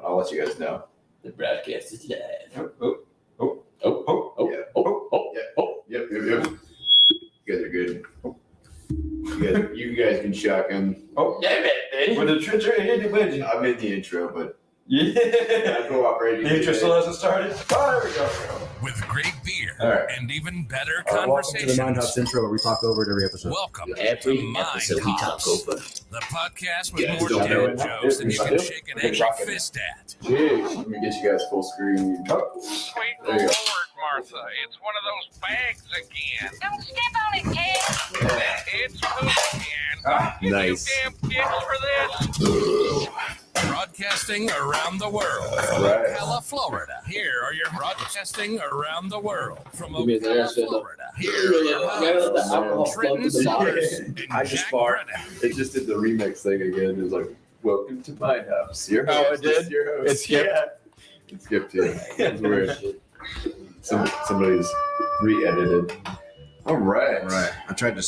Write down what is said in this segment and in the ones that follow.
I'll let you guys know. The broadcast is live. Yep. You guys are good. You guys can shotgun. With the Trinity. I'm in the intro, but Yeah. cooperating. The intro still hasn't started. Oh, there we go. With great beer right. and even better Welcome to the Mind conversations. Hops intro where we talk over it every episode. Welcome to Every Mind episode we talk Hops, over. the podcast with Yeah, more still doing dad it. jokes than you Still can do? shake an Okay, angry shotgun. fist at. Jeez, let me get you guys full screen. Sweet There you go. Lord, Martha, it's one of those bags again. Don't step on it, Ted. It's poop again. Give nice. you damn kicks for this. Broadcasting around the world from Right. Ocala, Florida. Here are your broadcasting around the world from Give me the Ocala, rest of the- Florida. Here are your Gotta let the alcohol hosts, flow through Trenton the bars. Sanders and I just Jack farted. Brennan. It just did the remix thing again. It was like, welcome to Mind Hops. Your Oh, host. it did? It's your host. It skipped? Yeah. It skipped too. It's weird. Somebody's re-edited. All right. Right. I tried to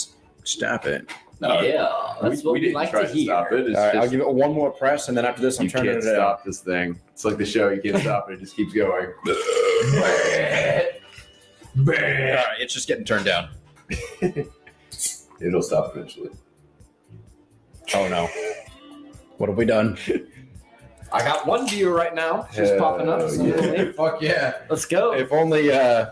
stop it. Yeah, that's what we didn't like try to hear. stop it. It's All right, just, I'll give it one more press, and then after this, I'm you turning can't it down. stop this thing. It's like the show. You can't stop it. It just keeps going. All right, it's just getting turned down. It'll stop eventually. Oh no. What have we done? I got one viewer right now, just Hell popping up. So yeah. Fuck yeah. let's go. If only, I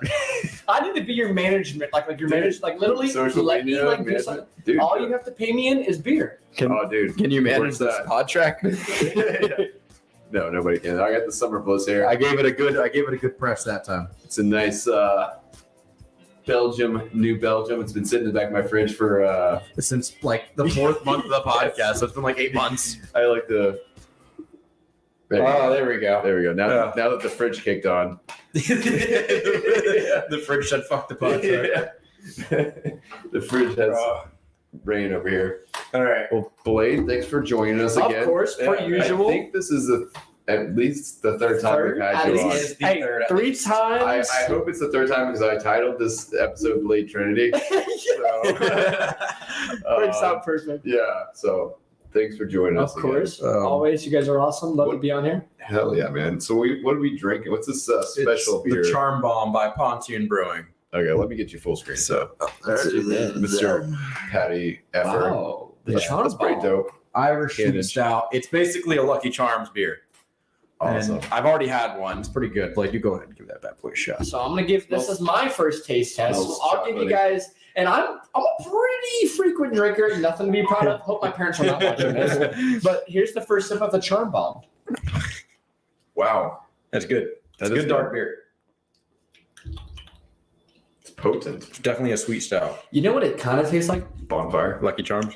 need to be your management, like your manager, like literally Social let me media like do management. something. Dude. All you have to pay me in is beer. Oh, dude. can you manage Where's this that? pod track? No, nobody can. I got the summer bliss here. I gave it a good press that time. It's a nice New Belgium. It's been sitting in the back of my fridge for, Since like the fourth month of the podcast, so it's been like 8 months. I like the. There, There we go. there we go. Now, Yeah. now that the fridge kicked on. The fridge said fuck the pod track. The fridge has rain over here. All right. Well, Blade, thanks for joining us Of again. course, per usual. I think this is at least the third time Third, we've had at you least. on. It's the Hey, third at 3 least. times. I hope it's the third time because I titled this episode Blade Trinity. So, Works out perfect. yeah, so thanks for joining Of us. course. Um, Always. You guys are awesome. Love to what- be on here. Again. Hell yeah, man. So what are we drinking? What's this special It's beer? The Charm Bomb by Pontoon Brewing. Okay, let me get you full screen. So, Let's do this. Mr. Patty Effer. Wow. The That's Charm pretty Bomb. dope. Irish Cannon. Sweet Stout. It's basically a Lucky Charms beer. Awesome. And I've already had one. It's pretty good. Blake, you go ahead and give that bad boy a shot. So I'm gonna give this as my first taste test. Smells So I'll give you chocolatey. guys, and I'm a pretty frequent drinker. Nothing to be proud of. Hope my parents are not watching this. But here's the first sip of the Charm Bomb. Wow. That's good. That's That is good dark beer. It's potent. It's definitely a sweet stout. You know what it kind of tastes like? Bonfire. Lucky Charms.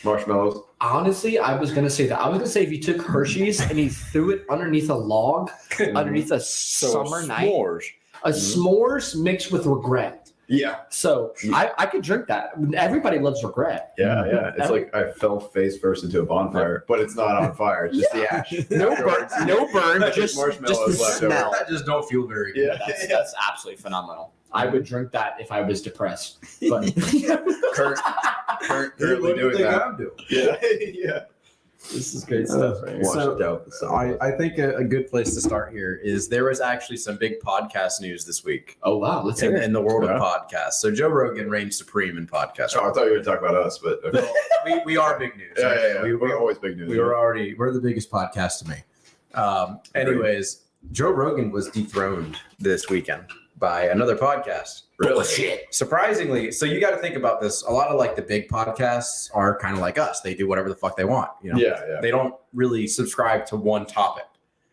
Marshmallows. Honestly, I was gonna say that. I was gonna say if you took Hershey's and you threw it underneath a log, underneath a summer night, s'mores. a s'mores mixed with regret. Yeah. So I could drink that. Everybody loves regret. Yeah, yeah. It's like I fell face first into a bonfire, but it's not on fire. It's just the ash. No burn, no burn, Just just marshmallows the left over. smell. That just don't feel very good. Yeah. That's absolutely phenomenal. I would drink that if I was depressed. But Currently doing that. I'm doing. Yeah, yeah. this is great stuff. Washed out the sun. I think a good place to start here is there was actually some big podcast news this week Oh wow, let's hear it. in the world Yeah. of podcasts. So Joe Rogan reigns supreme in podcast. Oh, I thought you were going to talk about us, but okay. we are big news. Yeah, yeah, yeah. We, We're always big news. we're the biggest podcast to me. Anyways, Joe Rogan was dethroned this weekend by another podcast. Really? Shit. Surprisingly, so you got to think about this. A lot of like the big podcasts are kind of like us. They do whatever the fuck they want. You know, Yeah, yeah. they don't really subscribe to one topic.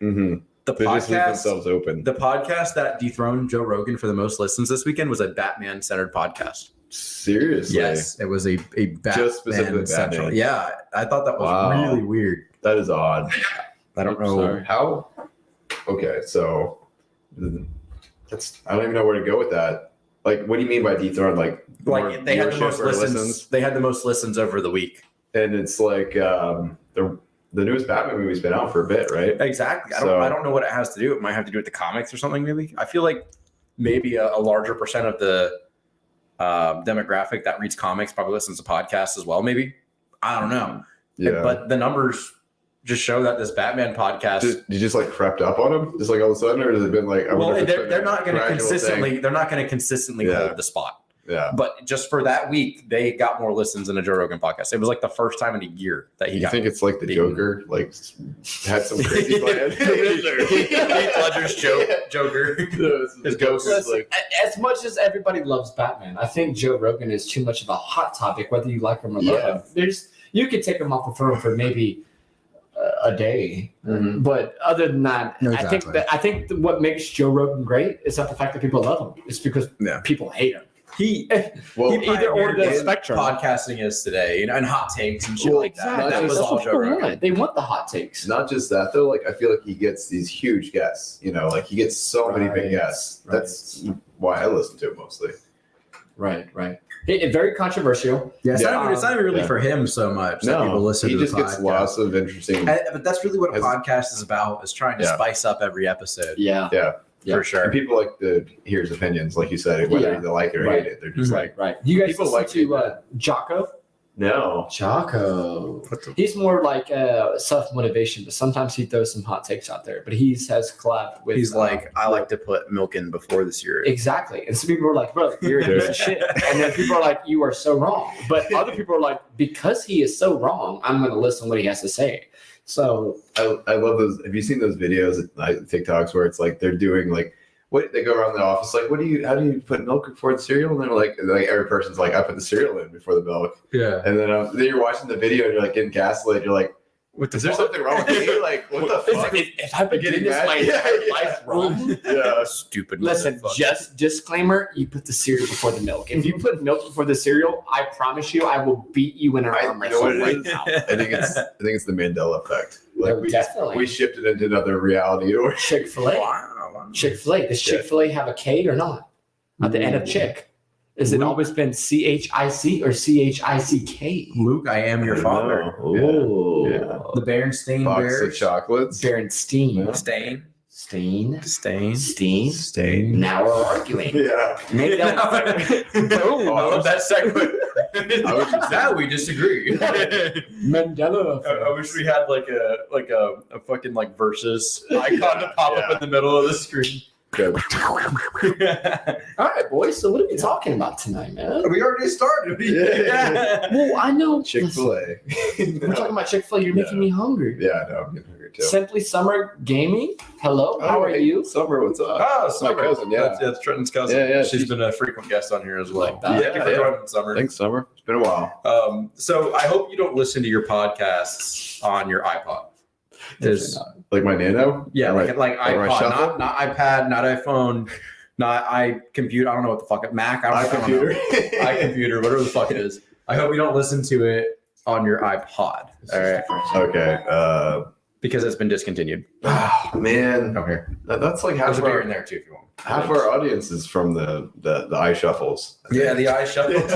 Mm-hmm. The They just leave podcast, themselves open. the podcast that dethroned Joe Rogan for the most listens this weekend was a Batman-centered podcast. Seriously? Yes, it was a Just specifically Batman central. Batman. Yeah, I thought that was Wow. really weird. That is odd. I don't know. Sorry. How? Okay, so that's I don't even know where to go with that. Like, what do you mean by dethrone? Like more Like they had the viewership most or listens. They had the most listens over the week. And it's like the newest Batman movie's been out for a bit, right? Exactly. So- I don't know what it has to do. It might have to do with the comics or something. Maybe I feel like maybe a larger percent of the demographic that reads comics probably listens to podcasts as well. Maybe I don't know. Yeah. But the numbers just show that this Batman podcast. You just like crept up on him, just like all of a sudden, or has it been like? Well, they're not going to consistently. Thing? They're not going to consistently hold the spot. Yeah. But just for that week, they got more listens than a Joe Rogan podcast. It was like the first time in a year that he got. I think it's like the beaten. Joker, like had some crazy plan. Heath Ledger's Joker. His ghost is like. As much as everybody loves Batman, I think Joe Rogan is too much of a hot topic, whether you like him or love him. You could take him off the throne for maybe a day, but other than that, Exactly. I think what makes Joe Rogan great is not the fact that people love him; it's because people hate him. He either or the pioneered spectrum. Podcasting is today, and hot takes and shit like that. Exactly. That was That's all what Joe people Rogan. want. They want the hot takes. Not just that though, like I feel like he gets these huge guests. You know, like he gets so many big guests. Right. That's why I listen to it mostly. Right. Very controversial. Yeah, it's not even really for him so much that people listen to the podcast. He just gets lots of interesting. But that's really what a podcast is about: is trying to spice up every episode. Yeah. For sure. And people like to hear his opinions, like you said, whether they like it or hate it. They're just like, Right. You guys people listen like to Jocko? no. Jocko. He's more like self-motivation, but sometimes he throws some hot takes out there. But he has collabed with... He's like, I like to put milk in before the cereal. Exactly. And some people are like, bro, you're a piece of shit. And then people are like, you are so wrong. But other people are like, because he is so wrong, I'm going to listen to what he has to say. So... I love those. Have you seen those videos, like TikToks, where it's like they're doing like, what they go around the office like, how do you put milk before the cereal? And they're like every person's like, I put the cereal in before the milk. Yeah. And then you're watching the video and you're like getting gaslit. You're like, is there something wrong with me? Like, what the fuck? If I've been getting this my entire life wrong. Yeah. Stupid. Listen, just disclaimer, you put the cereal before the milk. If you put milk before the cereal, I promise you I will beat you in an arm You know what wrestle it right is? now. I think it's the Mandela effect. Like No, definitely. we shifted into another reality. Or Chick-fil-A. Wow. Chick-fil-A. Does Chick-fil-A have a K or not? At the end of Chick. Has it always been CHIC or CHICK? Luke, I am your father. Oh. Yeah. The Berenstain box Bears. of chocolates. Berenstein. Stain. Steen. Now we're arguing. Yeah. Maybe that Boom. I love that segment. just Now we disagree. Mandela effect. I wish we had like a fucking like versus icon to pop up in the middle of the screen. Good. All right, boys. So what are we talking about tonight, man? We already started. Yeah. Well, I know. Chick-fil-A. We're talking about Chick-fil-A. You're making me hungry. Yeah, I know. I'm getting hungry too. Simply Summer Gaming. Hello. How are hey, you? Summer, what's up? Oh, That's my cousin, yeah. That's Trenton's cousin. Yeah, She's been a frequent guest on here as well. Like that. Thank you for joining, Summer. Thanks, Summer. It's been a while. So I hope you don't listen to your podcasts on your iPod. There's Like my Nano? yeah, Or like my iPod, Shuffle? not iPad, not iPhone, not iComputer. I don't know what the fuck Mac. I don't computer. know. iComputer, whatever the fuck it is. I hope you don't listen to it on your iPod. All right, Okay. because it's been discontinued. Oh, man. Come here. That's like There's half a beer our, in there too if you want. half our audience is from the iShuffles. Yeah, the iShuffle.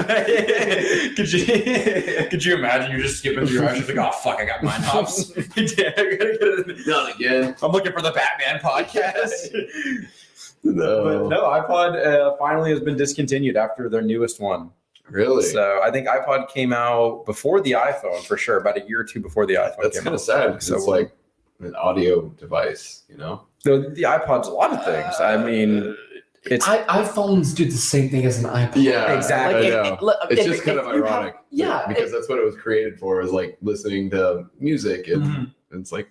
Could you imagine you're just skipping through your iShuffle like, oh fuck, I got mine hops. Not again. I'm looking for the Batman podcast. No. But no, iPod finally has been discontinued after their newest one. Really? So I think iPod came out before the iPhone for sure, about a year or two before the iPhone That's came kind out. of sad because So it's like an audio device, you know? So the iPod's a lot of things. I mean, it's iPhones do the same thing as an iPod. Yeah, Exactly. I know. It's just kind of ironic. Yeah. Because that's what it was created for, is like listening to music, and it's like,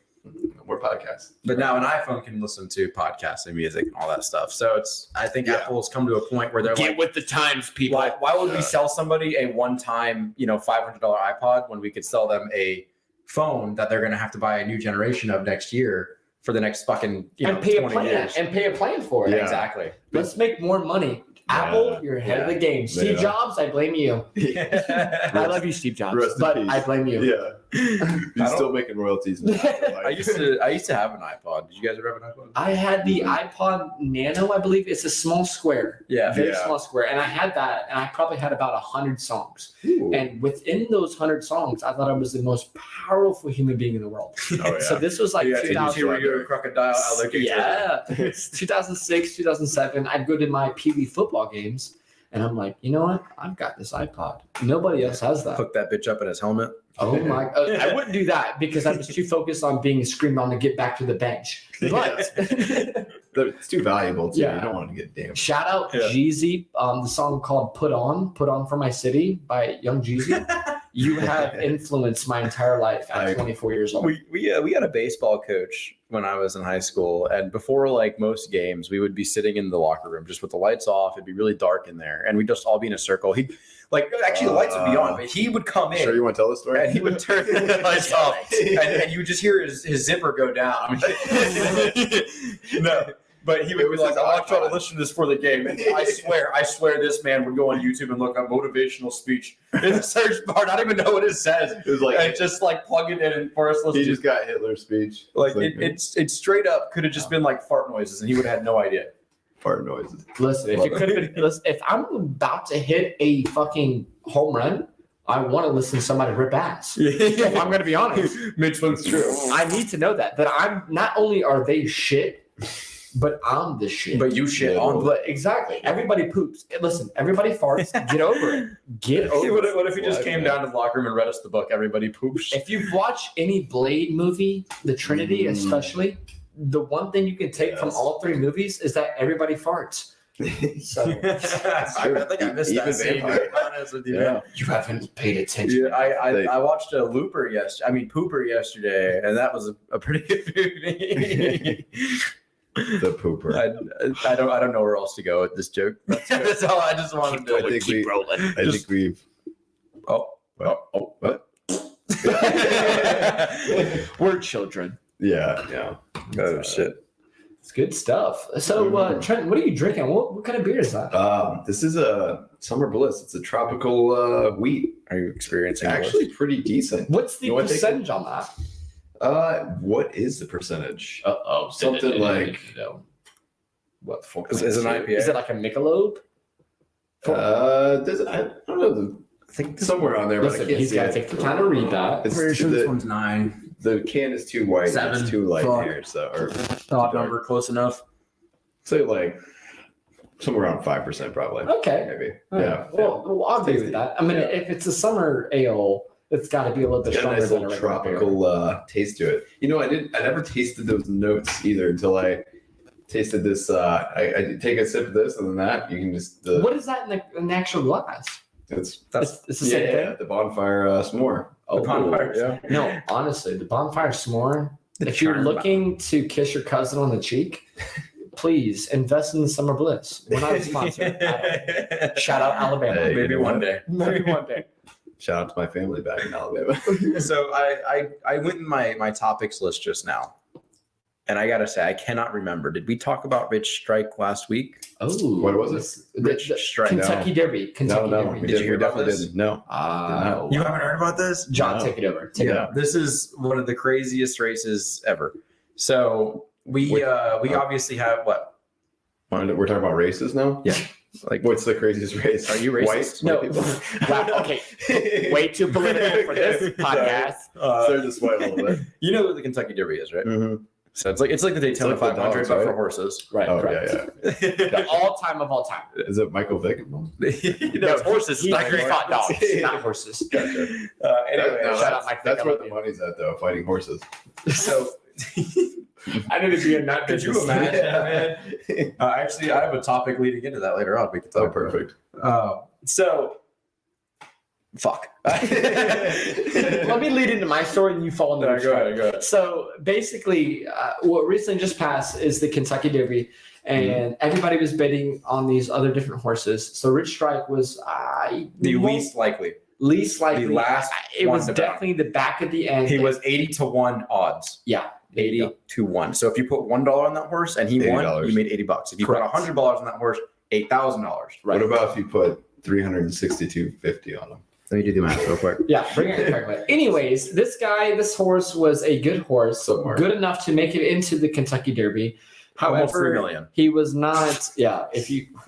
we're podcasts. but now an iPhone can listen to podcasts and music and all that stuff. So I think Yeah. Apple's come to a point where they're Get like, with the times, people. why would we sell somebody a one-time, $500 iPod when we could sell them a phone that they're going to have to buy a new generation of next year for the next fucking and pay a 20 plan years? and pay a plan for it. Yeah. Exactly. Let's make more money. Apple, you're ahead of the game. Steve Yeah. Jobs, I blame you. I love you, Steve Jobs, Rest in but peace. I blame you. Yeah. He's still making royalties. In the afterlife. I used to have an iPod. Did you guys ever have an iPod? I had the iPod Nano, I believe. It's a small square. Yeah. Very Yeah. small square. And I had that, and I probably had about 100 songs. Ooh. And within those 100 songs, I thought I was the most powerful human being in the world. Oh, yeah. So this was like Yeah, 2000. your crocodile alligator. Yeah, it's 2006, 2007. I'd go to my Pee Wee football games, and I'm like, you know what? I've got this iPod. Nobody else has that. Hook that bitch up in his helmet. Oh my! I wouldn't do that because I was too focused on being screamed on to get back to the bench. But It's too valuable too. Yeah. You don't want to get damaged. shout out Jeezy, the song called "Put On for My City" by Young Jeezy. You have influenced my entire life at 24 years old. We had a baseball coach when I was in high school, and before like most games, we would be sitting in the locker room just with the lights off. It'd be really dark in there, and we'd just all be in a circle. He'd actually the lights would be on, but he would come in. Sure, you want to tell the story? And he would turn the lights off, and you would just hear his zipper go down. No, but he would be like, "I'm not trying to listen to this for the game." And I swear, this man would go on YouTube and look up motivational speech in the search bar. Not even know what it says. It was like and just like plug it in and for us listen. he just got Hitler's speech. Like it straight up could have just been like fart noises, and he would have had no idea. Fart noises. Listen, if it could have been, listen, if I'm about to hit a fucking home run, I want to listen to somebody rip ass. If I'm going to be honest, Mitch, that's true. I need to know that I'm not only are they shit, but I'm the shit. But you shit on. But exactly. Everybody poops. Listen, everybody farts. Get over it. Get over it. What if he just came down to the locker room and read us the book? Everybody poops. If you've watched any Blade movie, the Trinity especially, the one thing you can take from all three movies is that everybody farts. So I think I missed that scene. To be honest with you. Yeah. you haven't paid attention. Yeah, I watched a Pooper yesterday, and that was a pretty good movie. The pooper. I don't know where else to go with this joke. That's all. I just wanted to Keep rolling. I think we've. what? We're children. Yeah. Oh shit. It's good stuff. So, Trent, what are you drinking? What kind of beer is that? This is a Summer Bliss. It's a tropical wheat. Are you experiencing Actually, pretty decent. What's the You wanna take percentage on that? What is the percentage? Something like- what? 4. Is it an IPA? Is it like a Michelob? I don't know. I think somewhere on there. Listen, but I can't he's see got to it. take the time to read that. It's Pretty sure this the, one's 9. the can is too white. 7. It's too light Fuck. here. So, or Odd number, close enough. say like somewhere around 5% probably. Okay. Maybe. All right. Yeah. Well, I'll agree with that. I mean, if it's a summer ale, it's got to be a little bit It's got a stronger nice than a little regular beer. tropical taste to it. You know, I never tasted those notes either until I tasted this. I take a sip of this and then that. You can just. What is that in the actual glass? It's It's the same thing. the bonfire s'more. Oh, bonfire, yeah. No, honestly, the bonfire s'more. If you're charm. looking to kiss your cousin on the cheek, please invest in the Summer Bliss. We're not a sponsor. at all. Shout out Alabama. Hey, Maybe one day. Maybe one day. Shout out to my family back in Alabama. So I went in my topics list just now, and I gotta say I cannot remember. Did we talk about Rich Strike last week? Oh, What was it? The Strike. Kentucky Derby. Kentucky No, Derby. we Did you hear about definitely this? didn't. No. You haven't heard about this? John, No. take it over. Take it over. This is one of the craziest races ever. So we obviously have what? We're talking about races now. Yeah. Like, What's the craziest race? Are you racist? No. White people? Wow, okay. Way too political for this podcast. Started to sweat a little bit. you know what the Kentucky Derby is, right? Mm-hmm. So it's like the Daytona It's like the 500, dogs, but right? for horses. Right, Oh correct. yeah. The all-time of all time. Is it Michael Vick? no, it's horses. He Not fought dogs, not horses. Gotcha. Anyway, shout out Mike Vick, That's I where love the you. money's at, though. Fighting horses. so I need to be a nut. could you imagine, man? Actually, I have a topic leading into that later on. We can talk. Oh, about. perfect. So, fuck. Let me lead into my story and you fall into No, the go story. ahead. Go ahead. So basically, what recently just passed is the Kentucky Derby, and everybody was betting on these other different horses. So Rich Strike was The least likely. likely. the last It one was to bet. definitely the back at the end. He was 80-1 odds. Yeah. There you 80 to 1. So if you put $1 on that horse and he won, $80. you made $80. If you Correct. put $100 on that horse, $8,000. Right. What about if you put $362.50 on them? Let me do the math real quick. Yeah, bring it in. Anyways, this horse was a good horse, Somewhere. good enough to make it into the Kentucky Derby. Almost However, $3 million. he was not. Yeah,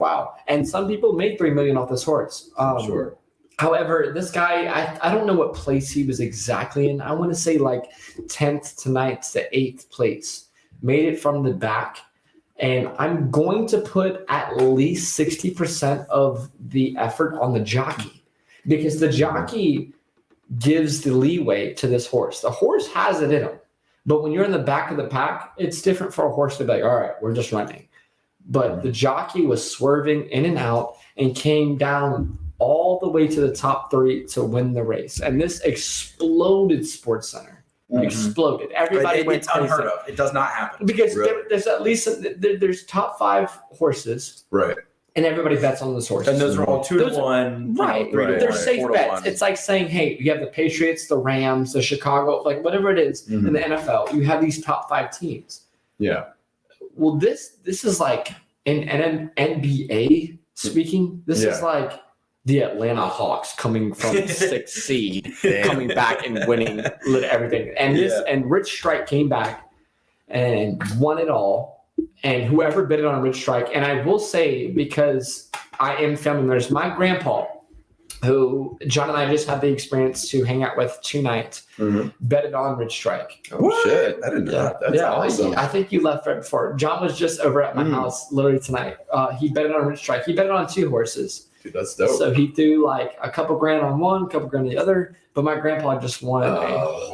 wow. And some people made $3 million off this horse. Sure. However, this guy, I don't know what place he was exactly in. I want to say like 10th to 9th to 8th place. Made it from the back. And I'm going to put at least 60% of the effort on the jockey. Because the jockey gives the leeway to this horse. The horse has it in him. But when you're in the back of the pack, it's different for a horse to be like, all right, we're just running. But the jockey was swerving in and out and came down all the way to the top 3 to win the race. And this exploded Sports Center. Exploded. Everybody went it's unheard of. It does not happen. Because Really? there's at least there's top 5 horses, Right. and everybody bets on those horses. And those are all 2 to 1, Right. 3 to 1, They're safe 4 to bets. 1. It's like saying, hey, you have the Patriots, the Rams, the Chicago, like whatever it is in the NFL. You have these top 5 teams. Yeah. Well, this is like in NBA speaking. This is like the Atlanta Hawks coming from 6th seed, coming back and winning everything. And and Rich Strike came back and won it all. And whoever bid it on Rich Strike, and I will say, because I am family members, my grandpa, who John and I just had the experience to hang out with 2 nights, betted on Rich Strike. Oh, shit. I didn't know that. That's awesome. I think you left right before. John was just over at my house literally tonight. He betted on Rich Strike. He betted on 2 horses. Dude, that's dope. So he threw like a couple grand on one, couple grand on the other. But my grandpa just won a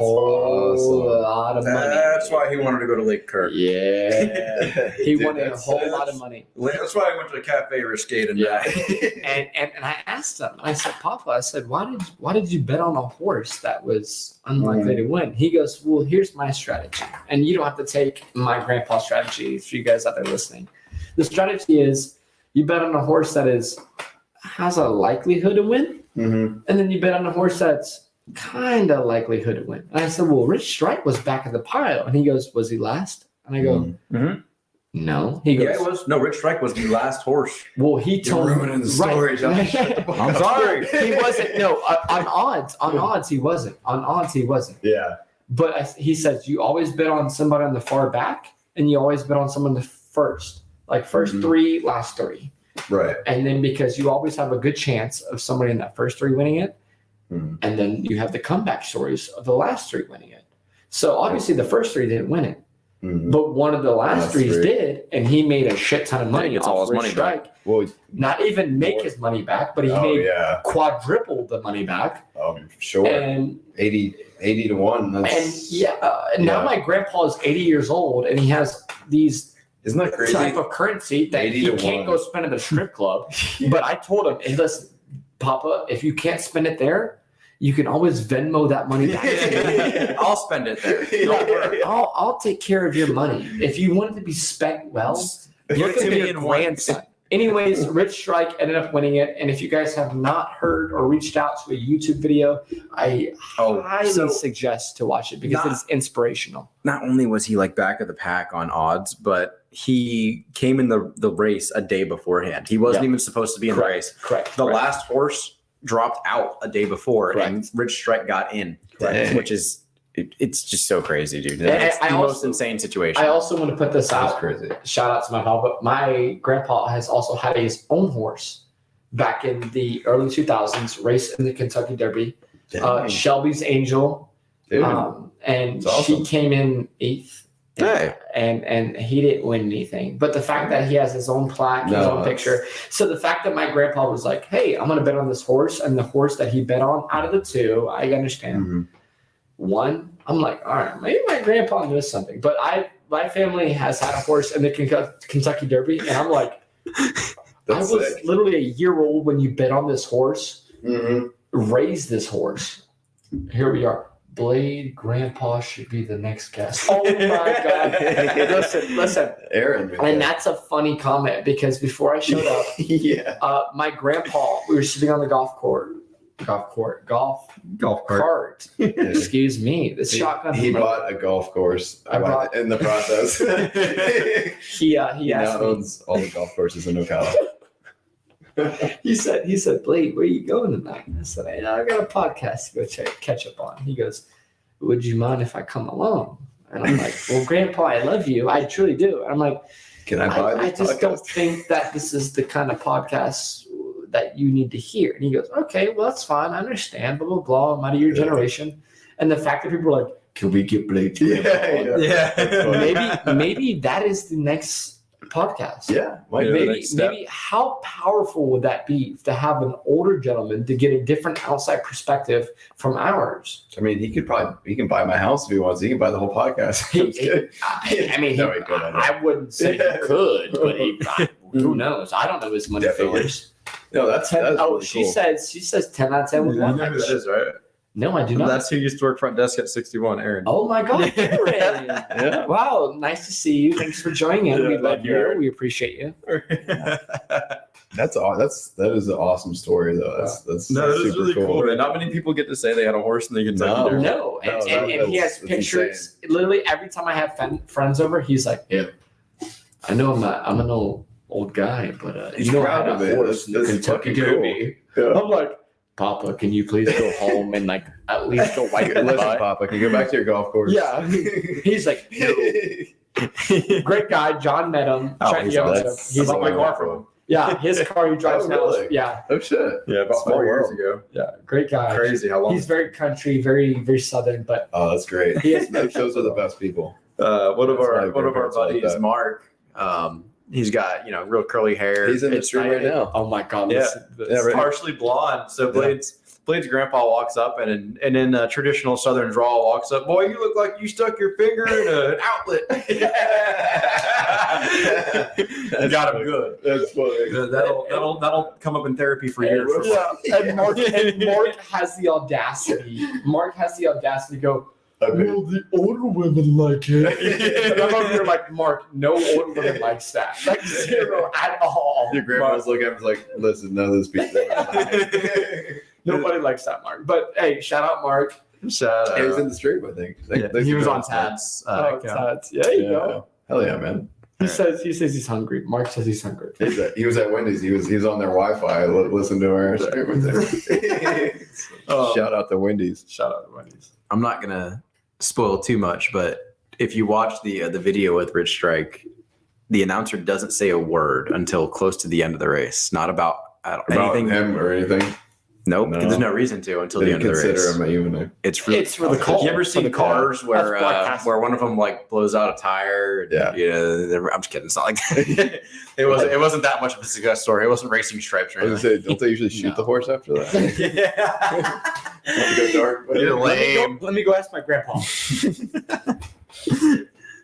whole lot of money. That's why he wanted to go to Lake Kirk. Yeah. He Dude, won a that's- whole lot of money. That's why I went to the Cafe Risque tonight. and I asked him, I said, Papa, I said, why did you bet on a horse that was unlikely to win? He goes, well, here's my strategy. And you don't have to take my grandpa's strategy for you guys out there listening. The strategy is you bet on a horse that has a likelihood to win, and then you bet on a horse that's kind of likelihood to win. And I said, well, Rich Strike was back of the pile. And he goes, was he last? And I go, no. He goes, Yeah, it was. No, Rich Strike was the last horse. well, he told You're ruining the story, John. Shut the fuck I'm up. sorry. he wasn't. No, on odds, he wasn't. On odds, he wasn't. Yeah. But he says you always bet on somebody on the far back, and you always bet on someone the first, like first 3, last 3. Right. And then because you always have a good chance of somebody in that first 3 winning it, and then you have the comeback stories of the last 3 winning it. So obviously the first 3 didn't win it, but one of the last 3s did, and he made a shit ton of money. He gets off all his Rich money Strike. back. Well, Not even make his money back, but he made quadruple the money back. Sure. And 80 to 1. That's, now my grandpa is 80 years old, and he has these isn't that crazy? type of currency that 80 he to can't 1. go spend at the strip club. But I told him, hey, listen, Papa, if you can't spend it there, you can always Venmo that money back to me. I'll spend it there. I'll take care of your money. If you want it to be spent well, look at your grandson. Anyways, Rich Strike ended up winning it. And if you guys have not heard or reached out to a YouTube video, I highly suggest to watch it because it is inspirational. Not only was he like back of the pack on odds, but he came in the race a day beforehand. He wasn't even supposed to be in the race. Correct. The last horse dropped out a day before, and Rich Strike got in, which is it's just so crazy, dude. It's the most insane situation. I also want to put this out. That's crazy. Shout out to my papa. But my grandpa has also had his own horse back in the early 2000s, race in the Kentucky Derby. Shelby's Angel. Dude. And awesome. she came in 8th. Hey. And he didn't win anything. But the fact that he has his own plaque, his own picture. So the fact that my grandpa was like, hey, I'm going to bet on this horse. And the horse that he bet on out of the 2, I understand. One, I'm like, all right, maybe my grandpa knows something. But my family has had a horse in the Kentucky Derby. And I'm like, I was literally a year old when you bet on this horse, raised this horse. Here we are. Blade Grandpa should be the next guest. Oh my God. Listen. Aaron. And that's a funny comment because before I showed up, my grandpa, we were sitting on the golf cart. Excuse me. This shotgun. He bought a golf course in the process. He now asked me. owns all the golf courses in Ocala. He said, Blade, where are you going tonight? I said, hey, I got a podcast to go catch up on. He goes, would you mind if I come along? And I'm like, well, Grandpa, I love you. I truly do. And I'm like, can I buy this I just podcast? don't think that this is the kind of podcast that you need to hear. And he goes, okay, well, that's fine. I understand, blah, blah, blah. I'm out of your generation. And the fact that people are like, can we get Blade to Yeah. maybe that is the next podcast. Yeah, might Yeah, be. Maybe how powerful would that be to have an older gentleman to get a different outside perspective from ours? I mean, he can buy my house if he wants. He can buy the whole podcast. I'm just kidding. No, he could, I know. I wouldn't say he could, but who knows? I don't know his money Definitely. figures. No, that's really she cool. says 10 out of 10 would You want know that. who that is, right? No, I do not. That's who used to work front desk at 61, Aaron. Oh my God, Aaron. Yeah. Wow, nice to see you. Thanks for joining in. Yeah, We thank love you, you. Aaron. We appreciate you. That is an awesome story though. That's No, that is super really cool, man. Not many people get to say they had a horse and they can No. No, and he has that's pictures. Literally every time I have friends over, he's like, "Yeah, I know I'm an old guy, but He's you know I proud had of a it. horse in the That's Kentucky fucking cool. Derby." Yeah. I'm like, "Papa, can you please go home and like at least go wipe your Listen, butt?" Papa, can you go back to your golf course? Yeah, he's like, "No." Great guy. John met him. Oh, Check he's him out. awesome. He's That's like, wonderful. yeah, his car he drives Oh, now. really? Yeah, Oh shit. Yeah, about Small 4 years world. ago. yeah, great guy. Crazy how long. He's very country, very very southern, but Oh, that's great. he has Those are the best people. One of That's our my buddies, like that. Mark. He's got real curly hair. He's in the It's stream right now. Oh my God! Yeah. Yeah, right. partially blonde. So Yeah. Blade's grandpa walks up and in a traditional Southern drawl walks up. Boy, you look like you stuck your finger in an outlet. Got him good. That's funny. That'll come up in therapy for years. Yeah, and Mark has the audacity. Mark has the audacity to go, I mean, "Well, the older women like it." And I'm over here like, Mark, no older woman likes that. Like zero at all. your grandma's looking at him like, listen, none of those people. Nobody likes that, Mark. But hey, shout out Mark. Shout He was out. in the stream, I think. He was on Tabs. Yeah, there you go. Hell yeah, man. He says he's hungry. Mark says he's hungry. He was at Wendy's. He was on their Wi-Fi. Listen to our stream with them. Shout out to Wendy's. Shout out to Wendy's. I'm not gonna spoil too much, but if you watch the video with Rich Strike, the announcer doesn't say a word until close to the end of the race. Not about About anything. him or anything. Nope, No. there's no reason to until the They end of the consider race. him a human. It's really, It's for the call. You ever For seen the call. cars where That's broadcast. where one of them like blows out a tire? Yeah. I'm just kidding. It's not like that. It wasn't that much of a success story. It wasn't racing stripes or I was anything. gonna say, don't they usually shoot No. the horse after that? Yeah. Go dark, but- You're lame. Let me go ask my grandpa.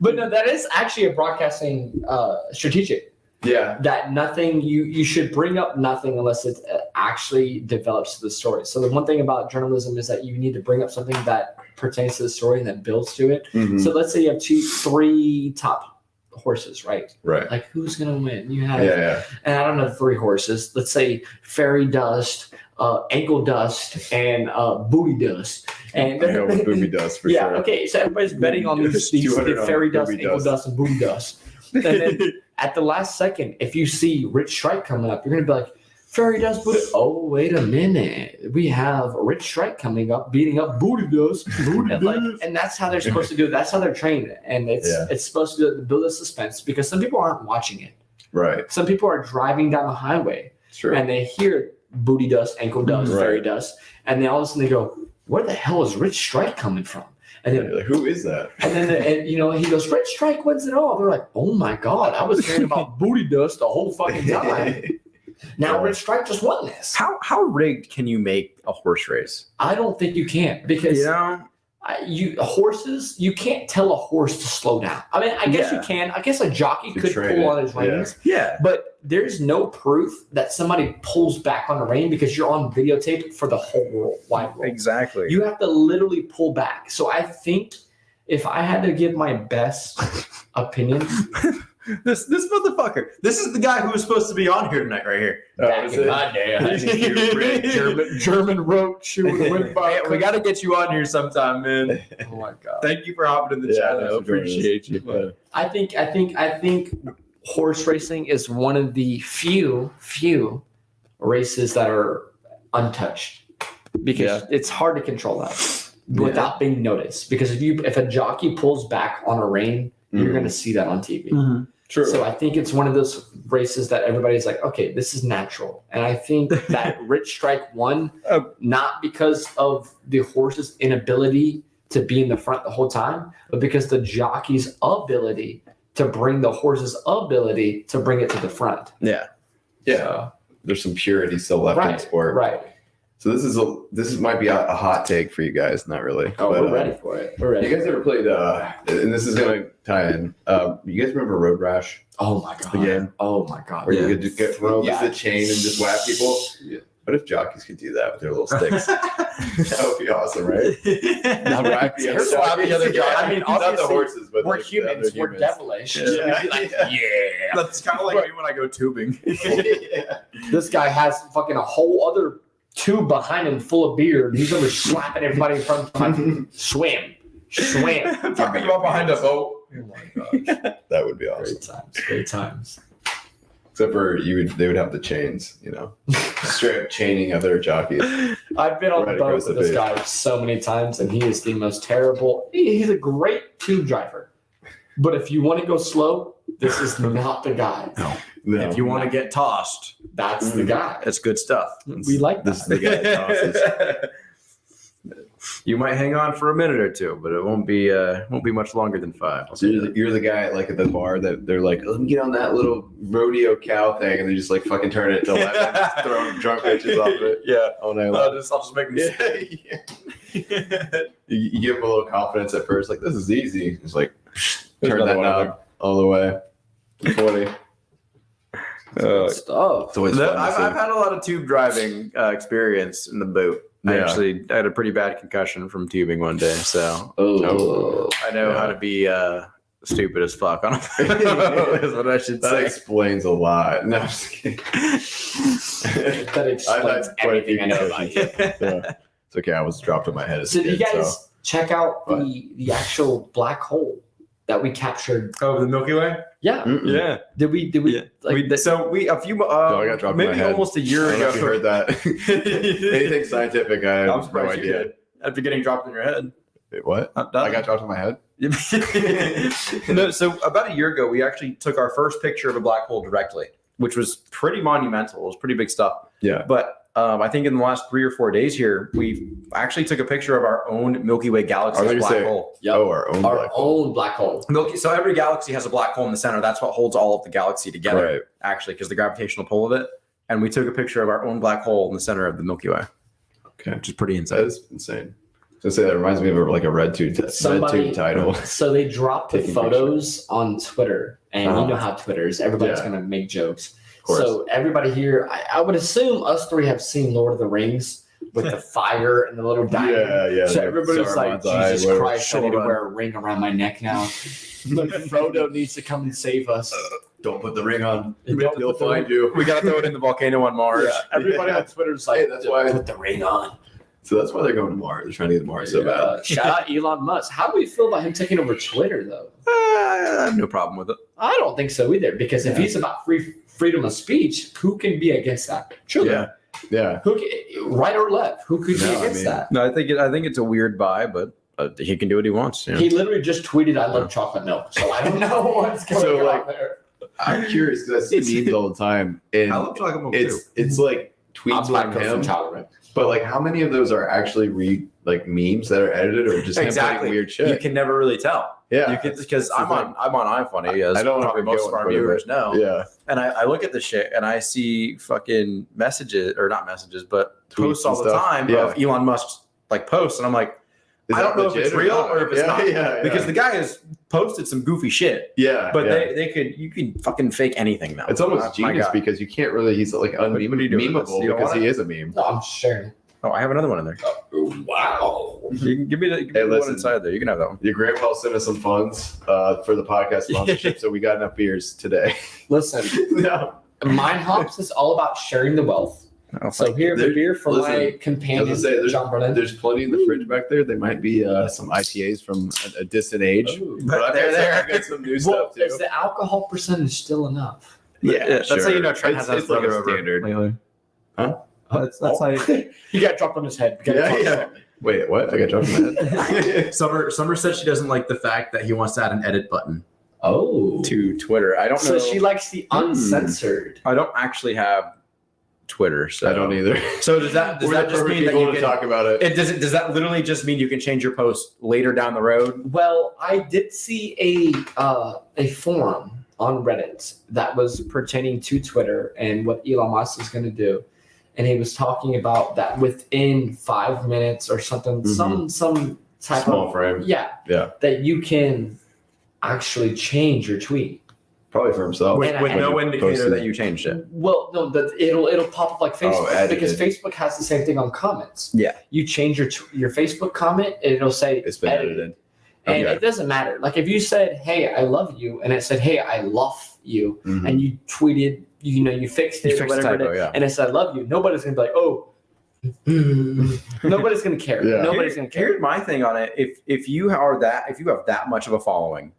But no, that is actually a broadcasting strategic. Yeah. That nothing you should bring up nothing unless it actually develops to the story. So the one thing about journalism is that you need to bring up something that pertains to the story and that builds to it. Mhm. So let's say you have 3 top horses, right? Right. Like who's gonna win? You have, Yeah. and I don't know 3 horses. Let's say fairy dust, ankle dust, and booty dust. And I know what booby does for yeah, sure. okay. So everybody's betting on these 200 the on fairy dust, booby ankle dust. dust, and booty dust. And then at the last second, if you see Rich Strike coming up, you're gonna be like, fairy dust, booty. Oh, wait a minute. We have Rich Strike coming up, beating up booty dust. And that's how they're supposed to do it. That's how they're trained. And it's supposed to build a suspense because some people aren't watching it. Right. Some people are driving down the highway Sure. and they hear booty dust, ankle dust, Right. fairy dust, and then all of a sudden they go, "Where the hell is Rich Strike coming from?" And then, You're like, who is that? and he goes, "Rich Strike wins it all." They're like, "Oh my God, I was hearing about booty dust the whole fucking time. Now Rich Strike just won this." How rigged can you make a horse race? I don't think you can because know, horses, you can't tell a horse to slow down. I mean, I guess you can. I guess a jockey To could train pull it, on his reins. yeah. But there's no proof that somebody pulls back on the rein because you're on videotape for the whole wide world. Exactly. You have to literally pull back. So I think if I had to give my best opinion, This motherfucker. This is the guy who was supposed to be on here tonight, right here. back in my day, I think you read German roach. You would win by. We got to get you on here sometime, man. Oh my God. Thank you for hopping in the chat. I appreciate you. Yeah. I think horse racing is one of the few races that are untouched because it's hard to control that without being noticed. Because if a jockey pulls back on a rein, you're going to see that on TV. True. So I think it's one of those races that everybody's like, okay, this is natural. And I think that Rich Strike won not because of the horse's inability to be in the front the whole time, but because the jockey's ability to bring the horse's ability to bring it to the front. Yeah. So, There's some purity still left in sport. Right. So this might be a hot take for you guys. Not really. Oh, but, we're ready for it. We're ready. You guys ever played? And this is gonna tie in. You guys remember Road Rash? Oh my god. Again. Oh my god. Where you could just get thrown Yeah. the chain and just whack people. Yeah. What if jockeys could do that with their little sticks? That would be awesome, right? Now, Whack the other slap the other jockeys. guy. I mean, not the obviously, horses, but we're like the humans. other We're devilish. Yeah. We'd be like, yeah. That's kind of like me when I go tubing. Yeah. This guy has fucking a whole other tube behind him full of beer. He's over slapping everybody in front of him. Swim. I'm talking about behind a boat. Oh my gosh. That would be awesome. Great times. Great times. Except for they would have the chains, straight up chaining other jockeys. I've been on Right the boat across with the this face. guy so many times, and he is the most terrible. He's a great tube driver. But if you want to go slow, this is not the guy. No. If you want to get tossed, That's the guy. that's good stuff. We like This is that. the guy that tosses. You might hang on for a minute or two, but it won't be much longer than 5. So you're the guy like at the bar that they're like, let me get on that little rodeo cow thing, and they just like fucking turn it to left and just throw drunk bitches off it Yeah. all night I'll long. just make them You give them a little confidence at first, like this is easy. It's like There's turn another that one over knob all the way. 40. Good stuff. It's always fun to I've see. had a lot of tube driving experience in the boat. I had a pretty bad concussion from tubing one day, so Oh. I know how to be stupid as fuck on a boat, is what I should That say. explains a lot. No, I'm just kidding. That explains everything I know about you. Yeah. It's okay. I was dropped on my head as So a do you kid. guys check out the actual black hole that we captured? Oh, the Milky Way? Yeah. Yeah. Did we Yeah. like We a few I got dropped in maybe my head. almost a I year don't know ago. if you heard that. Anything scientific, I have I'm no surprised you idea. did. After getting dropped in your head. Wait, what? I got dropped on my head? No, so about a year ago, we actually took our first picture of a black hole directly, which was pretty monumental. It was pretty big stuff. Yeah. But I think in the last 3 or 4 days here, we actually took a picture of our own Milky Way I was galaxy gonna black say- hole. Yep. Oh, our own our black hole. own black hole? So every galaxy has a black hole in the center. That's what holds all of the galaxy together, Right. actually, because the gravitational pull of it. And we took a picture of our own black hole in the center of the Milky Way, Okay. which is pretty That insane. is insane. So say that reminds me of like a red tube title. So they dropped the Taking photos on Twitter, and you know how Twitter is. Everybody's Yeah. gonna make jokes. course. So everybody here, I would assume us three have seen Lord of the Rings with the fire and the little diamond. Yeah. So everybody's like, Saruman's eye, Jesus whatever. Christ, I need to wear a ring around my neck now. But Frodo needs to come and save us. Don't put the ring on. Don't He'll put the find you. We got to throw it in the volcano on Mars. Yeah, everybody on Twitter's like, Hey, that's why- put the ring on. So that's why they're going to Mars. They're trying to get to Mars so bad. Shout out Elon Musk. How do we feel about him taking over Twitter, though? I have no problem with it. I don't think so either, because if he's about freedom of speech, who can be against that? Children. Yeah. Who can, right or left? Who could be No, I against mean- that? No, I think it's a weird vibe, but he can do what he wants. You know? He literally just tweeted, "I love chocolate milk." So I don't know what's going So, on like, there. I'm curious because I see memes all the time. And chocolate milk it's like tweets I'm from lactose him. intolerant. But like how many of those are actually memes that are edited or just him Exactly. putting weird shit? You can never really tell. Yeah. You can, because That's I'm the on iFunny, as I don't probably ever most go of on our Twitter, viewers know. Yeah. And I look at this shit and I see fucking messages, or not messages, but Tweets posts all and the stuff. time Yeah. of Elon Musk's like posts, and I'm like, Is I that don't know if legit it's real not? or if it's not, Yeah. because the guy has posted some goofy shit. Yeah. But yeah. you can fucking fake anything now. It's almost My genius God. because you can't really. He's like What are you doing with this? unmemeable You don't because want he it? is a meme. No, I'm sharing. Oh, I have another one in there. Wow. You can give me the one listen. inside there. You can have that one. Your grandpa sent us some funds for the podcast sponsorship, so we got enough beers today. Listen, No. Mind Hops is all about sharing the wealth. Oh, So here's a There- beer for my listen, companion, I was gonna say, John Brennan. There's plenty in the fridge back there. There might be some IPAs from a distant age. Ooh. But I've They're got, there. I've got some new Well, stuff too. is the alcohol percentage still enough? That's how you know Trent has it's like a standard. lately. Huh? That's how He got dropped on his head. Yeah. Wait, what? I got dropped in the head. Summer said she doesn't like the fact that he wants to add an edit button Oh. to Twitter. I don't know. So she likes the uncensored. I don't actually have Twitter, so I don't either. So does that We're the just perfect mean that people you to can talk about it? Does that literally just mean you can change your post later down the road? Well, I did see a forum on Reddit that was pertaining to Twitter and what Elon Musk is going to do, and he was talking about that within 5 minutes or something, some type Small of frame. yeah, that you can actually change your tweet. Probably for himself. And With no you indicator posted. that you changed it. Well, no, that it'll pop up like Facebook edited. because Facebook has the same thing on comments. Yeah. You change your Facebook comment, and it'll say It's been edited. and Okay. it doesn't matter. Like if you said, "Hey, I love you," and it said, "Hey, I love you," Mhm. and you tweeted, you fixed it, You or fixed the whatever, typo, it is, yeah. and it said, "I love you." Nobody's gonna be like, "Oh." Nobody's gonna care. Yeah. Nobody's gonna care. Here's my thing on it. If you have that much of a following,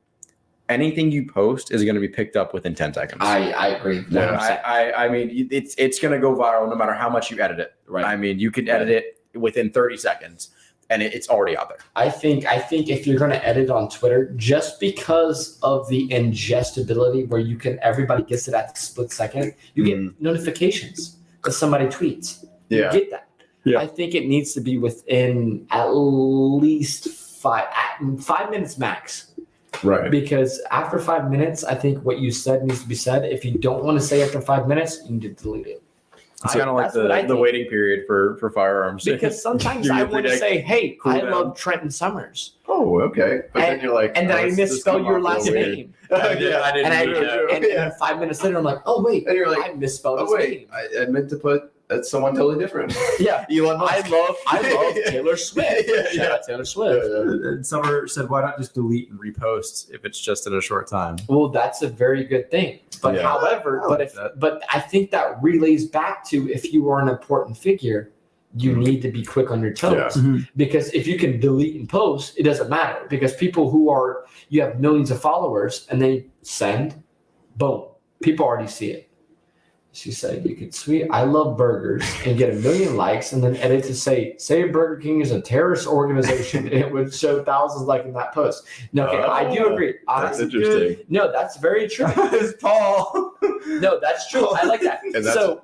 anything you post is going to be picked up within 10 seconds. I agree. Yeah. I mean, it's going to go viral no matter how much you edit it. Right. I mean, you could edit it within 30 seconds, and it's already out there. I think if you're going to edit on Twitter, just because of the ingestibility where everybody gets it at the split second, you get notifications that somebody tweets. You Yeah. get that. Yeah. I think it needs to be within at least 5 minutes max. Right. Because after 5 minutes, I think what you said needs to be said. If you don't want to say after 5 minutes, you need to delete it. It's kind of like that's what I the think. waiting period for firearms. Because sometimes You I get want to the say, "Hey, cool I down. love Trenton Summers," Oh, okay. But then you're like, and then oh, I this misspell come your off a last little weird. name. Yeah, I didn't And, do that. and 5 minutes later, I'm like, "Oh wait, And you're like, I misspelled oh his wait, name." I meant to put someone totally different. Yeah, Elon Musk. I love Taylor Swift. Yeah, Shout out Taylor Swift. And Summer said, "Why not just delete and repost if it's just in a short time?" Well, that's a very good thing. But Yeah. however, I like that. but I think that relays back to if you are an important figure, you need to be quick on your toes. Yeah. Because if you can delete and post, it doesn't matter. Because people you have millions of followers and they send, boom, people already see it. She said you could tweet, "I love burgers," and get 1 million likes, and then edit to say Burger King is a terrorist organization. And it would show thousands liking that post. No, okay, I do agree. That's interesting. No, that's very true. It's Paul. No, that's true. I like that.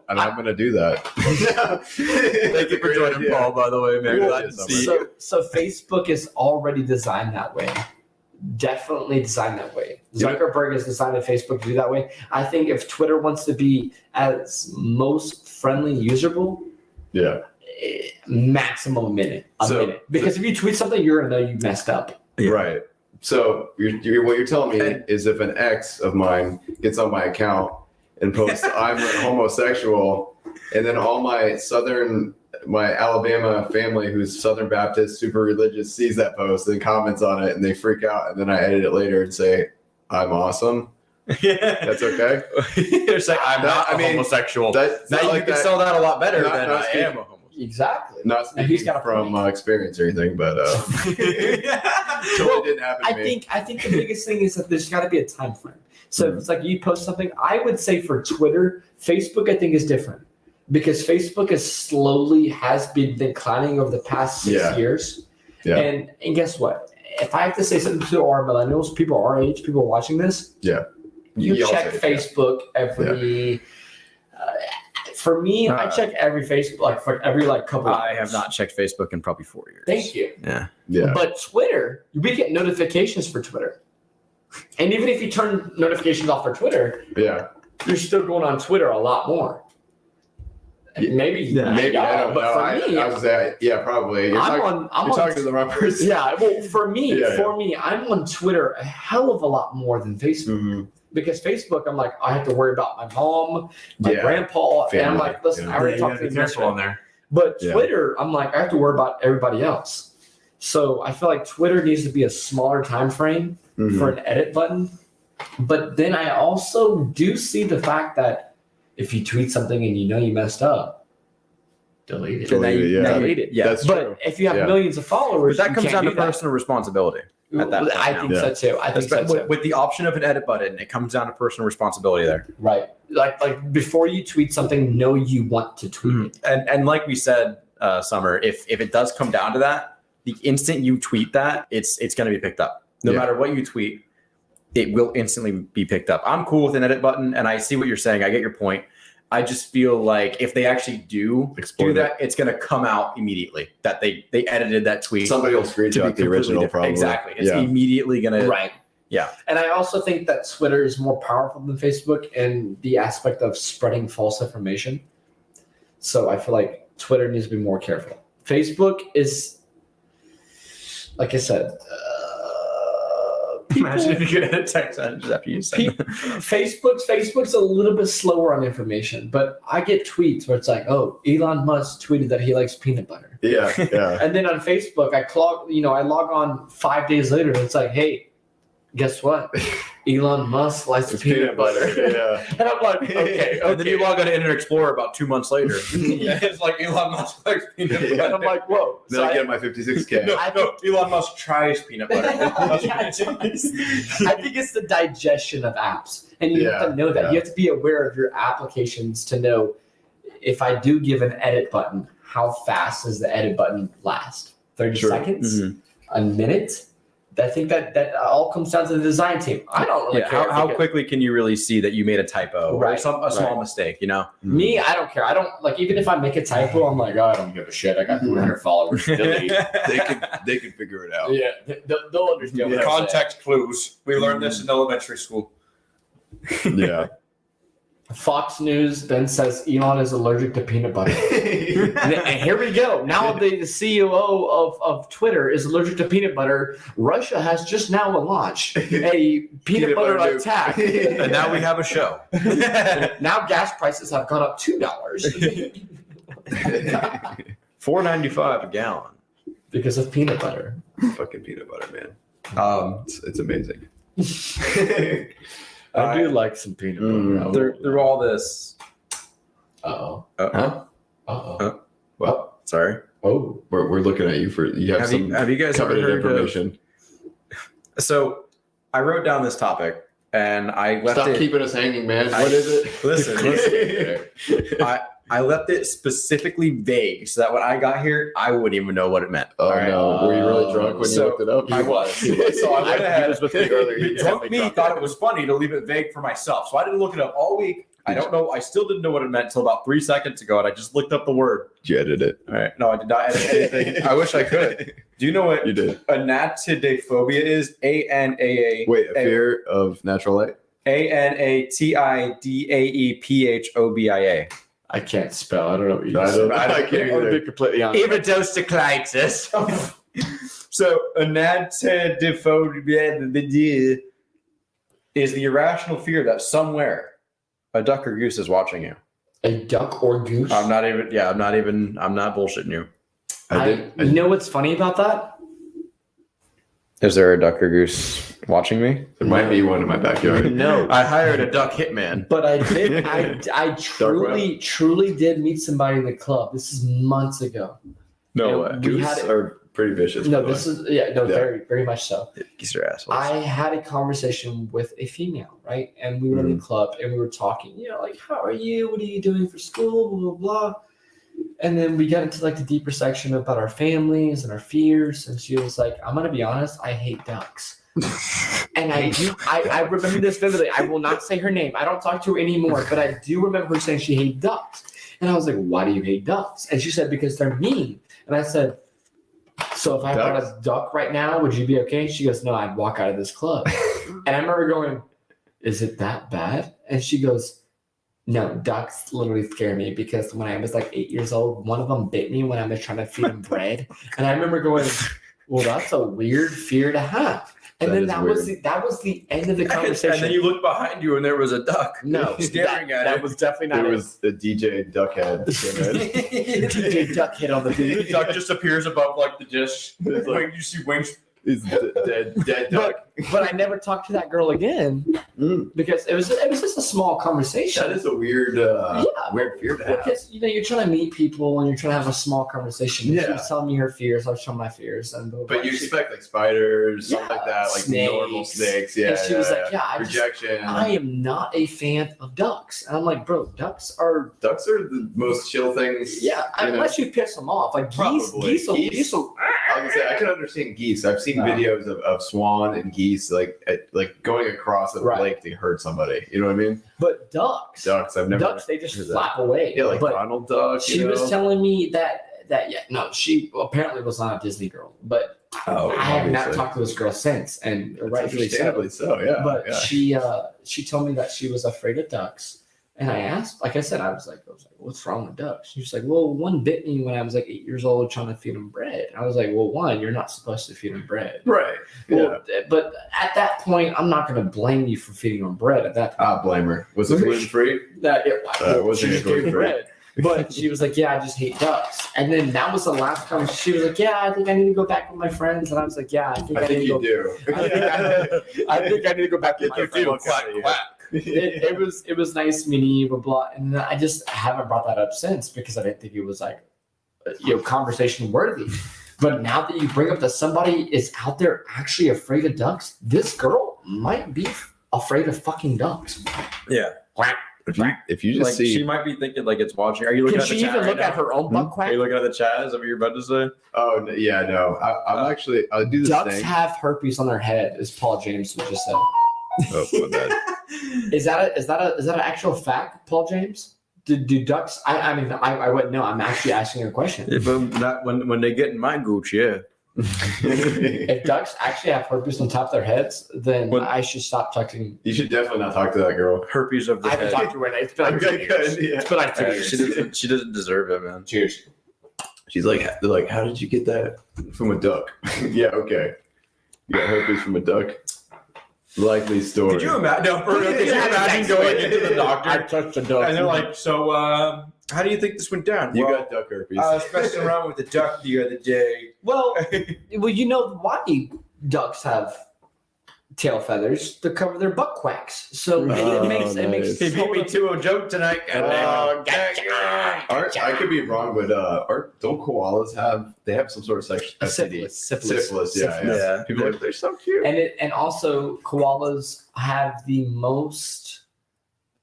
And I'm going to do that. Thank you for joining, Paul. By the way, man. Well, Glad to see. So Facebook is already designed that way. Definitely designed that way. Yeah. Zuckerberg has designed Facebook to do that way. I think if Twitter wants to be as most friendly, usable, Yeah. maximum a minute. Because if you tweet something, you're gonna know you messed up. Yeah. Right. So what you're telling me is if an ex of mine gets on my account and posts I'm homosexual, and then all my Alabama family who's Southern Baptist, super religious, sees that post and comments on it and they freak out, and then I edit it later and say I'm awesome. Yeah. That's okay. They're saying I'm not a homosexual. That's Now not you like can that. sell that a lot better Not- than not I speaking- am a homosexual. Exactly. Not And he's speaking got a from experience or anything, but totally didn't happen to me. I think the biggest thing is that there's got to be a time frame. So if it's like you post something, I would say for Twitter, Facebook, I think is different because Facebook has been declining over the past 6 years. Yeah. And guess what? If I have to say something to our millennials, people our age, people watching this, you Y'all check say it, Facebook every. For me, I check every Facebook for every couple. I hours. have not checked Facebook in probably 4 years. Thank you. Yeah. Yeah. But Twitter, we get notifications for Twitter. And even if you turn notifications off for Twitter, Yeah. you're still going on Twitter a lot more. Maybe, Maybe I don't but know. for me, I was probably. You're I'm talking to the wrong person. Yeah, well, for me, Yeah, I'm on Twitter a hell of a lot more than Facebook. Mhm. Because Facebook, I'm like, I have to worry about my mom, my Yeah. grandpa, and I'm Family, like, listen, I already talked to them yesterday. there. But Yeah. Twitter, I'm like, I have to worry about everybody else. So I feel like Twitter needs to be a smaller time frame Mhm. for an edit button. But then I also do see the fact that if you tweet something and you know you messed up, delete it. Delete it, yeah. Delete it. Yeah. That's But true. if you have Yeah. millions of followers, But that you comes can't down to do that. personal responsibility. At that point I now. think Yeah. so too. I think so too. With the option of an edit button, it comes down to personal responsibility there. Right. Like before you tweet something, know you want to tweet it. And like we said, Summer, if it does come down to that, the instant you tweet that, it's going to be picked up. No Yeah. matter what you tweet, it will instantly be picked up. I'm cool with an edit button, and I see what you're saying. I get your point. I just feel like if they actually do Exploit that, it's going to come out immediately that they edited that tweet. Somebody will screenshot the completely original, different. probably. Exactly. It's Yeah. immediately going to. Right. Yeah. And I also think that Twitter is more powerful than Facebook in the aspect of spreading false information. So I feel like Twitter needs to be more careful. Facebook is, like I said, Imagine if you could edit text messages after you send them. Facebook's a little bit slower on information, but I get tweets where it's like, "Oh, Elon Musk tweeted that he likes peanut butter," Yeah, yeah. and then on Facebook, I log on 5 days later, and it's like, "Hey, guess what? Elon Musk likes It's peanut butter." Yeah. And I'm like, okay. And then you log on to Internet Explorer about 2 months later. It's like Elon Musk likes peanut butter. And I'm like, whoa. Then I get my 56K. No, Elon Musk tries peanut butter. I think it's the digestion of apps. And you have to know that. Yeah. You have to be aware of your applications to know if I do give an edit button, how fast does the edit button last? 30 Sure. seconds? Mhm. A minute? I think that all comes down to the design team. I don't really Yeah, care. how because- quickly can you really see that you made a typo or Right, a small right. mistake, you know? Me, I don't care. I don't like even if I make a typo, I'm like, oh, I don't give a shit. I got 300 followers. Delete. They could figure it out. Yeah, they'll understand. what I'm saying. Context clues. We learned this in elementary school. Yeah. Fox News then says Elon is allergic to peanut butter. And here we go. Now the CEO of Twitter is allergic to peanut butter. Russia has just now launched a peanut butter butter attack. And now we have a show. Now gas prices have gone up $2 $4.95 a gallon. because of peanut butter. Fucking peanut butter, man. It's amazing. I do like some peanut butter. Through all this. Uh-oh. Huh? Uh-oh. Well, Sorry. Oh. we're looking at you for you have some Have you guys ever coveted heard information. So I wrote down this topic and I left Stop it. keeping us hanging, man. What is it? Listen. I left it specifically vague so that when I got here, I wouldn't even know what it meant. Oh All right? no! Were you really drunk when you So, looked it up? I was. So I went ahead. He was with me earlier. He Drunk definitely me thought it was funny to leave it vague for myself. So I didn't look it up all week. I don't know. I still didn't know what it meant until about 3 seconds ago, and I just looked up the word. Did you edit it? All right. No, I did not edit anything. I wish I could. Do you know what You did. anatidaphobia is? A-N-A-A. Wait, a fear of natural light? A-N-A-T-I-D-A-E-P-H-O-B-I-A. I can't spell. I don't know what you I said. don't know. I can't I'll be either. completely honest. Erythrocyclitis. So anatidaphobia is the irrational fear that somewhere a duck or goose is watching you. A duck or goose? I'm not bullshitting you. You know what's funny about that? Is there a duck or goose watching me? There might be one in my backyard. No. I hired a duck hitman. But I did. I truly did meet somebody in the club. This is months ago. No And way. we Goose had it- are pretty vicious. No, by the this way. is very, very much so. Geese are assholes. I had a conversation with a female, right? And we were in the club and we were talking, like, how are you? What are you doing for school? Blah, blah, blah. And then we got into like the deeper section about our families and our fears. And she was like, I'm going to be honest, I hate ducks. And I remember this vividly. I will not say her name. I don't talk to her anymore, but I do remember her saying she hates ducks. And I was like, why do you hate ducks? And she said, because they're mean. And I said, so if I brought a duck right now, would you be okay? She goes, no, I'd walk out of this club. And I remember going, is it that bad? And she goes, no, ducks literally scare me because when I was like 8 years old, one of them bit me when I was trying to feed him bread. And I remember going, well, that's a weird fear to have. And then that was the end of the conversation. And then you look behind you and there was a duck. No, staring at that it. was definitely not There it. was a DJ Duckhead. DJ Duck hit on the The dude. duck just appears above like the dish. It's like- You see wings. It's dead duck. But I never talked to that girl again because it was just a small conversation. That is a weird, weird fear to have. Because you're trying to meet people and you're trying to have a small conversation. She Yeah. was telling me her fears. I was telling my fears, and But you expect like spiders, something like that, like Snakes. normal snakes. Yeah. And she was like, "Yeah, rejection. I am not a fan of ducks." And I'm like, "Bro, ducks are Ducks are the most chill things. unless you piss them off. Like Probably. geese will I was gonna say I can understand geese. I've seen videos of swan and geese like going across a lake to hurt somebody. You know what I mean? But ducks, I've never. ducks, they just flap away. Yeah, like but Donald Duck. she was telling me that she apparently was not a Disney girl, but I have not talked to this girl since, and rightfully so. Yeah. But she told me that she was afraid of ducks. And I asked, like I said, I was like, what's wrong with ducks? She was like, well, one bit me when I was like 8 years old trying to feed him bread. And I was like, well, one, you're not supposed to feed him bread. Right. Well, but at that point, I'm not going to blame you for feeding him bread at that point. I'll blame her. Was it gluten free? Wasn't gluten bread. But she was like, yeah, I just hate ducks. And then that was the last time she was like, yeah, I think I need to go back with my friends. And I was like, yeah, I think you do. I think I need to go back with my friends. It was nice meeting you, blah, blah. And I just haven't brought that up since because I didn't think it was like, conversation worthy. But now that you bring up that somebody is out there actually afraid of ducks, this girl might be afraid of fucking ducks. Yeah. If you just see, she might be thinking like it's watching. Are you looking Can at the she chat even right look now? at her own butt quack? Are you looking at the chat? Is that what you're about to say? Oh yeah, no. I'm actually. I'll do this Ducks thing. have herpes on their head, as Paul James would just said. Oh, my bad. Is that an actual fact, Paul James? Do ducks? I mean, I wouldn't know. I'm actually asking a question. Yeah, but not when they get in my gooch, yeah. If ducks actually have herpes on top of their heads, then I should stop touching. You should definitely not talk to that girl. Herpes of the I haven't head. talked to her in it's been like 2 years. Yeah. It's been like 2 years. She doesn't deserve it, man. Cheers. She's like, they're like, how did you get that from a duck? Yeah, okay. You got herpes from a duck. Likely story. Could you imagine? No, for real, could you imagine going into the I doctor touched a duck. and they're like, "So, how do you think this went down?" You Well, got duck herpes. I was messing around with the duck the other day. well, you know why ducks have tail feathers to cover their butt quacks. So it makes nice. He beat me to a joke tonight. I could be wrong, but don't koalas have some sort of STD? syphilis. Yeah. People are like, they're so cute. And also koalas have the most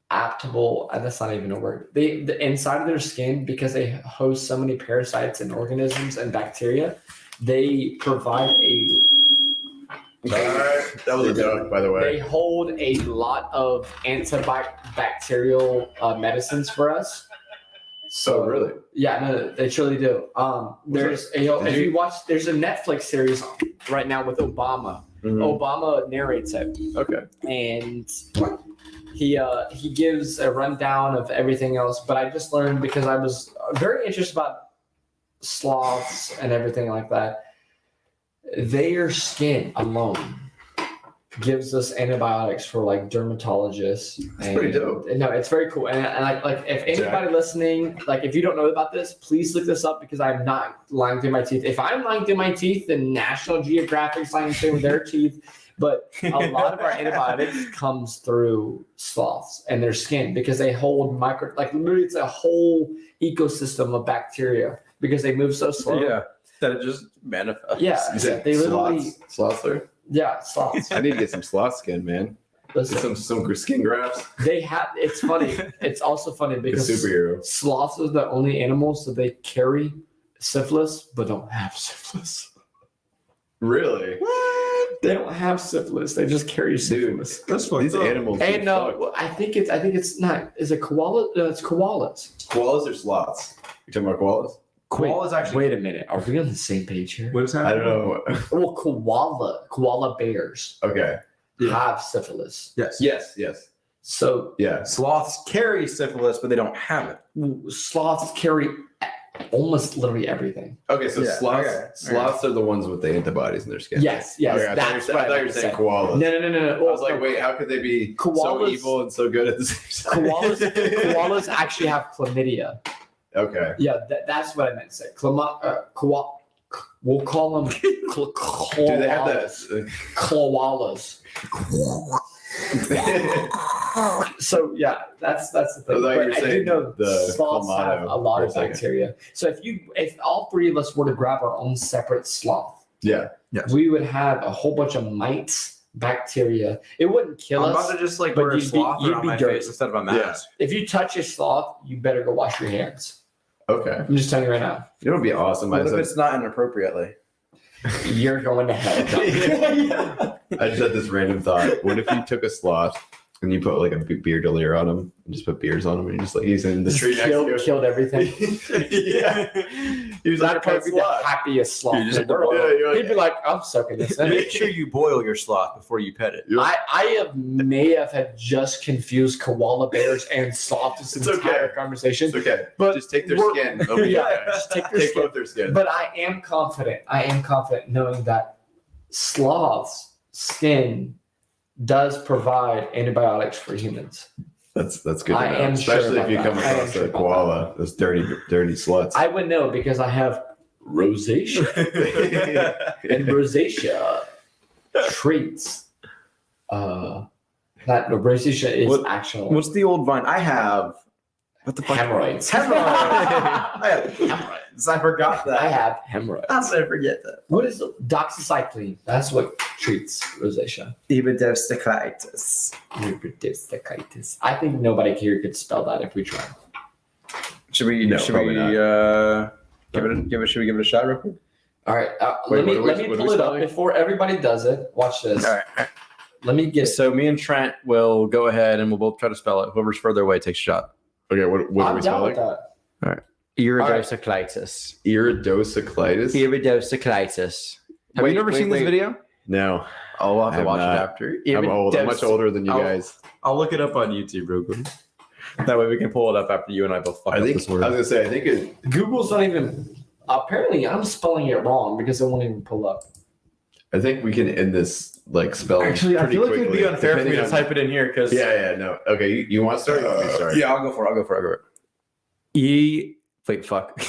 adaptable, and that's not even a word. The inside of their skin, because they host so many parasites and organisms and bacteria, they provide That was a joke, by the way. They hold a lot of antibacterial medicines for us. So really? Yeah, no, they truly do. There's if you watch, there's a Netflix series right now with Obama. Mm-hmm. Obama narrates it. Okay. And he gives a rundown of everything else. But I just learned, because I was very interested about sloths and everything like that. Their skin alone gives us antibiotics for like dermatologists. That's pretty dope. No, it's very cool. And like if anybody listening, like if you don't know about this, please look this up, because I'm not lying through my teeth. If I'm lying through my teeth, then National Geographic's lying through their teeth. But a lot of our antibiotics comes through sloths and their skin, because they hold literally it's a whole ecosystem of bacteria, because they move so slow. Yeah, that it just manifests. Yeah, they literally. Sloths there? Yeah, sloths. I need to get some sloth skin, man. Listen, Some skin grafts. they have. It's funny. It's also funny The because superhero. sloths are the only animals that they carry syphilis, but don't have syphilis. Really? They don't have syphilis. They just carry syphilis. These animals. And are no, I think it's not. Is it koala? No, it's koalas. fucked. Koalas or sloths? You talking about koalas? Koalas actually. Wait a minute. Are we on the same page here? What is I don't know. Well, koala bears Okay. have syphilis. Yes. Yes. So Yeah. Sloths carry syphilis, but they don't have it. sloths carry almost literally everything. Okay, so Yeah, sloths are the ones with the antibodies in their skin. Yes. Okay, I That's thought what you I were meant to saying say. koalas. No. I was like, wait, how could they be so Koalas- evil and so good at the same time? Koalas actually have chlamydia. Okay. Yeah, that's what I meant to say. We'll call them koalas. Do they have that? Koalas. So yeah, that's the thing. I thought you were But I do saying know the sloths have Clamato a lot for of a second. bacteria. So if all three of us were to grab our own separate sloth, Yeah. we would have a whole bunch of mites, bacteria. It wouldn't kill I'm us. about to just like but wear a you'd be- sloth you'd on be my dirty. face instead of a mask. If you touch a sloth, you better go wash your hands. Okay. I'm just telling you right now. You know, it'd be awesome. What if it's not inappropriately? You're going to hell, John. I just had this random thought. What if you took a sloth and you put like a beer delier on him and just put beers on him and you just like he's in the Just tree next to you? killed everything. Yeah. He was like a That'd probably pet be the sloth. happiest sloth You just in the world. Yeah, you're like- He'd be like, I'm sucking this. in." Make sure you boil your sloth before you pet it. May have had just confused koala bears and sloths this It's okay. entire conversation. It's okay. But just take their we're- skin. They'll be Yeah, okay. just take their Take skin. both their skin. But I am confident knowing that sloths' skin does provide antibiotics for humans. That's good to I know. am sure Especially if about you that. come I am across sure a about koala, those dirty sluts. I would know because I have rosacea, and rosacea treats. That rosacea is What- actual What's the old vine? I have. What the fuck? hemorrhoids. I have hemorrhoids. I forgot that. I have hemorrhoids. How did I forget that? What is it? Doxycycline? That's what treats rosacea. Epidermolysis. Epidermolysis. I think nobody here could spell that if we tried. Should we? No, should probably we? Should we give it a shot real quick? All right, Wait, let what are me we pull it up spelling? before everybody does it. Watch this. All right. Let me get it. So me and Trent will go ahead and we'll both try to spell it. Whoever's further away takes a shot. Okay, what are I'm we down with spelling? that. Iridocyclitis. Iridociclitis? Iridocyclitis. Have you never seen this video? No. Oh, we'll have I to have watch not. it after. I'm old. I'm much older than you I'll- guys. I'll look it up on YouTube real quick. That way we can pull it up after you and I both fuck I up think this I was word. gonna say I think it Google's not even. Apparently, I'm spelling it wrong because it won't even pull up. I think we can end this like spelling. Actually, I pretty feel like it'd quickly, be unfair for me depending to on- type it in here because Yeah, no. Okay, you want to start? You want me to start? yeah, I'll go for it. Wait, fuck.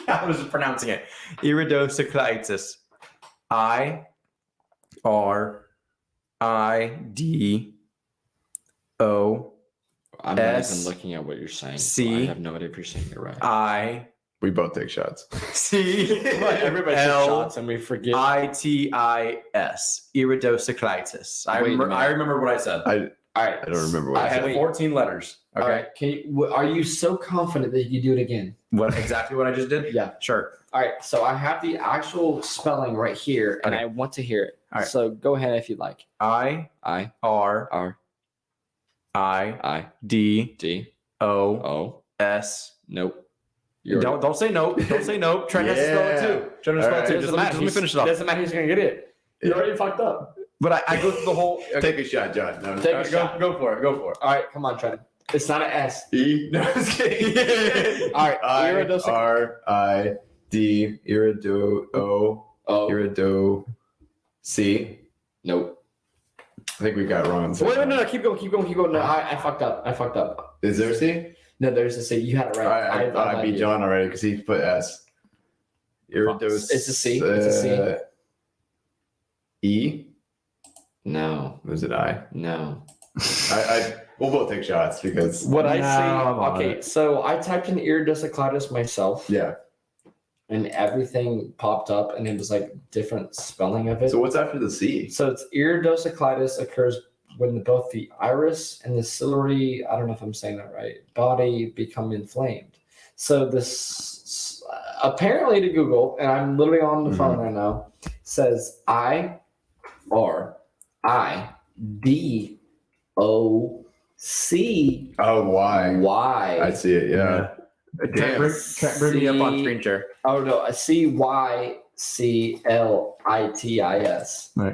I was just pronouncing it. Iridocyclitis. IRIDO I'm S- not even looking at what you're saying. C- I have no idea if you're saying it right. I We both take shots. C Everybody takes L shots and we forget. ITIS. Iridocyclitis. I Wait a remember. minute. I remember what I said. All right. I don't remember what I I I said. had 14 letters. Okay. All right. Can you, are you so confident that you can do it again? What exactly what I just did? Yeah. Sure. All right. So I have the actual spelling right here, and Okay. I want to hear it. All right. So go ahead if you'd like. I I R R I I D D O O. S. Nope. Don't say nope. Don't say nope. Trent has to spell it too. Trent has to spell it too. Just let me finish it off. Doesn't matter who's gonna get it. You already fucked up. But I go through the whole. Take a shot, John. No, Take a shot. Go for it. Go for it. All right. Come on, Trent. It's not an S. E. No, I'm just kidding. All right. IRID irido Oh. irido C. Nope. I think we got it wrong. on some Wait, one. no. Keep going. No, I fucked up. Is there a C? No, there's a C. You had it right. I beat John already because he put S. Iridos. It's a C. It's a C. E. No. Was it I? No. We'll both take shots because What I No, see. I'm on Okay, it. so I typed in iridocyclitis myself, yeah. and everything popped up, and it was like different spelling of it. So what's after the C? So it's iridocyclitis occurs when both the iris and the ciliary, I don't know if I'm saying that right, body become inflamed. So this apparently to Google, and I'm literally on the phone right now, says IRIDOC Oh, why? Y. I see it. Yeah. Trent, bring me up on screen share. Oh no, CYCLITIS.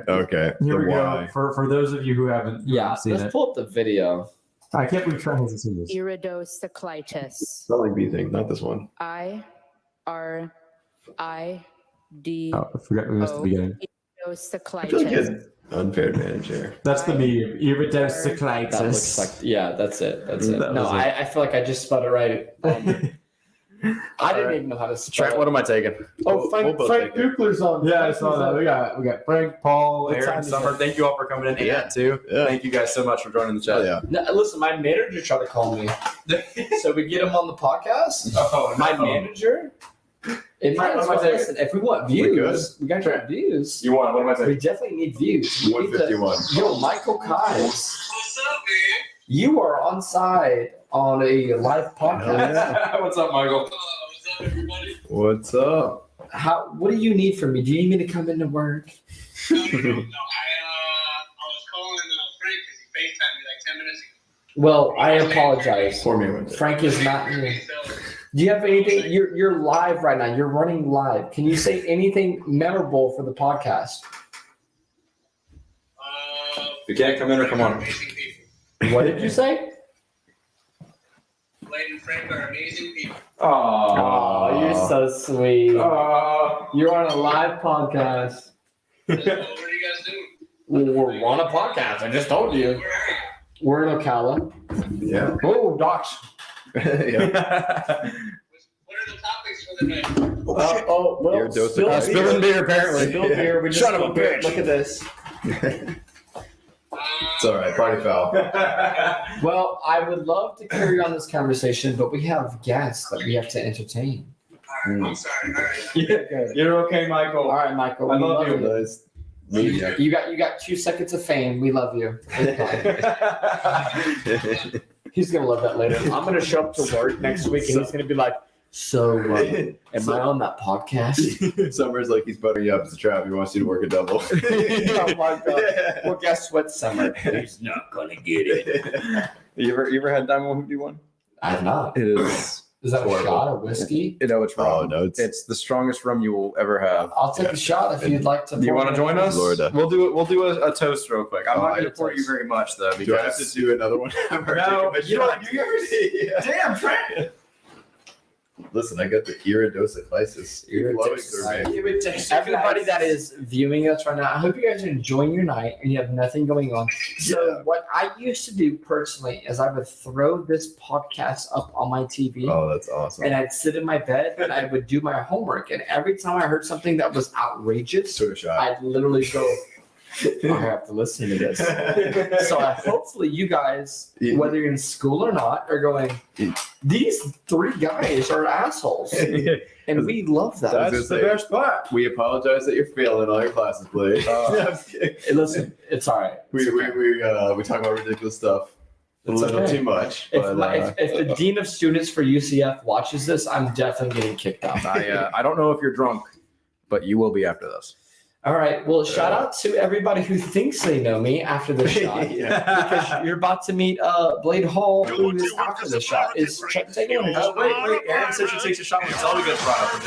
Okay. Here the we Y. go. For those of you who haven't Yeah, seen let's it, pull up the video. I can't believe Trent hasn't seen this. Iridocyclitis. Spelling bee thing, not this one. IRID. Oh, I forgot we missed the beginning. I feel like Iridocyclitis. an unfair advantage here. That's the meme. That looks Iridocyclitis. like that's it. That's it. That No, was it. I feel like I just spelled it right. I didn't even know how to spell Trent, it. what am I taking? Oh, We'll both Frank take it. Buchler's on. Yeah, I saw that. We got Frank, Paul, Aaron, Summer, thank you all for coming in. Yeah. And too. Yeah. Thank you guys so much for joining the chat. Oh, yeah. No, listen, my manager tried to call me, so we get him on the podcast. Oh, My manager. It might as well listen. If we want views, we got to have views. You won. What am I We taking? definitely need views. We need to- 151. Yo, Michael Kives. What's up, man? You are on side on a live podcast. What's up, Michael? What's up? What do you need from me? Do you need me to come into work? No. I was calling Frank because he FaceTimed me like 10 minutes ago. Well, I apologize. Pour me one. Frank is not here. So, Do you have anything? You're live right now. You're running live. Can you say anything memorable for the podcast? If you can't come in or come on. amazing people. What did you say? Blade and Frank are amazing people. Oh, you're so sweet. You're on a live podcast. What are you guys doing? We're on a podcast. I just told you. Where are you? We're in Ocala. Yeah. Oh, docs. Yeah. What are the topics for the night? Well, Your dose of spill coffee. Spilling beer, apparently. Spill beer. We just Son of a spilled beer. bitch. Look at this. It's all right. Party foul. Well, I would love to carry on this conversation, but we have guests that we have to entertain. All right, I'm sorry. All right. You're okay, Michael. All right, Michael. I we love you. Nice. Yeah. You got 2 seconds of fame. We love you. He's gonna love that later. I'm gonna show up to work next week, and he's gonna be like, "So, am I on that podcast?" Summer's like he's buttering you up as a trap. He wants you to work a double. Oh my god! Well, guess what, Summer? He's not gonna get it. You ever had Diamond 151? I have not. It is. Is that a Horrible. shot of whiskey? You know, it's Oh rum. no, It's the strongest rum you will ever have. I'll take a shot if you'd like to. Do you want to join us? Florida. We'll do a toast real quick. I'm Oh, not I going to have pour you toast. very much though Do I have because to do another one? No, you don't do yours? Yeah. damn Trent. Listen, I got the iridocyclitis. Everybody that is viewing us right now, I hope you guys are enjoying your night and you have nothing going on. So, Yeah. what I used to do personally is I would throw this podcast up on my TV. Oh, that's awesome. And I'd sit in my bed and I would do my homework. And every time I heard something that was outrageous, Took a shot. I'd literally go, I have to listen to this. So hopefully you guys, whether you're in school or not, are going, these 3 guys are assholes. And we love that. That's the best part. We apologize that you're failing all your classes, Blake. Hey, listen, it's all right. we talk about ridiculous stuff a It's little okay. too much. If, But, if the dean of students for UCF watches this, I'm definitely getting kicked out. I don't know if you're drunk, but you will be after this. All right. Well, shout out to everybody who thinks they know me after this shot. Because you're about to meet Blade Hall, who is after the shot. Is take one. Wait. Aaron said she takes a shot when Zelda gets brought up.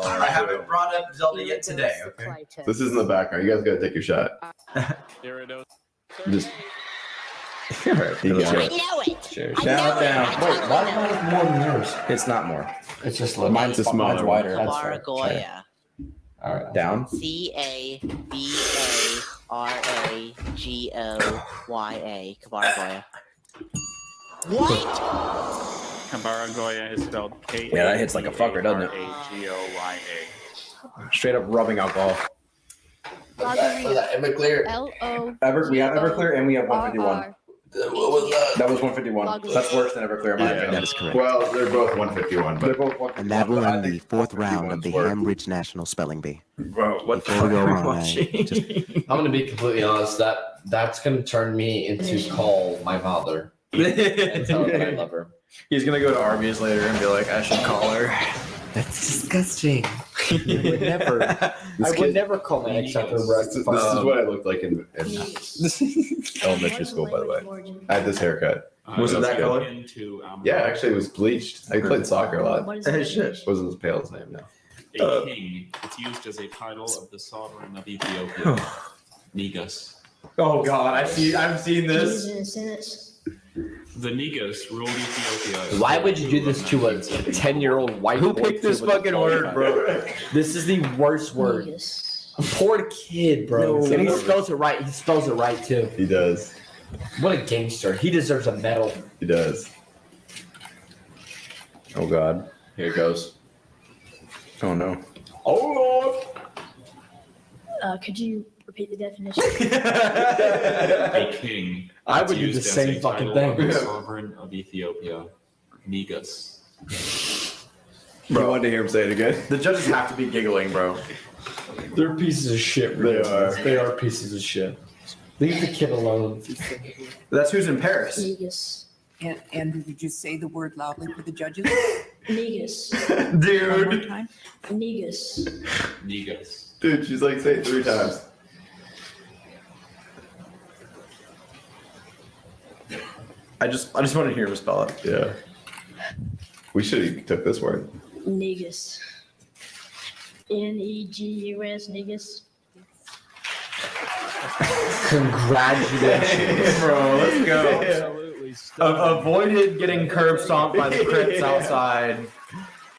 I haven't brought up Zelda yet today. Okay. this is in the background. You guys got to take your shot. Just you got it. know it. Cheers. Shout down. Wait, why is mine more than yours? It's not more. It's just little. Mine's a smaller Mine's one. wider. That's fine. Baragoya. All right. Down. Cabaragoya. Cabaragoya. What? Cabaragoya is spelled K. Yeah, that hits like a fucker, doesn't it? Cabarogoya. Straight up rubbing alcohol. Was that Everclear? We have Everclear and we have 151. What was that? That was 151. That's worse than Everclear, in my opinion. That is correct. Well, they're both 151, They're but both 151. And that will but I end the think 4th round of the 151's Hambridge National Spelling Bee. Bro, what the Before we fuck go are we on, watching? just I'm gonna be completely honest. That's gonna turn me into call my mother and tell her that I love her. He's gonna go to Arby's later and be like, I should call her. That's disgusting. I would never. I would never call my ex after this is what I looked like in elementary school, by the way. I had this haircut. Was it that color? Yeah, actually, it was bleached. I played soccer a lot. Hey, shit. Wasn't as pale as I am now. A king. It's used as a title of the sovereign of Ethiopia. Negus. Oh god, I've seen this. The Negus ruled Ethiopia. Why would you do this to a 10-year-old white Who boy picked this with a fucking ball word, cut? bro? This is the worst word. A poor kid, bro. No. And he spells it right. He spells it right too. He does. What a gangster. He deserves a medal. He does. Oh god. Here it goes. Oh no. Oh Lord. Could you repeat the definition? A king. I It's would do the used as same a fucking title thing. of the sovereign of Ethiopia. Negus. Bro, I wanted to hear him say it again. The judges have to be giggling, bro. They're pieces of shit. They are. They are pieces of shit. Leave the kid alone. That's who's in Paris. Negus. And Andrew, did you say the word loudly for the judges? Negus. One more Dude. time. Negus. Negus. Dude, she's like, say it 3 times. I just want to hear him spell it. Yeah. We should have took this word. Negus. Negus. Negus. Congratulations. Bro, let's go. Absolutely. Avoided getting curb stomped by the Crips outside.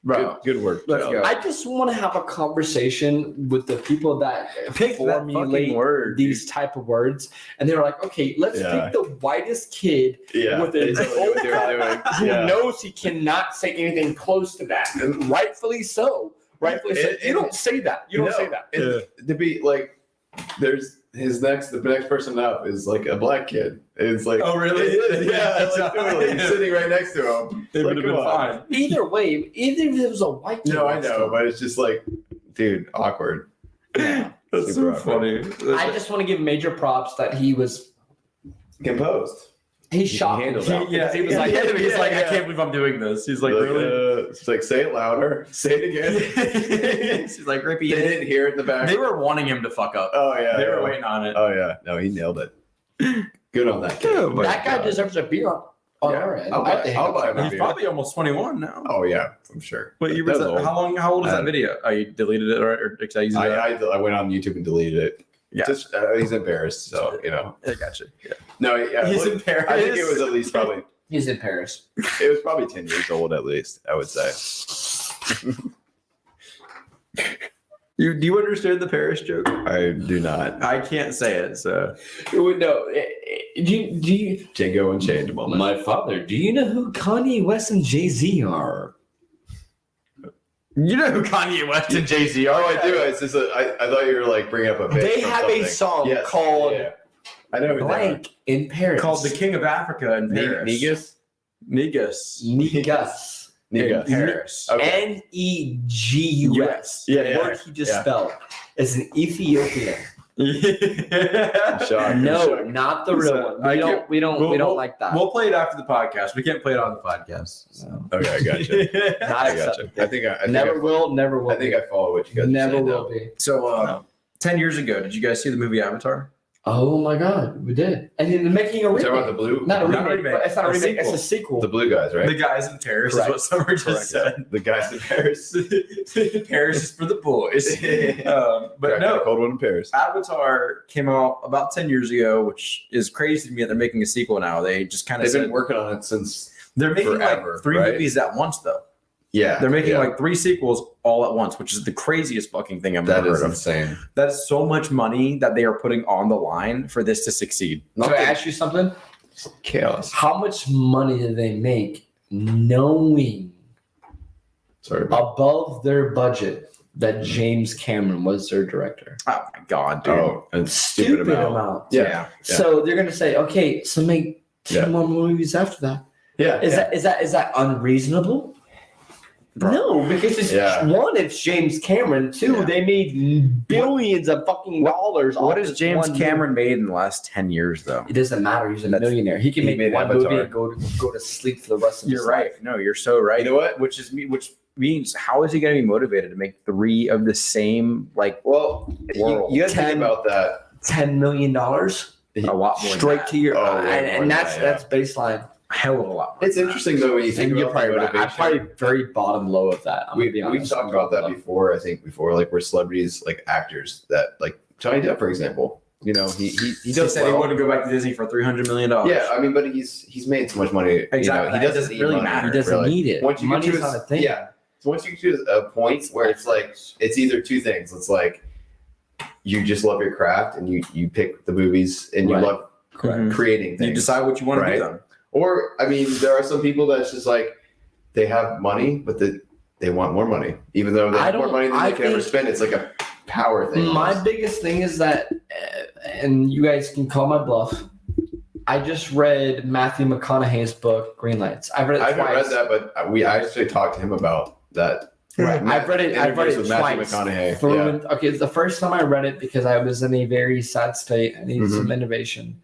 Bro, Good work. let's Joe. go. I just want to have a conversation with the people that Pick that fucking formulate word, these type of words, and they're like, okay, let's Yeah. pick the whitest kid Yeah. with an Exactly what they were doing. who Yeah. knows he cannot say anything close to that, and rightfully so. Rightfully so. You don't say that. You don't No. say that. And to be like, there's the next person up is like a black kid. It's like, Oh, really? It is, yeah, like, totally. He's sitting right next to him. They Like, would have been come on. fine. Either way, either if it was a white kid. No, I next to know, him, but it's just like, dude, awkward. yeah. That's Super so funny. I just want to give major props that he Composed. shot handled me. that. Yeah, he was like, he's like, I yeah. can't believe I'm doing this. He's like, Like, really? it's like, say it louder. Say it again. He's like, Rippy. They didn't hear it in the back. They were wanting him to fuck up. Oh yeah. They were yeah. waiting on it. Oh yeah. No, he nailed it. Good on that kid. Oh, my that guy God. deserves a beer on Yeah. our end. I'll I think. buy him a He's beer. probably almost 21 now. Oh yeah, I'm sure. Wait, you That was was that, old. how old is that Uh, video? Oh, you deleted it or excised it? I went on YouTube and deleted it. Yeah. Just he's embarrassed, so you know. I got you. Yeah. No, yeah, He's look, in Paris. I think it was at least probably He's in Paris. 10 years old at least. I would say. Do you understand the Paris joke? I do not. I can't say it, so. No, do you? Django Unchangeable. My father. Do you know who Kanye West and Jay-Z are? You know who Kanye West and Jay-Z are? Oh, I do. It's just I thought you were like bringing up a bit. They from have a something. song Yes, called yeah. I know who they are. Blank in Paris. Called the King of Africa in Paris. Negus. Negus. Negus. Negus. In Paris. Okay. Negus. Yeah, The yeah, word he just yeah. spelled is an Ethiopian. Shock, No, shock. not the real one. I We can't- don't. We don't. we'll- we don't we'll- like that. We'll play it after the podcast. We can't play it on the podcast. So. Okay, I got you. Not I got you. acceptable. I think I Never will. Never will. I think I follow what you guys are Never saying will now. be. So, 10 years ago, did you guys see the movie Avatar? Oh my God, we did. And then making a Talking remake. about the blue, Not a Not a remake. remake. But it's not a A remake. It's sequel. a sequel. the blue guys, right? The guys in Paris Correct. is what Summer just Correct. said. The guys in Paris. Paris is for the boys. But Cracked no, a cold one in Paris. Avatar came out about 10 years ago, which is crazy to me that they're making a sequel now. They just kind of They've said been working on it since. they're making forever, like 3 right? movies at once, though. Yeah, They're making yeah. like 3 sequels all at once, which is the craziest fucking thing I've That ever is heard of. insane. That's so much money that they are putting on the line for this to succeed. Can I ask you something? Chaos. How much money did they make knowing Sorry, about above their budget that James Cameron was their director? Oh my god, dude! oh, and stupid amount. Yeah. Yeah. So they're gonna say, okay, so make 10 Yeah. more movies after that. Yeah, Is that unreasonable? Bro. No, because it's Yeah. one, it's James Cameron. Two, Yeah. they made billions of fucking dollars. What off has this James one Cameron made in the last 10 years, though? It doesn't matter. He's a That's- millionaire. He can he make made one Avatar. movie and go to sleep for the rest of his You're right. life. No, you're so right. You know what? Which means how is he going to be motivated to make 3 of the same Well, World. you guys think 10 about that. $10 million a lot more straight to your Oh, way more than that's that, yeah. that's baseline. hell of a lot. It's interesting though when you think And you're about probably the right. I'm motivation. probably very bottom low of that. I'm gonna be We've honest. talked about that before. I think before, like where celebrities, like actors, that like Johnny Depp, for example. You know, he He does said he well. wouldn't go back to Disney for $300 million. Yeah, I mean, but he's made so much money. Exactly. You know, he That doesn't doesn't need really money, matter. He doesn't really. need it. Once you get Money's to not his, a thing. yeah. So once you get to a point where it's like it's either two things. It's like you just love your craft and you pick the movies and you Right. love Correct. creating things. You decide what you want to Right. do then. Or I mean, there are some people that's just like they have money, but they want more money, even though they I have more don't- money than I they can ever think- spend. It's like a power thing. My almost. biggest thing is that, and you guys can call my bluff. I just read Matthew McConaughey's book Green Lights. I've read it I haven't twice. read that, but I actually talked to him about that. Right. I've read it. I've read Interviews it with twice. Matthew McConaughey. Through Yeah. and- okay, it's the first time I read it because I was in a very sad state. I needed Mhm. some innovation.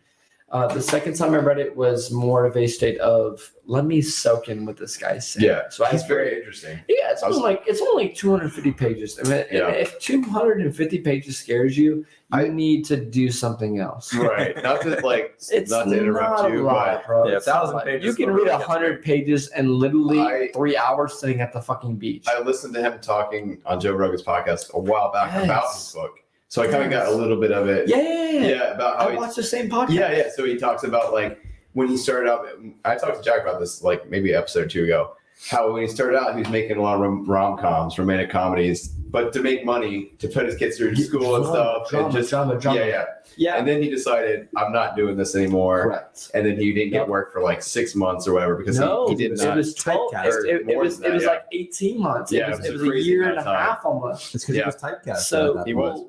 The second time I read it was more of a state of let me soak in what this guy's saying. Yeah, so he's very interesting. Yeah, it's only like 250 pages. I mean, if 250 pages scares you, you need to do something else. Right. Not to not to interrupt you, but bro. Yeah, It's 1,000 not pages You can is read really 100 pages and literally 3 hours sitting at the fucking beach. I listened to him talking on Joe Rogan's podcast a while back about his book. So I kind of got a little bit of it. Yeah. About how I watched the same podcast. Yeah. So he talks about like when he started out. I talked to Jack about this like maybe an episode or two ago. How when he started out, he was making a lot of rom-coms, romantic comedies, but to make money to put his kids through school and stuff. Drama. Yeah. And then he decided, I'm not doing this anymore. Correct. And then he didn't get work for like 6 months or whatever because he did not. It was 12. It was like 18 months. Yeah, it was a year and a half almost. It's because he was typecast. So he was.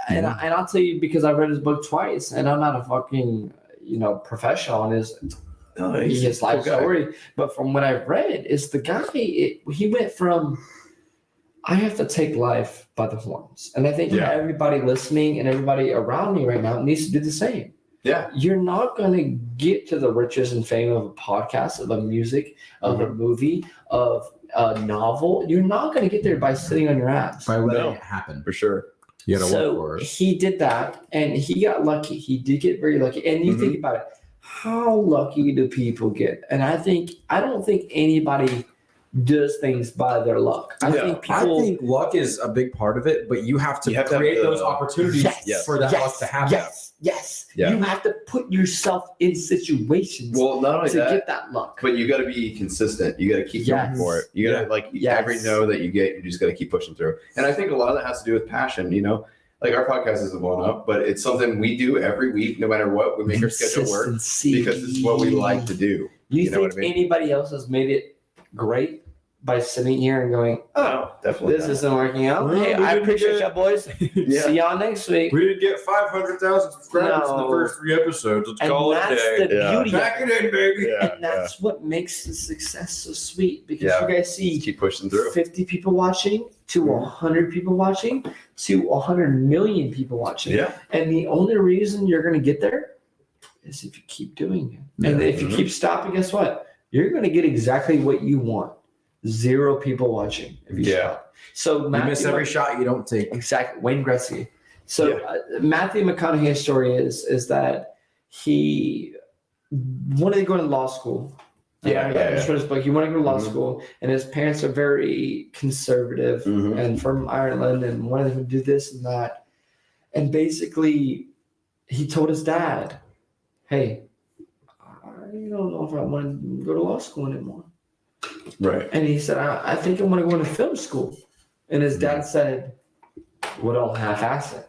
And I'll tell you because I read his book twice, and I'm not a fucking professional on his life story. But from what I've read, is the guy he went from I have to take life by the horns, and I think everybody listening and everybody around me right now needs to do the same. Yeah, you're not going to get to the riches and fame of a podcast, of a music, of a movie, of a novel. You're not going to get there by sitting on your ass. By letting it happen. For sure. You gotta work for it. He did that, and he got lucky. He did get very lucky. And you think about it, how lucky do people get? And I don't think anybody does things by their luck. I think luck is a big part of it, but you have to create those opportunities for that luck to happen. Yes. You have to put yourself in situations not only to get that luck. But you got to be consistent. You got to keep going for it. You got to every no that you get, you just got to keep pushing through. And I think a lot of that has to do with passion. Like our podcast isn't blown up, but it's something we do every week, no matter what. We make our schedule work because it's what we like to do. You think know what I mean? Anybody else has made it great by sitting here and going, definitely this isn't working out? Hey, I appreciate y'all, boys. See y'all next week. We didn't get 500,000 subscribers in the first 3 episodes. Let's call it a day. And that's the beauty. Back it in, baby. And that's what makes the success so sweet, because you guys see keep pushing through. 50 people watching to 100 people watching to 100 million people watching. Yeah. And the only reason you're going to get there is if you keep doing it. And if you keep stopping, guess what? You're going to get exactly what you want. 0 people watching. If you stop. So you miss every shot you don't take. Exactly. Wayne Gretzky. So Matthew McConaughey's story is that he wanted to go to law school. He wanted to go to law school, and his parents are very conservative and from Ireland, and wanted him to do this and that. And basically, he told his dad, "Hey, I don't know if I want to go to law school anymore." Right. And he said, I think I want to go into film school. And his dad said, well, don't half-ass it.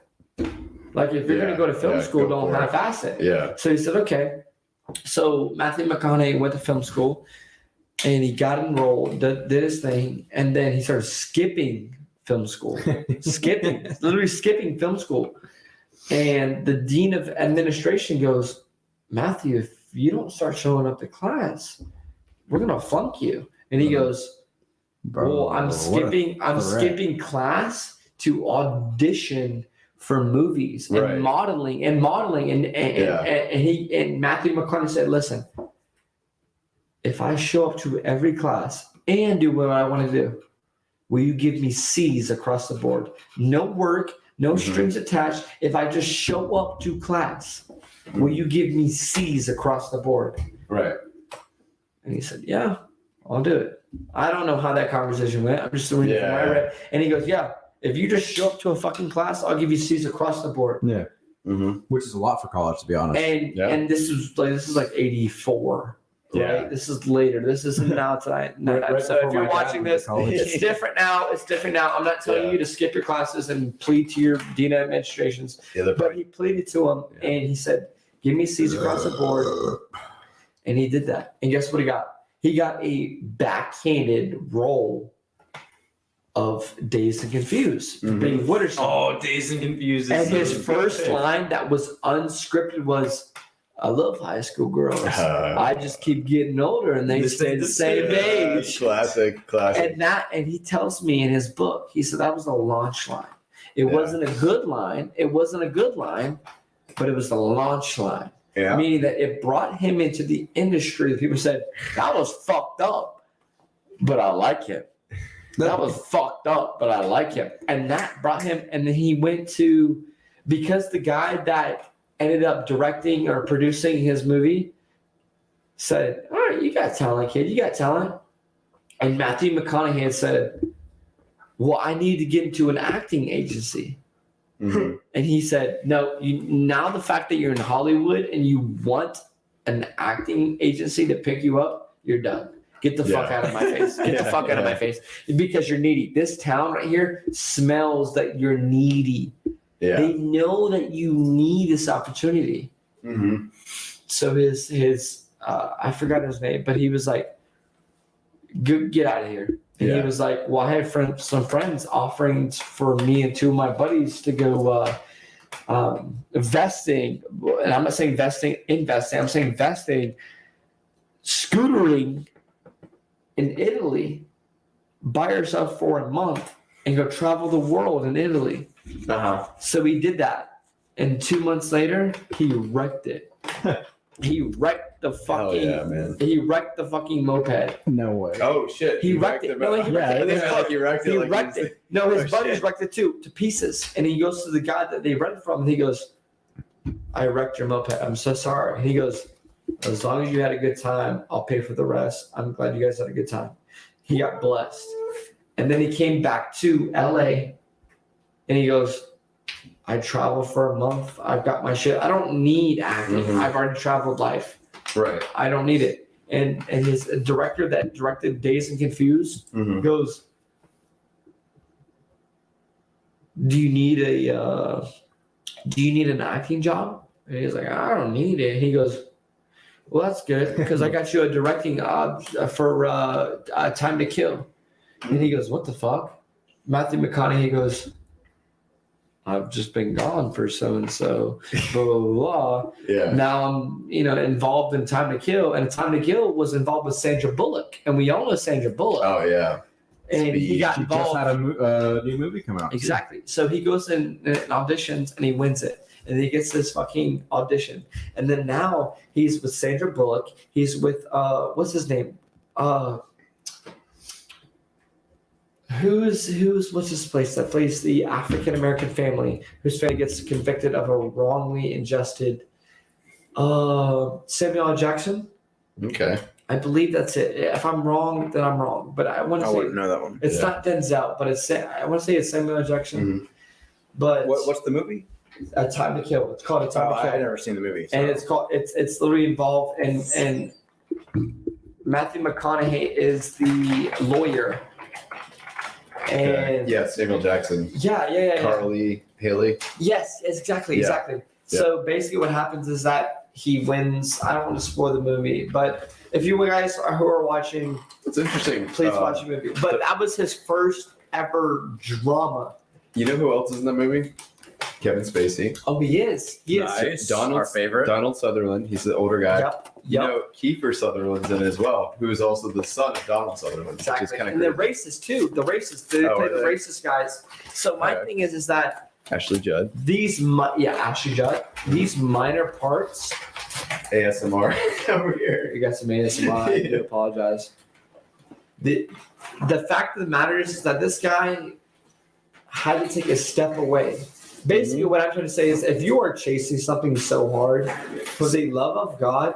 Like, if you're going to go to film school, don't half-ass it. Yeah. So he said, okay. So Matthew McConaughey went to film school, and he got enrolled, did his thing, and then he started skipping film school. Literally skipping film school. And the dean of administration goes, Matthew, if you don't start showing up to class, we're going to flunk you. And he goes, well, I'm skipping class to audition for movies and modeling. And Matthew McConaughey said, listen, if I show up to every class and do what I want to do, will you give me C's across the board? No work, no strings attached. If I just show up to class, will you give me C's across the board? Right. And he said, yeah, I'll do it. I don't know how that conversation went. I'm just reading from what I read. And he goes, yeah, if you just show up to a fucking class, I'll give you C's across the board. Yeah. Which is a lot for college, to be honest. And this is like 84. Right? Yeah. This is later. This isn't now tonight. So if you're watching this, it's different now. It's different now. I'm not telling you to skip your classes and plead to your dean of administrations. But he pleaded to him and he said, give me C's across the board. And he did that. And guess what he got? He got a backhanded role of Dazed and Confused. Being Wooderson. Oh, Dazed and Confused. And his first line that was unscripted was, I love high school girls. I just keep getting older and they stay the same age. Classic. And he tells me in his book, he said that was the launch line. It wasn't a good line. But it was the launch line. Yeah. Meaning that it brought him into the industry. People said, that was fucked up, but I like him. That was fucked up, but I like him. And that brought him, and then he went to, because the guy that ended up directing or producing his movie said, all right, you got talent, kid. You got talent. And Matthew McConaughey had said, well, I need to get into an acting agency. Mm-hmm. And he said, no, now the fact that you're in Hollywood and you want an acting agency to pick you up, you're done. Get the fuck out of my face. Get the fuck out of my face. Because you're needy. This town right here smells that you're needy. Yeah. They know that you need this opportunity. Mm-hmm. So his I forgot his name, but he was like, get out of here. And he was like, well, I have some friends offering for me and two of my buddies to go investing. And I'm not saying investing. I'm saying investing, scootering in Italy, buy yourself for a month and go travel the world in Italy. So he did that. And 2 months later, he wrecked it. He wrecked the fucking. He wrecked the fucking moped. No way. Oh shit! He wrecked it. No, he wrecked it. He wrecked it. He wrecked it. No, his buddies wrecked it too, to pieces. And he goes to the guy that they rented from, and he goes, "I wrecked your moped. I'm so sorry." And he goes, "As long as you had a good time, I'll pay for the rest. I'm glad you guys had a good time." He got blessed, and then he came back to LA, and he goes, I travel for a month. I've got my shit. I don't need acting. Mm-hmm. I've already traveled life. Right. I don't need it. And his director that directed Dazed and Confused goes, do you need an acting job? And he's like, I don't need it. He goes, well, that's good because I got you a directing for Time to Kill. And he goes, what the fuck? Matthew McConaughey goes, I've just been gone for so-and-so, blah, blah, blah. Yeah. Now I'm, involved in Time to Kill, and Time to Kill was involved with Sandra Bullock, and we all know Sandra Bullock. Oh, yeah. And he got She involved. just had a new movie come out. Exactly. So he goes in and auditions, and he wins it. And he gets this fucking audition. And then now he's with Sandra Bullock. He's with, what's his name? What's his place that plays the African American family whose family gets convicted of a wrongly ingested Samuel L. Jackson? Okay. I believe that's it. If I'm wrong, then I'm wrong. But I want to say wouldn't know that one. it's not Denzel, but I want to say it's Samuel L. Jackson. Mm-hmm. But What's the movie? A Time to Kill. It's called A Time to Kill. I've never seen the movie. So. And it's literally involved and Matthew McConaughey is the lawyer. And yeah, Samuel Jackson. Yeah. Carly Haley. Yes, exactly. So basically what happens is that he wins. I don't want to spoil the movie, but if you guys who are watching, it's interesting. Please watch the movie. But that was his first ever drama. You know who else is in the movie? Kevin Spacey. Oh, he is. Nice. Our favorite. Donald Sutherland. He's the older guy. Yep. You know, Kiefer Sutherland's in it as well, who is also the son of Donald Sutherland. Exactly. Which is kind of and the racist too. The racist. They play the racist guys. So my thing is that Ashley Judd. Ashley Judd. These minor parts. ASMR over here. You got some ASMR. I do apologize. The fact of the matter is that this guy had to take a step away. Basically, what I'm trying to say is if you are chasing something so hard for the love of God,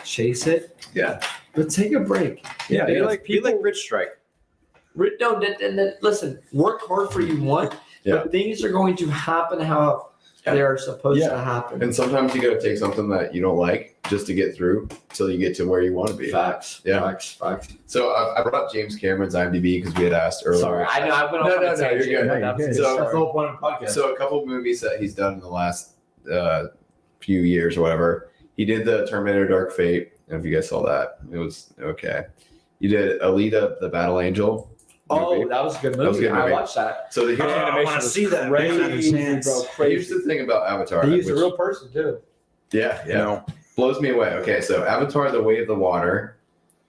chase it. Yeah. But take a break. Yeah, be like Rich Strike. No, listen, work hard for you want, but things are going to happen how they're supposed to happen. And sometimes you got to take something that you don't like just to get through till you get to where you want to be. Facts. Yeah. Facts. So I brought up James Cameron's IMDb because we had asked earlier. Sorry, I know I went off on a tangent. You're good. That's So, the whole point of the podcast. So a couple of movies that he's done in the last few years or whatever. He did the Terminator Dark Fate. I don't know if you guys saw that. It was okay. You did Alita, the Battle Angel. Oh, that was a good movie. I watched that. So the huge animation was crazy, bro. Here's the thing about Avatar. He used a real person too. Yeah. Blows me away. Okay, so Avatar: The Way of the Water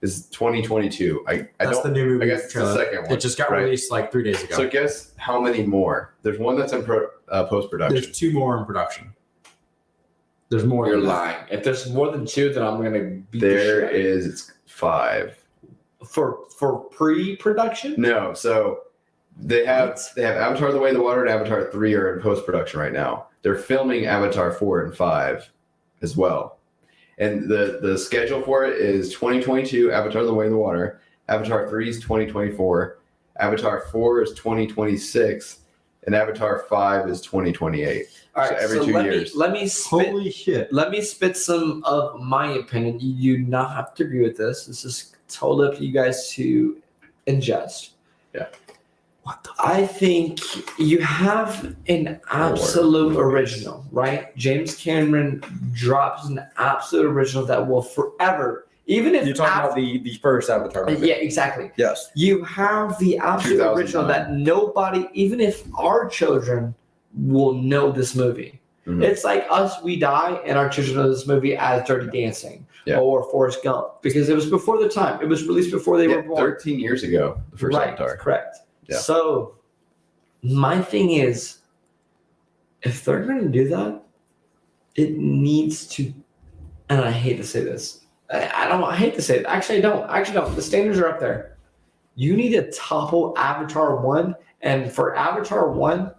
is 2022. That's the new movie. I guess it's the second one. It just got released like 3 days ago. So guess how many more? There's one that's in post production. There's 2 more in production. There's more. You're than that. lying. If there's more than 2, then I'm gonna beat the There shit out of you. is 5. For pre-production. No, so they have Avatar: The Way of the Water and Avatar 3 are in post-production right now. They're filming Avatar 4 and 5 as well. And the schedule for it is 2022, Avatar: The Way of the Water. Avatar 3 is 2024. Avatar 4 is 2026. And Avatar 5 is 2028. All right, So every so 2 let years. let me spit. Holy shit! Let me spit some of my opinion. You do not have to agree with this. This is totally up to you guys to ingest. Yeah. What the I think you have an absolute original, right? James Cameron drops an absolute original that will forever, even if You're talking about the first Avatar movie. yeah, exactly. Yes. You have the absolute original 2009. that nobody, even if our children, will know this movie. Mhm. It's like us, we die, and our children know this movie as Dirty Dancing Yeah. or Forrest Gump because it was before the time. It was released before they Yeah, were born. 13 years ago, the first Right, Avatar. correct. Yeah. So, my thing is, if they're going to do that, it needs to, and I hate to say this, I hate to say it. Actually, I don't. The standards are up there. You need to topple Avatar 1, and for Avatar 1,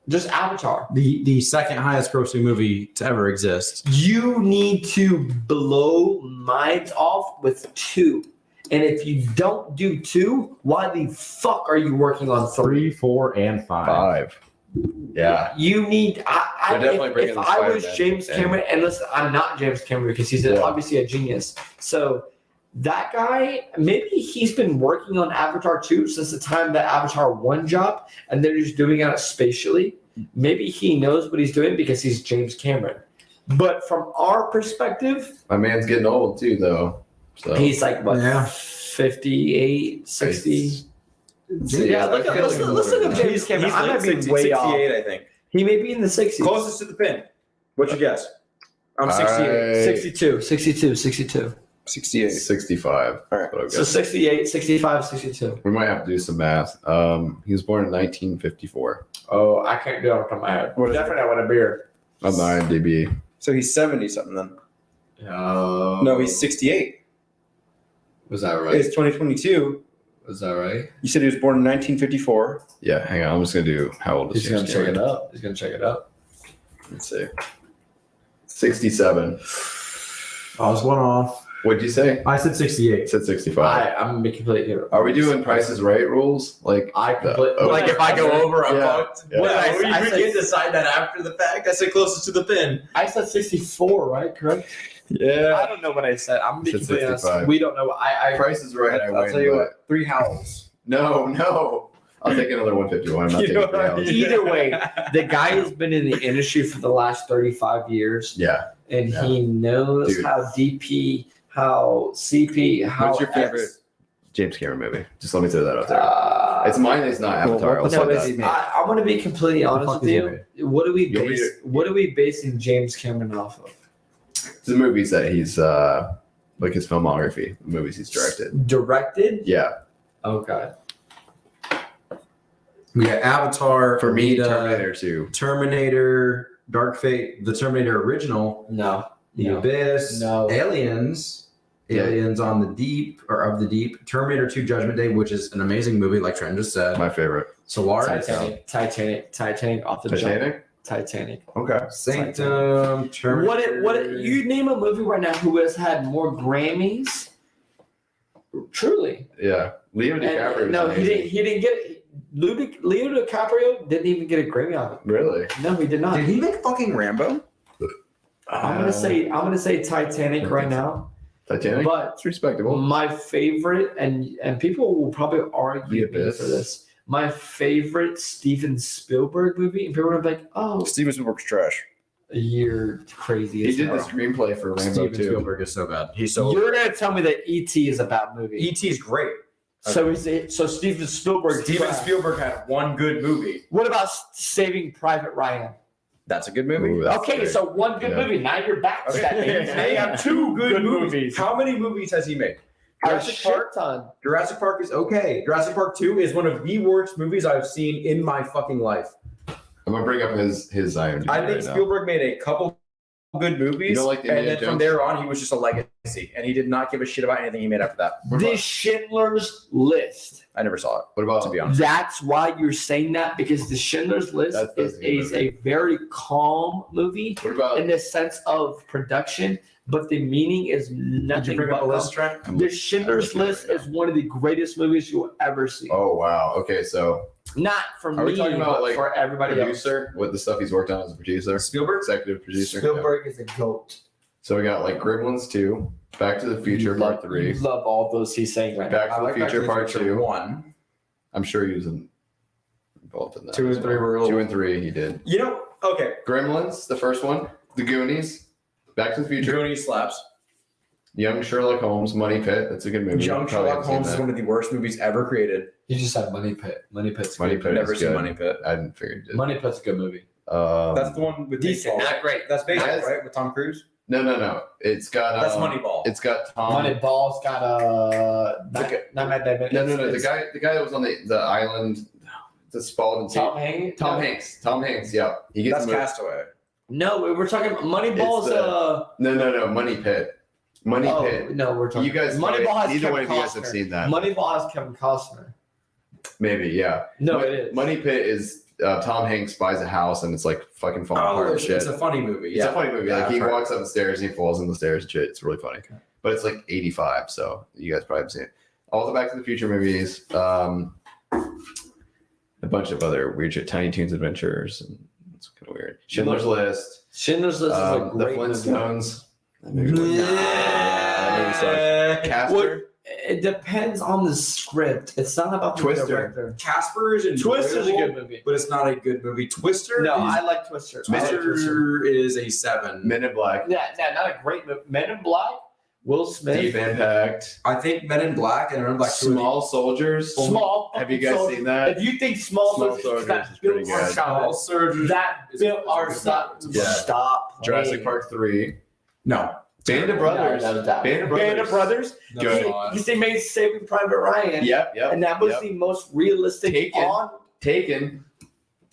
just Avatar. The second highest grossing movie to ever exist. You need to blow minds off with 2. And if you don't do 2, why the fuck are you working on 3? 3, 4, and 5. 5. Yeah. You need. They're definitely bringing if the I was Spider-Man James in. Cameron, and listen, I'm not James Cameron because he's Yeah. obviously a genius. So that guy, maybe he's been working on Avatar 2 since the time that Avatar 1 dropped, and they're just doing it spatially. Maybe he knows what he's doing because he's James Cameron. But from our perspective, My man's getting old too, though. So he's like, what, Yeah. 58, 60? Yeah, let's look at James Cameron. I might be way off. 68, I think. He may be in the 60s. Closest to the pin. What's your guess? I'm 68. 62, 62, 62. 68. 65. All right. But okay. So 68, 65, 62. We might have to do some math. He was born in 1954 Oh, I can't do it off the top of my head. What is Definitely I want a beer. on the IMDb. So he's 70 something then. No, he's 68. Was that It's 2022. Was that right? You said he was born in 1954. Yeah, hang on. I'm just gonna do how old is He's gonna James check it Cameron? up. He's gonna check it up. Let's see. 67. I was one off. What'd you say? I said 68. I said 65. I'm gonna be completely here. Are we doing Prices Right rules? Like I the- completely Like if I go over, I'm Yeah. fucked. Yeah. What did I say? I we said- can decide that after the fact. I said closest to the pin. I said 64, right? Correct. Yeah. I don't know what I said. I'm gonna be Said completely honest. 65. We don't know. I Price is Right. I I'll win. tell you but- what. 3 howls. No. I'll take another 151. I'm not You taking know three what I hours. mean? either way, the guy has been in the industry for the last 35 years, Yeah. and Yeah. he knows Dude. how DP, how CP, how What's your favorite X, James Cameron movie? Just let me throw that out there. It's mine. It's not Avatar. what the I'll fuck say is that. he made? I want to be completely What the honest fuck with is he you. What are we You want me what are we basing James Cameron off of? The movies that he's like his filmography, the movies he's directed. Directed? Yeah. Okay. We got Avatar. For me, Alita, Terminator 2. Terminator, Dark Fate, the Terminator original, No. The No. Abyss, No. Aliens, Yeah. Aliens on the Deep or of the Deep, Terminator 2 Judgment Day, which is an amazing movie, like Trent just said. My favorite. Solaris, Titanic off the jump. Titanic? Titanic. Okay. Sanctum, Terminator. You name a movie right now who has had more Grammys? Truly. Yeah. Leo DiCaprio. And, no, he didn't get it. Leo DiCaprio didn't even get a Grammy on it. Really? No, he did not. Did he make fucking Rambo? I'm gonna say Titanic right now. Titanic. But It's respectable. my favorite, and people will probably argue The me Abyss. for this. My favorite Steven Spielberg movie, and people are like, "Oh, Steven Spielberg's trash. you're crazy." He as did hell." the screenplay for Rambo Steven 2. Spielberg is so bad. He's so. You're gonna tell me that E.T. is a bad movie? E.T.'s great. So so Steven Spielberg. Steven Spielberg had one good movie. What about Saving Private Ryan? That's a good movie. Ooh, that's Okay, great. so one good Yeah. movie. Now you're back to that. Okay. Now you have two good movies. How many movies has he made? A Jurassic shit Park. ton. Jurassic Park is okay. Jurassic Park 2 is one of the worst movies I've seen in my fucking life. I'm gonna bring up his IMDb I think right now. Spielberg made a couple good movies. You don't like the and Indiana then from Jones? there on, he was just a legacy, and he did not give a shit about anything he made after that. The Schindler's List. I never saw it. What about To be honest, That's why you're saying that, because the Schindler's List That's a good is a very calm movie what about? in the sense of production, but the meaning is did nothing you bring but up a list, calm. Trent? The Schindler's List is one of the greatest movies you'll ever see. Oh wow. Okay, so Not for Are we me, talking about, but like, for everybody else. producer, what the stuff he's worked on as a producer, Spielberg. executive producer. Spielberg is a goat. Yeah. So we got like Gremlins 2, Back to the Future You Part love- 3, You love all those he's saying right now. Back to the Future Part 2. 1. I'm sure he was involved in that. 2 as and 3 well. were a little- 2 and 3 he did. You know, okay. Gremlins, the first one, The Goonies, Back to the Future, Goonies slaps. Young Sherlock Holmes, Money Pit. That's a good movie. Young Probably Sherlock haven't seen Holmes is that. one of the worst movies ever created. You just said Money Pit. Money Pit's Money good. Pit. Never is seen good. Money Pit. I didn't figure you did. Money Pit's a good movie. That's the one with Decent, Baseball. not great. That's baseball, Yes. right? With Tom Cruise. No. It's got. That's Moneyball. It's got Tom. Moneyball's got not Matt Damon. No. It's The guy that was on the island, the Spalding. Tom Hanks. Tom Hanks. Tom Hanks. Yeah, he gets. That's the movie. Castaway. No, we're talking Moneyball's. It's No. Money Pit. Money Pit. No, we're talking. You guys. Moneyball has Neither Kevin one of you guys have Costner. seen that. Moneyball has Kevin Costner. Maybe. Yeah. No, it is. Money Pit is Tom Hanks buys a house and it's like fucking falling apart and shit. It's a funny movie. It's a funny movie. Yeah, Like he I've heard. walks up the stairs and he falls in the stairs and shit. It's really funny. But it's like 85, so you guys probably haven't seen it. All the Back to the Future movies, a bunch of other weird shit, Tiny Toons Adventures, and it's kind of weird. Schindler's List, Schindler's List is a the great movie. Flintstones. That movie sucks. Casper, It depends on the script. It's not about the Twister. director. Casper is enjoyable, Twister's a good movie. but it's not a good movie. Twister. No, is, I like Twister. I like Twister. Twister is a 7. Men in Black, Yeah, not a great movie. Men in Black, Will Smith. Deep Impact, I think Men in Black and Men in Black 2 Small Soldiers. Small. Have you guys Soldiers. seen that? If you think Small Small Soldiers, Soldiers is pretty good. Small Soldiers. That built our stop. Yeah. Stop. Jurassic Park 3 No. Band of Brothers. No, Band of Brothers. Good. No. Because they made Saving Private Ryan. Yep. And that was the most realistic Taken. on. Taken.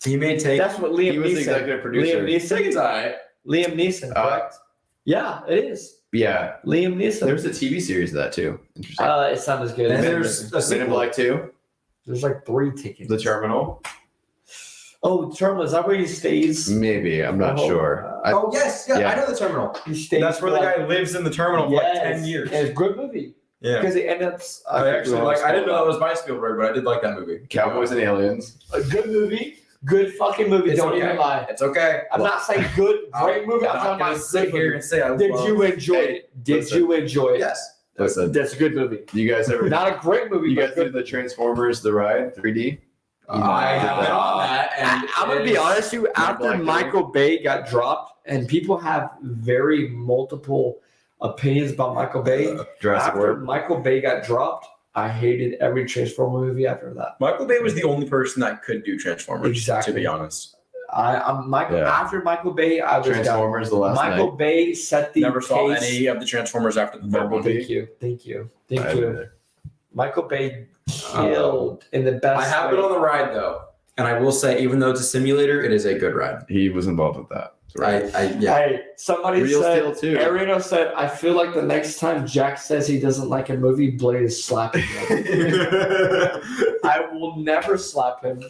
He may take. That's what Liam He was the Neeson. executive producer. Liam Neeson. Taken's alright. Liam Neeson, correct? Yeah, it is. Yeah. Liam Neeson. There's a TV series of that too. Interesting. It's not as good. And as there's a Men in sequel. Black 2, There's like 3 tickets. The Terminal. Oh, Terminal, is that where he stays? Maybe. I'm not Oh, sure. Oh, yes. Yeah, Yeah. I know the terminal. He stays That's where the guy lives in the terminal for like 10 years. It's a good movie. Yeah. Because it ends up. I actually like. I didn't know that was by Spielberg, but I did like that movie. Cowboys and Aliens. A good movie. Good fucking movie. It's Don't okay. even lie. It's okay. I'm not saying good, great movie. I'm not talking gonna about sit good here movie. and say I Did love- you enjoy Hey, it? Did listen. you enjoy it? Yes. Listen, That's a good movie. you guys ever? Not a great movie, You but guys good. did the Transformers the ride 3D? I have been on that, and I'm gonna be honest with you. After Black Michael Bay got dropped, and people have very multiple opinions about Michael Bay. Jurassic After World. Michael Bay got dropped, I hated every Transformer movie after that. Michael Bay was the only person that could do Transformers. Exactly. To be honest, I'm Michael. Yeah. After Michael Bay, I was done. Transformers the last Michael night. Bay set the never saw pace. any of the Transformers after the third one. Thank you, thank you, I thank haven't you. either. Michael Bay killed in the best. I have way. been on the ride though, and I will say, even though it's a simulator, it is a good ride. He was involved with that. Yeah. Hey, somebody Real said, Steel too. Areno said, I feel like the next time Jack says he doesn't like a movie, Blade is slapping him. I will never slap him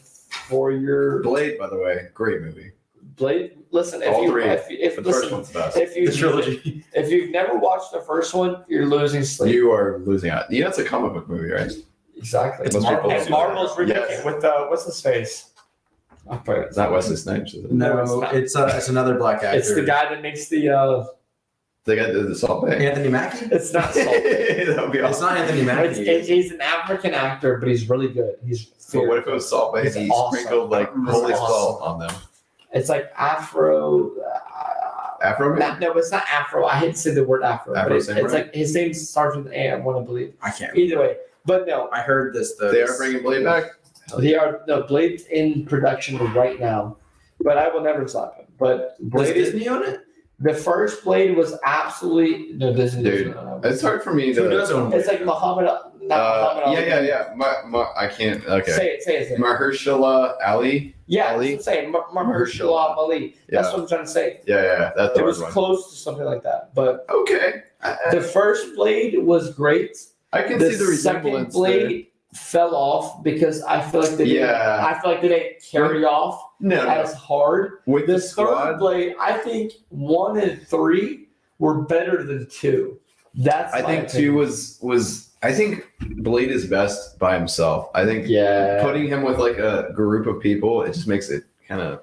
for your Blade, by the way, great movie. Blade. Listen, if All you, three. if The first listen, one's the best. if you The trilogy. if you've never watched the first one, you're losing sleep. You are losing out. You know, it's a comic book movie, right? Exactly. It's Marvel. And Marvel's remake Yes. it with what's his face? I forget. It's not Wesley Snipes, is it? No, it's it's another black actor. It's the guy that makes the. They got the Salt Bay. Anthony Mackie. It's not Salt. That would be It's awesome. not Anthony Mackie. He's an African actor, but he's really good. He's. But what if it was Salt Bay? It's He awesome. sprinkled like It's holy awesome. salt on them. It's like Afro. Afro Man? No, it's not Afro. I hate to say the word Afro, but Afro it's Samurai? like his name starts with an A. I want to believe. I can't. Either way, but no, I heard this though. They are bringing Blade back. they are no Blade's in production right now, but I will never slap him. But Does Blade is Disney own it? The first Blade was absolutely no. This is Dude, it's hard for me to. Who does own It's like Muhammad. Not Muhammad Ali. Yeah. I can't. Okay. Say it. Mahershala Ali. Yeah, Ali? that's what I'm saying. Mahershala Ali. That's what I'm trying to say. Yeah. That's the It was hard one. close to something like that, but Okay. the first Blade was great. I can The see the second resemblance Blade fell off because I feel like they didn't carry off No. as hard. With The the third squad, Blade, I think 1 and 3 were better than 2. That's I my think opinion. 2 was. I think Blade is best by himself. I think putting him with like a group of people, it just makes it kind of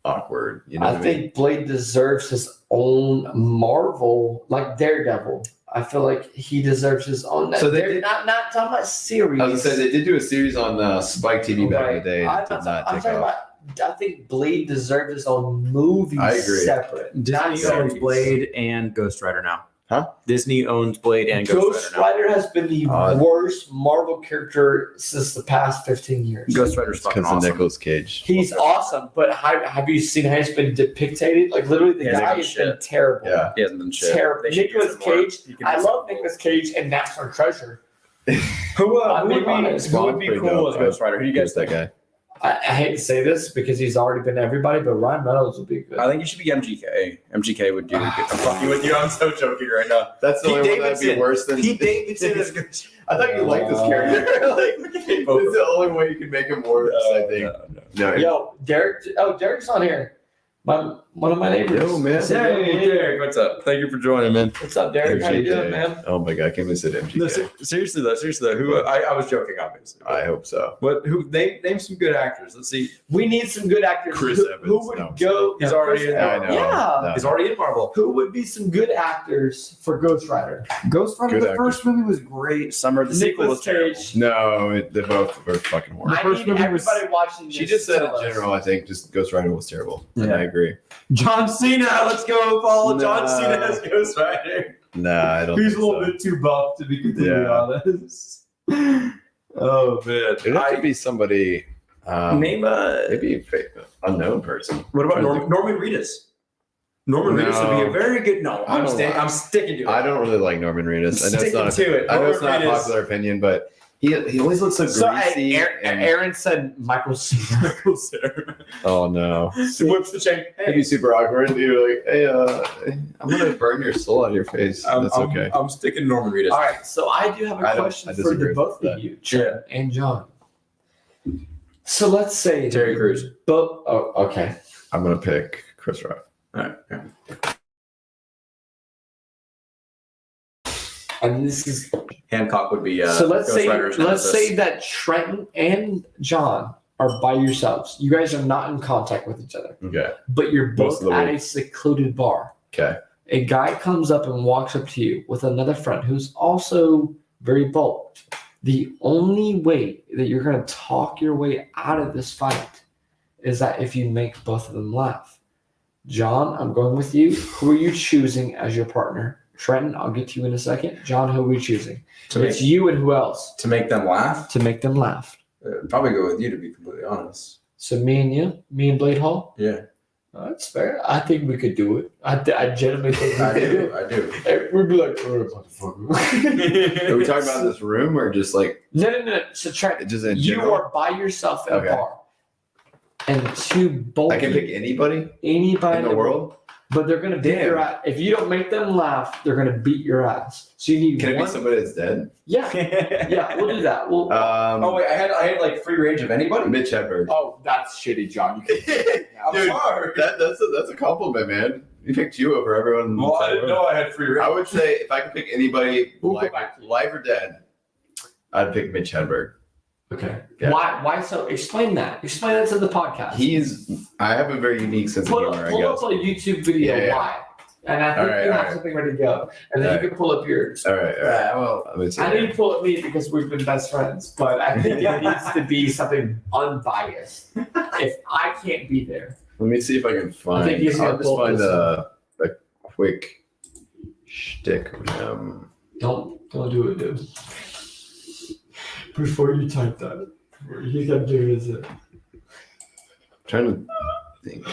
awkward. You know, I think Blade deserves his own Marvel, like Daredevil. I feel like he deserves his own. So They're not talking about series. I was gonna say they did do a series on Spike TV back in the day. I'm It did not talking take off. about. I think Blade deserves his own movie. I agree. Separate. not Disney owns series. Blade and Ghost Rider now. Huh? Disney owns Blade and Ghost Rider Rider has been the worst Marvel character since the past 15 years. now. Ghost Rider's fucking Because of awesome. Nicolas Cage. He's awesome, but have you seen how he's been depicted? Like literally, the He hasn't guy done has shit. been terrible. Yeah. He hasn't done shit. Terrible. They should use Nicolas him more. Cage. He can I do love something. Nicolas Cage and National Treasure. Who I'm would being be honest. who would be Pretty cool dope. as Ghost Rider? Who do you guys that think? guy? I hate to say this because he's already been everybody, but Ryan Reynolds would be good. I think you should be MGK. MGK would do good. I'm fucking with you. I'm so joking right now. That's the Pete only one that'd be Davidson. worse than. Pete Davidson is good. I thought you liked this character. Like, it's the only way you can make him worse. I think. No. Yo, Derek. Oh, Derek's on here. One of my neighbors. Yo, man. Hey, Derek, what's up? Thank you for joining, man. What's up, Derek? How you doing, MGK. man? Oh my god, I can't believe I said MGK. No, seriously though. Who? I was joking, obviously. I hope so. What? Who? Name some good actors. Let's see. We need some good actors. Chris who, Evans. Who would No. go? He's already in I there. know. Yeah. No. He's already in Marvel. Who would be some good actors for Ghost Rider? Ghost Rider. Good The actor. first movie was great. Summer. The sequel was terrible. Cage. No, they both were fucking horrible. I first need movie was- everybody watching this. She just to said in tell us. general, I think just Ghost Rider was terrible. And Yeah. I agree. John Cena. Let's go follow John No. Cena as Ghost Rider. Nah, I don't He's think a little so. bit too buff to be completely Yeah. honest. Oh man. It'd have to be somebody, Name maybe a fake, unknown person. What about Norman Reedus? Norman Reedus would be a No. very good. No, I don't like- I'm sticking to it. I don't really like Norman Reedus. I know it's not. to it. I know it's Norman not a Reedus. popular opinion, but he always looks so So greasy. and- Aaron said Michael Cera. oh no, Whips the chain. it'd be super awkward. You're like, hey, I'm gonna burn your soul out of your face. That's okay. I'm sticking Norman Reedus. All right, so I do have a I question for disagree the both with of that. you, Trent and John. So let's say Terry Crews. Both. Oh, okay. I'm gonna pick Chris Rock. All right. Yeah. And this is Hancock would be. so. Let's Ghost say Rider's let's nemesis. say that Trenton and John are by yourselves. You guys are not in contact with each other, Okay. but you're Most both of the at week. a secluded bar. Okay. A guy comes up and walks up to you with another friend who's also very bulked. The only way that you're going to talk your way out of this fight is that if you make both of them laugh. John, I'm going with you. Who are you choosing as your partner? Trenton, I'll get to you in a second. John, who are you choosing? to It's make, you and who else to make them laugh. to make them laugh. Probably go with you to be completely honest. So me and you, me and Blade Hall. Yeah, That's fair. I think we could do it. I genuinely think we I could do do. it. I do. We'd be like, oh, motherfucker. Are we talking about in this room or just like No. So Trent, just in you general? are by yourself at Okay. a bar, and two bulky I can pick anybody anybody in the world. but they're gonna beat Damn. your ass. If you don't make them laugh, they're gonna beat your ass. So you need Can it one. be somebody that's dead? Yeah, yeah, we'll do that. We'll. Oh wait, I had like free range of anybody. Mitch Hedberg. Oh, that's shitty, John. You can I'm Dude, sorry. That's a compliment, man. He picked you over everyone. in the Well, I entire didn't room. know I had free range. I would say if I could pick anybody, We'll go live, back to you. live or dead, I'd pick Mitch Hedberg. Okay. Yeah. Why so? Explain that. Explain that to the podcast. I have a very unique sense of pull humor, I up guess. a YouTube video. Yeah. Why? And I think Alright, you have alright. something ready to go, and then Alright. you can pull up yours. All right. Well, Let me see. I know you pull at me because we've been best friends, but I think it needs to be something unbiased. If I can't be there, Let me see if I can find. think he's gonna I'll just pull find this a quick shtick from him. don't do it, dude. Before you type that, you gotta do it. I'm trying to think.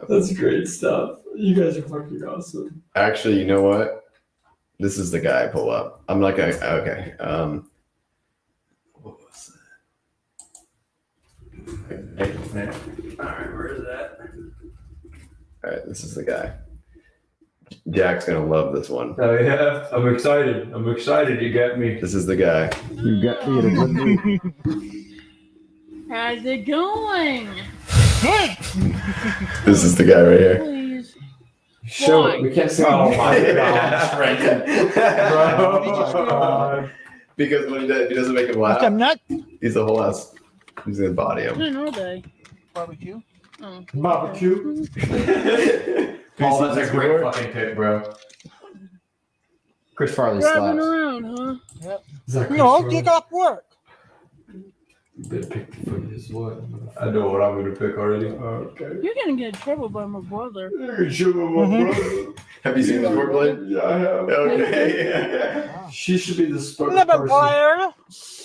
That's great stuff. You guys are fucking awesome. Actually, you know what? This is the guy I pull up. I'm like, okay. What was that? All right, where is that? All right, this is the guy. Jack's gonna love this one. Oh yeah, I'm excited. You got me. This is the guy. You got me in a good mood. How's it going? This is the guy right here. Please. Show Why? it. We can't see. Oh my gosh, Bro. Because when he doesn't make him laugh, I'm not. he's a whole ass. He's gonna body him. When are they? Barbecue. Oh. Barbecue. Oh, that's a great fucking pick, bro. Chris Farley Driving slaps. around, huh? No, take off work. You better pick the funniest one. I know what I'm gonna pick already. Okay. You're gonna get in trouble by my brother. Have you seen this Blade? Yeah, I have. Okay. She should be the spokesperson.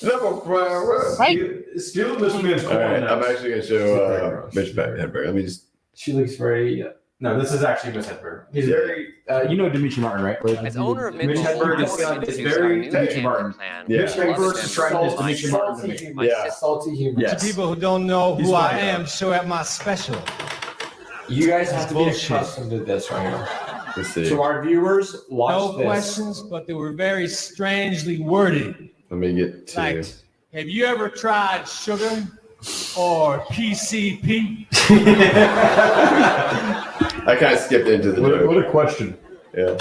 Never fire. Right. Steal this man's All right, I'm actually gonna show Mitch Hedberg. Let me just. She looks very. No, this is actually Miss Hedberg. He's Yeah. very. You know Dimitri Martin, right? As owner of Mitch Mitchell, Hedberg is very Dimitri Martin. Yeah. Mitch Hedberg is trying to Dimitri Martin to me. Yeah. Salty humor. Yes. People who don't know He's who I funny, am though. show at my special. You guys have to be Bullshit. accustomed to this right here. Let's see. So our viewers, watch No this. questions, but they were very strangely worded. Let me get to. Like, have you ever tried sugar or PCP? I kind of skipped into the joke. What a question. Yeah.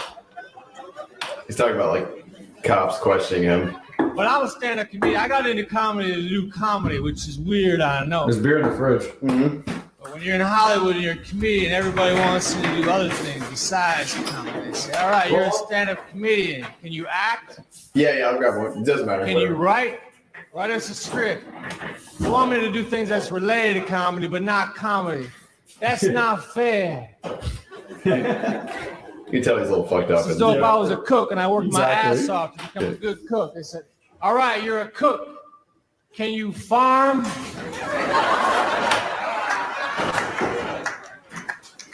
He's talking about like cops questioning him. When I was stand-up comedian, I got into comedy to do comedy, which is weird, I know. There's beer in the fridge. Mm-hmm. But when you're in Hollywood and you're a comedian, everybody wants you to do other things besides comedy. They say, all right, you're a stand-up comedian. Can you act? Yeah, I'll grab one. It doesn't matter. Can you write? Write us a script. You want me to do things that's related to comedy, but not comedy. That's not fair. You can tell he's a little fucked up. It's as though if I was a cook and I worked my Exactly. ass off to become a good cook. They said, all right, you're a cook. Can you farm?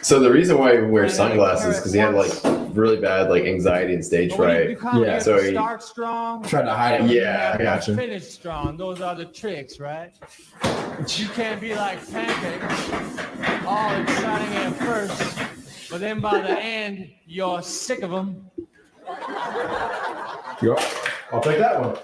So the reason why he wears sunglasses is because he had like really bad like anxiety and stage But when you do fright. comedy, you have So to he start strong. Tried to hide it. Yeah, I You have to gotcha. finish strong. Those are the tricks, right? You can't be like pancakes, all exciting at first, but then by the end, you're sick of them. Yep. I'll take that one.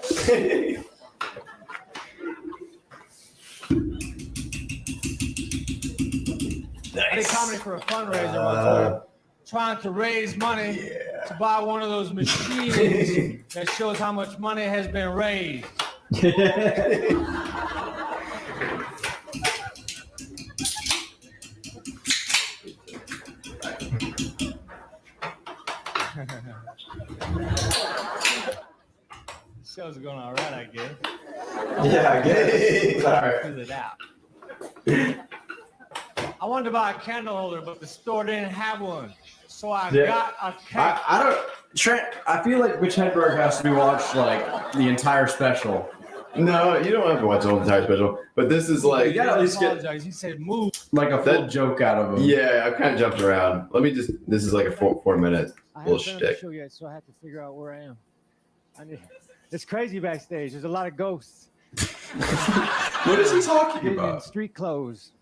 I did comedy for a fundraiser one time, trying to raise money to buy one of those machines that shows how much money has been raised. Show's going all right, I guess. Yeah, I guess. All right. Fill it out. I wanted to buy a candle holder, but the store didn't have one. So I Yeah. got a cake. I don't. Trent, I feel like Mitch Hedberg has to be watched like the entire special. No, you don't have to watch the whole entire special. But this is like, You gotta at least get apologize. He said, move. like a full joke out of him. yeah, I've kind of jumped around. Let me just. This is like a 4 minute I little haven't been on the shtick. show yet, so I have to figure out where I am. It's crazy backstage. There's a lot of ghosts. What is he talking Getting in about? street clothes.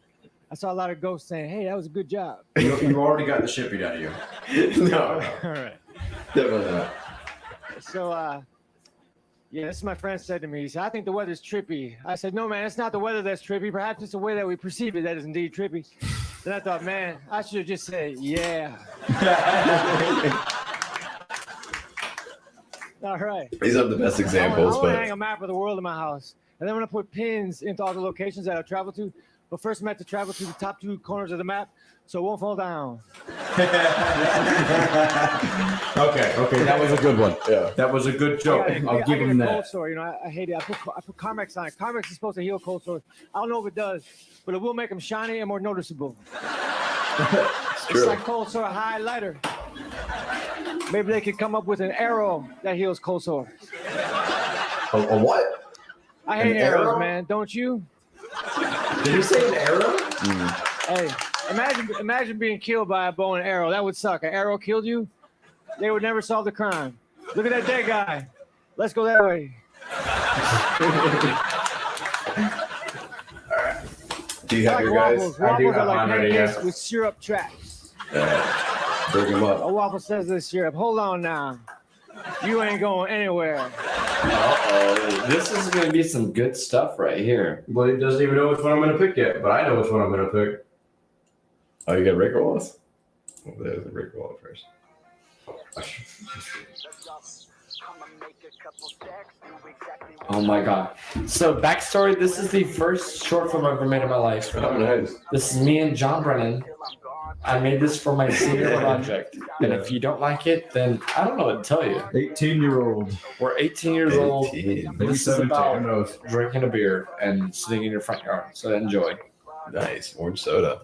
I saw a lot of ghosts saying, "Hey, that was a good job." You already got the shit beat out of you. No, All right. definitely not. So, yeah, this is my friend said to me. He said, "I think the weather's trippy." I said, "No, man, it's not the weather that's trippy. Perhaps it's the way that we perceive it that is indeed trippy." Then I thought, man, I should have just said, "Yeah." All right. These are the best examples, I want to hang but a map of the world in my house, and then I'm going to put pins into all the locations that I've traveled to. But first, I'm going to have to travel to the top 2 corners of the map, so it won't fall down. Okay, that was a good one. yeah. That was a good joke. I I'll give get him a cold that. sore. You know, I hate it. I put Carmex on it. Carmex is supposed to heal cold sores. I don't know if it does, but it will make them shiny and more noticeable. It's true. like cold sore highlighter. Maybe they could come up with an arrow that heals cold sores. A what? I hate An arrows, arrow? man. Don't you? Did you say an arrow? Hey, Imagine being killed by a bow and arrow. That would suck. An arrow killed you. They would never solve the crime. Look at that dead guy. Let's go that way. Do you have your guys? Waffles. I do Waffles are have like mine ready, pancakes yeah. with syrup traps. Bring them up. A waffle says this syrup. Hold on now. You ain't going anywhere. Uh-oh. This is going to be some good stuff right here. Well, he doesn't even know which one I'm going to pick yet, but I know which one I'm going to pick. Oh, you got Rick Wallace? Oh, there's the Rick Wallace first. Oh my god. So, backstory, this is the first short film I've ever made in my life. Oh, nice. This is me and John Brennan. I made this for my senior project. And if you don't like it, then I don't know what to tell you. 18-year-old. We're 18 years old. 18. This is 17, about who knows? drinking a beer and sitting in your front yard. So, enjoy. Nice. Orange soda.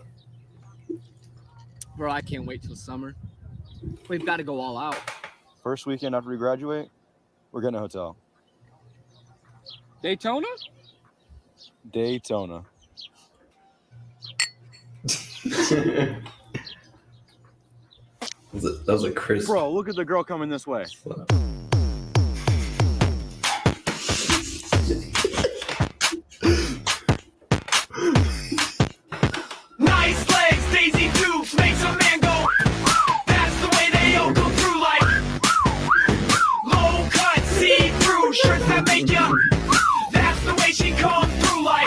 Bro, I can't wait till summer. We've got to go all out. First weekend after we graduate, we're getting a hotel. Daytona? Daytona. That was a crisp. Bro, look at the girl coming this way. Nice legs, Daisy Dukes makes a man go. That's the way they all go through like low cut, see through shirts that make you. That's the way she comes through like.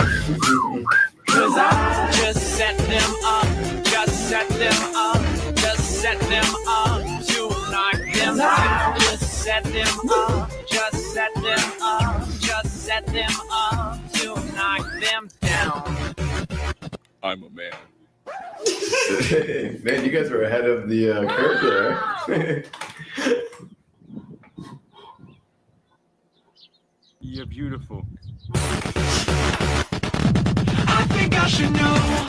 Cause I just set them up, just set them up, just set them up to knock them out. Just set them up, just set them up, just set them up to knock them down. I'm a man. Man, you guys were ahead of the curve there. You're beautiful. I think I should know.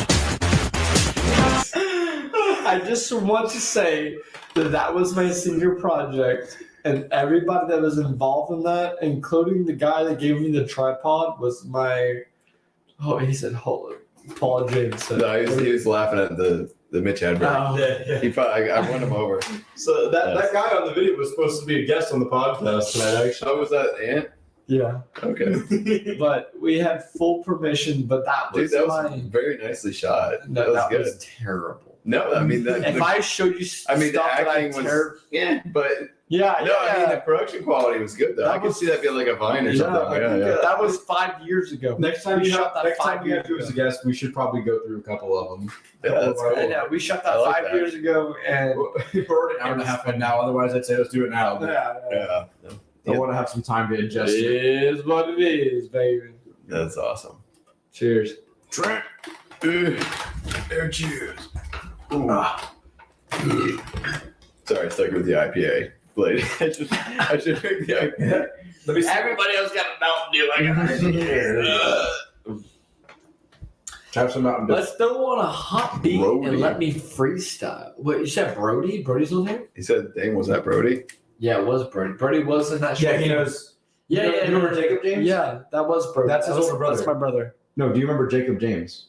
I just want to say that that was my senior project, and everybody that was involved in that, including the guy that gave me the tripod, was my. Oh, he said, "Hold it." Paul James said. No, he was laughing at the Mitch Hedberg. Oh. He probably, I won him over. So that guy on the video was supposed to be a guest on the podcast tonight, actually. Oh, was that Ant? Yeah. Okay. But we had full permission, but that was Dude, that my. was very nicely shot. No, That was that good. was terrible. No, I mean, If I showed you I mean, the stuff that I acting was, ter- yeah, but yeah, no, I mean, the production quality was good, though. That I could was- see that being like a Vine or Yeah, something. Yeah. That was 5 years ago. Next time We you shot that next 5 time you years have you as a ago. guest, we should probably go through a couple of them. Yeah, that's cool. And, we shot I that like 5 that. years ago, and We're already an hour and a half in now. Otherwise, I'd say let's do it now. But Yeah. I want to have some time to ingest it it. is what it is, baby. That's awesome. Cheers. Trent. There, cheers. Sorry, stuck with the IPA. Blade. I should pick the IPA. Let me see. Everybody else got a Mountain Dew. I got Have some Mountain Dew. Let's throw on a hot beat Brody. and let me freestyle. What, you said Brody? Brody's on there? He said, dang, was that Brody? Yeah, it was Brody. Brody was in that show. Yeah, he knows. Yeah, You know- yeah. you remember Jacob James? Yeah, that was Brody. That's his That was- older brother. That's my brother. No, do you remember Jacob James?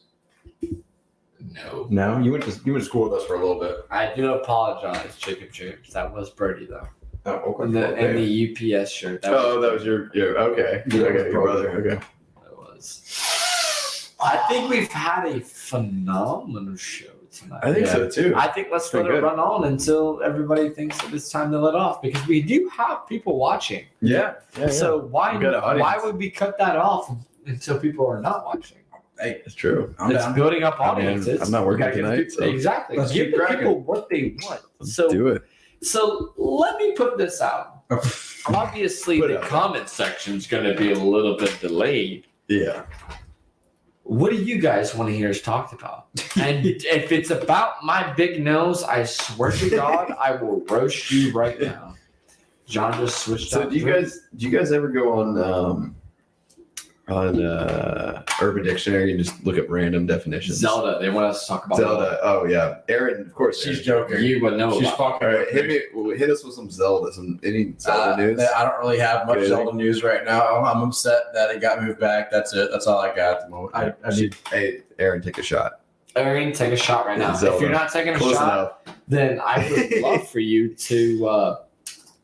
No. No, you went to school with us for a little bit. I do apologize, Jacob James. That was Brody, though. Oh, okay. And the UPS shirt. That was your okay. Yeah, Okay, your brother. Okay. That was. I think we've had a phenomenal show tonight. I think so too. I think let's Been let it good. run on until everybody thinks that it's time to let off, because we do have people watching. Yeah. So why We got an audience. why would we cut that off until people are not watching? Hey, It's true. I'm It's down. building up I mean, audiences. I'm not working You gotta give tonight, people- so exactly. let's Give keep the cracking. people what they want. let's So do it. So let me put this out. Obviously, Put it the out. comment section is going to be a little bit delayed. Yeah. What do you guys want to hear us talk about? And if it's about my big nose, I swear to God, I will roast you right now. John just switched So out. do you guys ever go on Urban Dictionary and just look up random definitions? Zelda? They want us to talk about Zelda. Oh yeah, Aaron. Of course, She's Aaron. joking. You would know. She's about fucking. All right, hit us with some Zelda. Any Zelda news? I don't really have much Good. Zelda news right now. I'm upset that it got moved back. That's it. That's all I got at the moment. I need. Hey, Aaron, take a shot. Aaron, take a shot right now. Zelda. If you're not taking a Close shot, then I would love for you to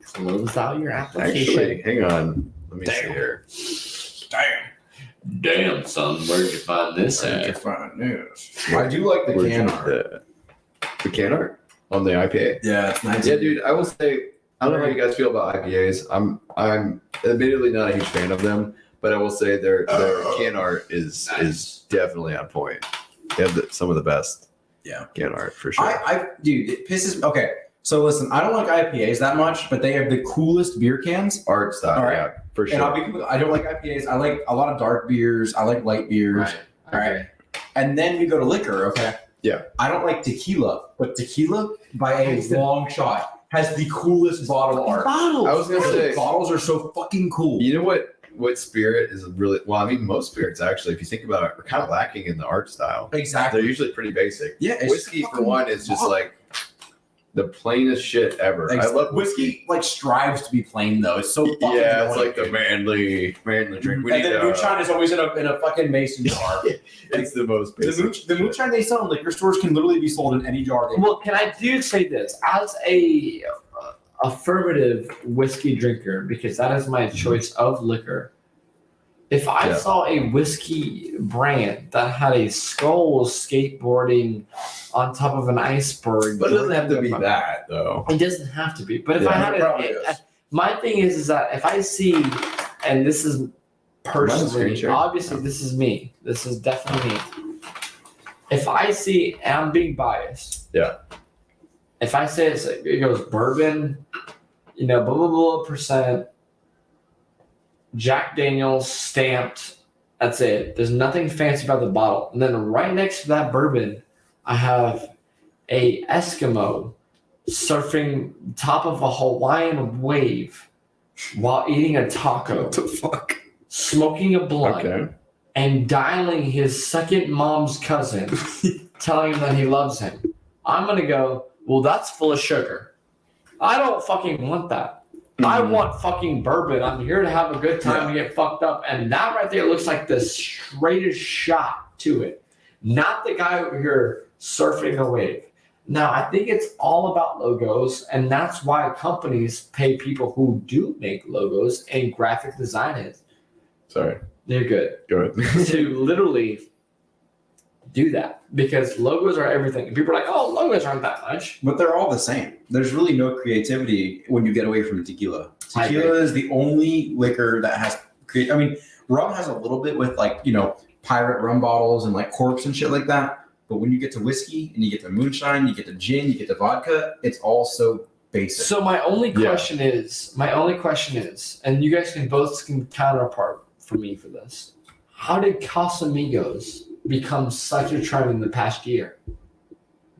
close out your application. Actually, hang on. Let me see here. Damn, son, where'd you find this at? I do like the can art. The can art on the IPA. Yeah, it's nice. Yeah, dude. I will say, I don't know how you guys feel about IPAs. I'm admittedly not a huge fan of them, but I will say their can art is definitely on point. They have some of the best. Yeah, can art for sure. Dude, it pisses. Okay, so listen, I don't like IPAs that much, but they have the coolest beer cans. Art style, All right. yeah, for And sure. I don't like IPAs. I like a lot of dark beers. I like light beers. Right. All right. And then we go to liquor. Okay. Yeah. I don't like tequila, but tequila by a long shot has the coolest bottle art. Bottles. I was gonna say bottles are so fucking cool. You know what spirit is really well? I mean, most spirits actually, if you think about it, are kind of lacking in the art style. Exactly. They're usually pretty basic. Yeah. it's Whiskey for fucking one is just awesome. like the plainest shit ever. I love whiskey. Like strives to be plain though. It's so fucking Yeah, it's annoying. like the manly drink. We And need then moonshine is always in a fucking mason jar. It's the most basic. The moonshine they sell in liquor stores can literally be sold in any jar. Well, can I do say this as a affirmative whiskey drinker, because that is my choice of liquor. If I saw a whiskey brand that had a skull skateboarding on top of an iceberg, But it doesn't have to be that though. It doesn't have to be. But if Yeah, I had it probably does. my thing is that if I see, and this is personally, screen share. obviously this is me. This is definitely me. If I see, and I'm being biased. Yeah. If I say it goes bourbon, blah blah blah percent, Jack Daniel's stamped. That's it. There's nothing fancy about the bottle. And then right next to that bourbon, I have a Eskimo surfing top of a Hawaiian wave while eating a taco. What the fuck? Smoking a blunt. Okay. And dialing his second mom's cousin, telling him that he loves him. I'm going to go, well, that's full of sugar. I don't fucking want that. I want fucking bourbon. I'm here to have a good time and get fucked up. And that right there looks like the straightest shot to it. Not the guy over here surfing a wave. Now, I think it's all about logos, and that's why companies pay people who do make logos and graphic design it. Sorry. They're good. Go ahead. To literally do that, because logos are everything. And people are like, oh, logos aren't that much. But they're all the same. There's really no creativity when you get away from tequila. I agree. Tequila is the only liquor that has I mean, rum has a little bit with pirate rum bottles and like corks and shit like that. But when you get to whiskey and you get to moonshine, you get to gin, you get to vodka, it's all so basic. So my only question is, and you guys can both counterpart for me for this. How did Casamigos become such a trend in the past year?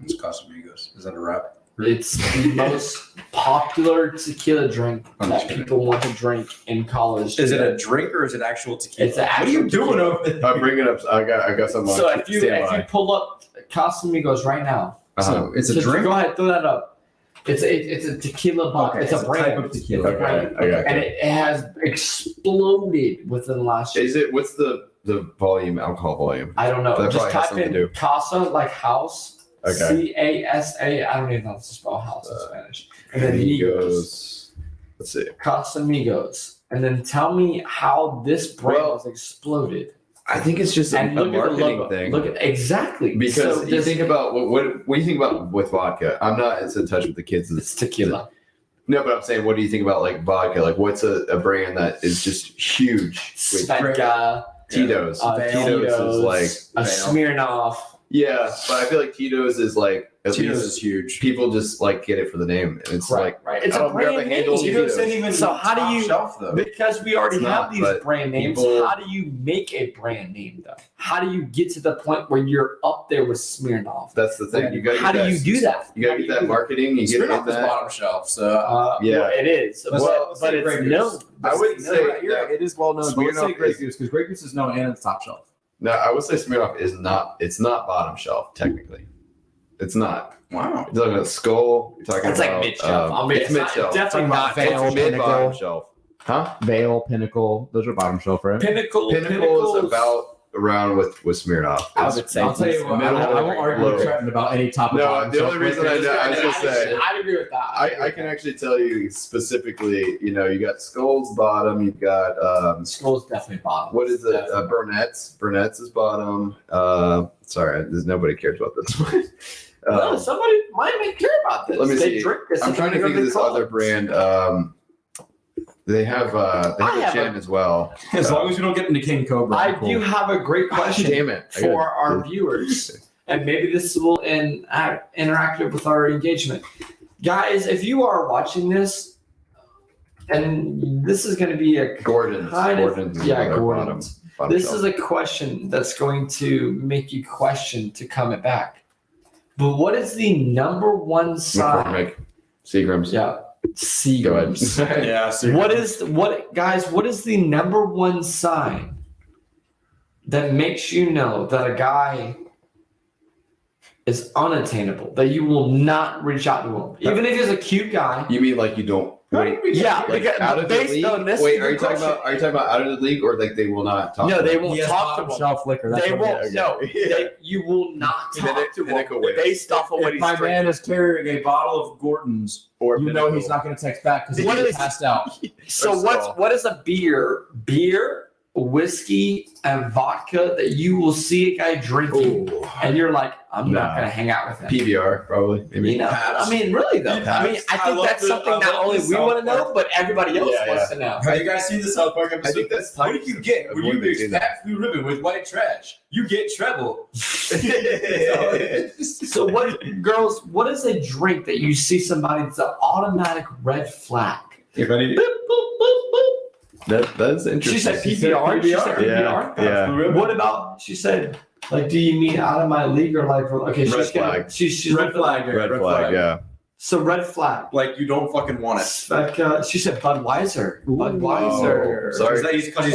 It's Casamigos. Is that a rap? It's the most popular tequila drink that people want to drink in college. Is it a drink or is it actual tequila? It's an What are you actual doing tequila. over there? I'm bringing up. I got some. So if you pull up Casamigos right now, So it's a just drink? Go ahead, throw that up. It's a tequila bottle. Okay, it's a brand. type of tequila. It's a brand. I got And you. it has exploded within the last year. Is it? What's the volume? Alcohol volume? I don't know. That Just probably has type something in to do. Casa, like house. Okay. Casa. I don't even know how to spell house in Spanish. And then Migos. Amigos. Let's see. Casamigos. And then tell me how this brand has exploded. I think it's just a And look at the marketing logo. thing. Look at exactly Because So you this- think about what do you think about with vodka? I'm not as in touch with the kids. it's tequila. No, but I'm saying, what do you think about like vodka? Like, what's a brand that is just huge? With Svedka, Tito's. Tito's is like a Smirnoff. yeah, but I feel like Tito's is like at Tito's least is huge. people just like get it for the name, and it's Right, like right. It's I a don't grab brand handle name. Tito's Tito's. ain't even So how do top you- shelf though? Because we already It's have not, these but brand names, people- how do you make a brand name though? How do you get to the point where you're up there with Smirnoff? That's the thing. You got. How do you do that? You got to get that marketing. You get it in Smirnoff is that. bottom shelf, so Yeah. well, it is. Let's Well, say but it's Grey Goose. no. I wouldn't say you're right, it is well known. But let's say Smirnoff Grey is- Goose because Grey Goose is known and it's top shelf. No, I would say Smirnoff is not. It's not bottom shelf technically. It's not. Wow. You're talking about Skull. You're talking It's about like mid shelf. I mean, it's mid shelf. definitely not It's mid bottom shelf. Huh? Vale, Pinnacle, those are bottom shelf, right? Pinnacle. Pinnacle is about around with Smirnoff. I'll tell you what, I won't argue with Trenton about any topic. No, the only reason I was gonna say, I'd agree with that. I can actually tell you specifically. You know, you got Skull's bottom. You've got Skull's definitely bottom. What is it? Burnett's is bottom. Sorry, there's nobody cares about this one. No, somebody might care about this. Let me see. Drink this. I'm trying to think of this other brand. They have a gin as well. As long as we don't get into King Cobra. I do have a great question Damn it. for our viewers, and maybe this will interact with our engagement. Guys, if you are watching this, and this is going to be a Gordon's. Gordon's. Bottom This shelf. is a question that's going to make you question to comment back. But what is the number one sign? McCormick, Seagram's. Yeah. Seagram's. Yeah. What is the number one sign that makes you know that a guy is unattainable, that you will not reach out to him, even if he's a cute guy? You mean like you don't? Wait, Yeah, like because out of the based league? on this. Wait, are you talking about out of the league, or like they will not talk? No, to they them? won't He has talk to bottom him. shelf liquor. That's They what it won't. is. No, Yeah. you will not talk to him Pinnacle Whale. based off of what If he's my drinking. man is carrying a bottle of Gordon's, Or you know he's not going to text back because What he's is- passed out. So what is a beer? Beer, whiskey, and vodka that you will see a guy drinking, and you're like, I'm not gonna hang out with him. PBR probably. Maybe. You know, I mean, really though. I mean, I think that's something not only we want to know, but everybody else wants to know. Have you guys seen the South Park episode? I think that's What did you get when you mix fat blue ribbon with white trash? You get treble. So what, girls? What is a drink that you see somebody that's an automatic red flag? If any, Boop, boop, boop, boop. That's interesting. She said PBR. She said PBR. Yeah. What about? She said, like, do you mean out of my league or like? Okay, Red she's gonna, flag. she's red flag. Red flag. Yeah. So red flag. Like you don't fucking want it. Like she said, Budweiser. Budweiser. Oh, sorry.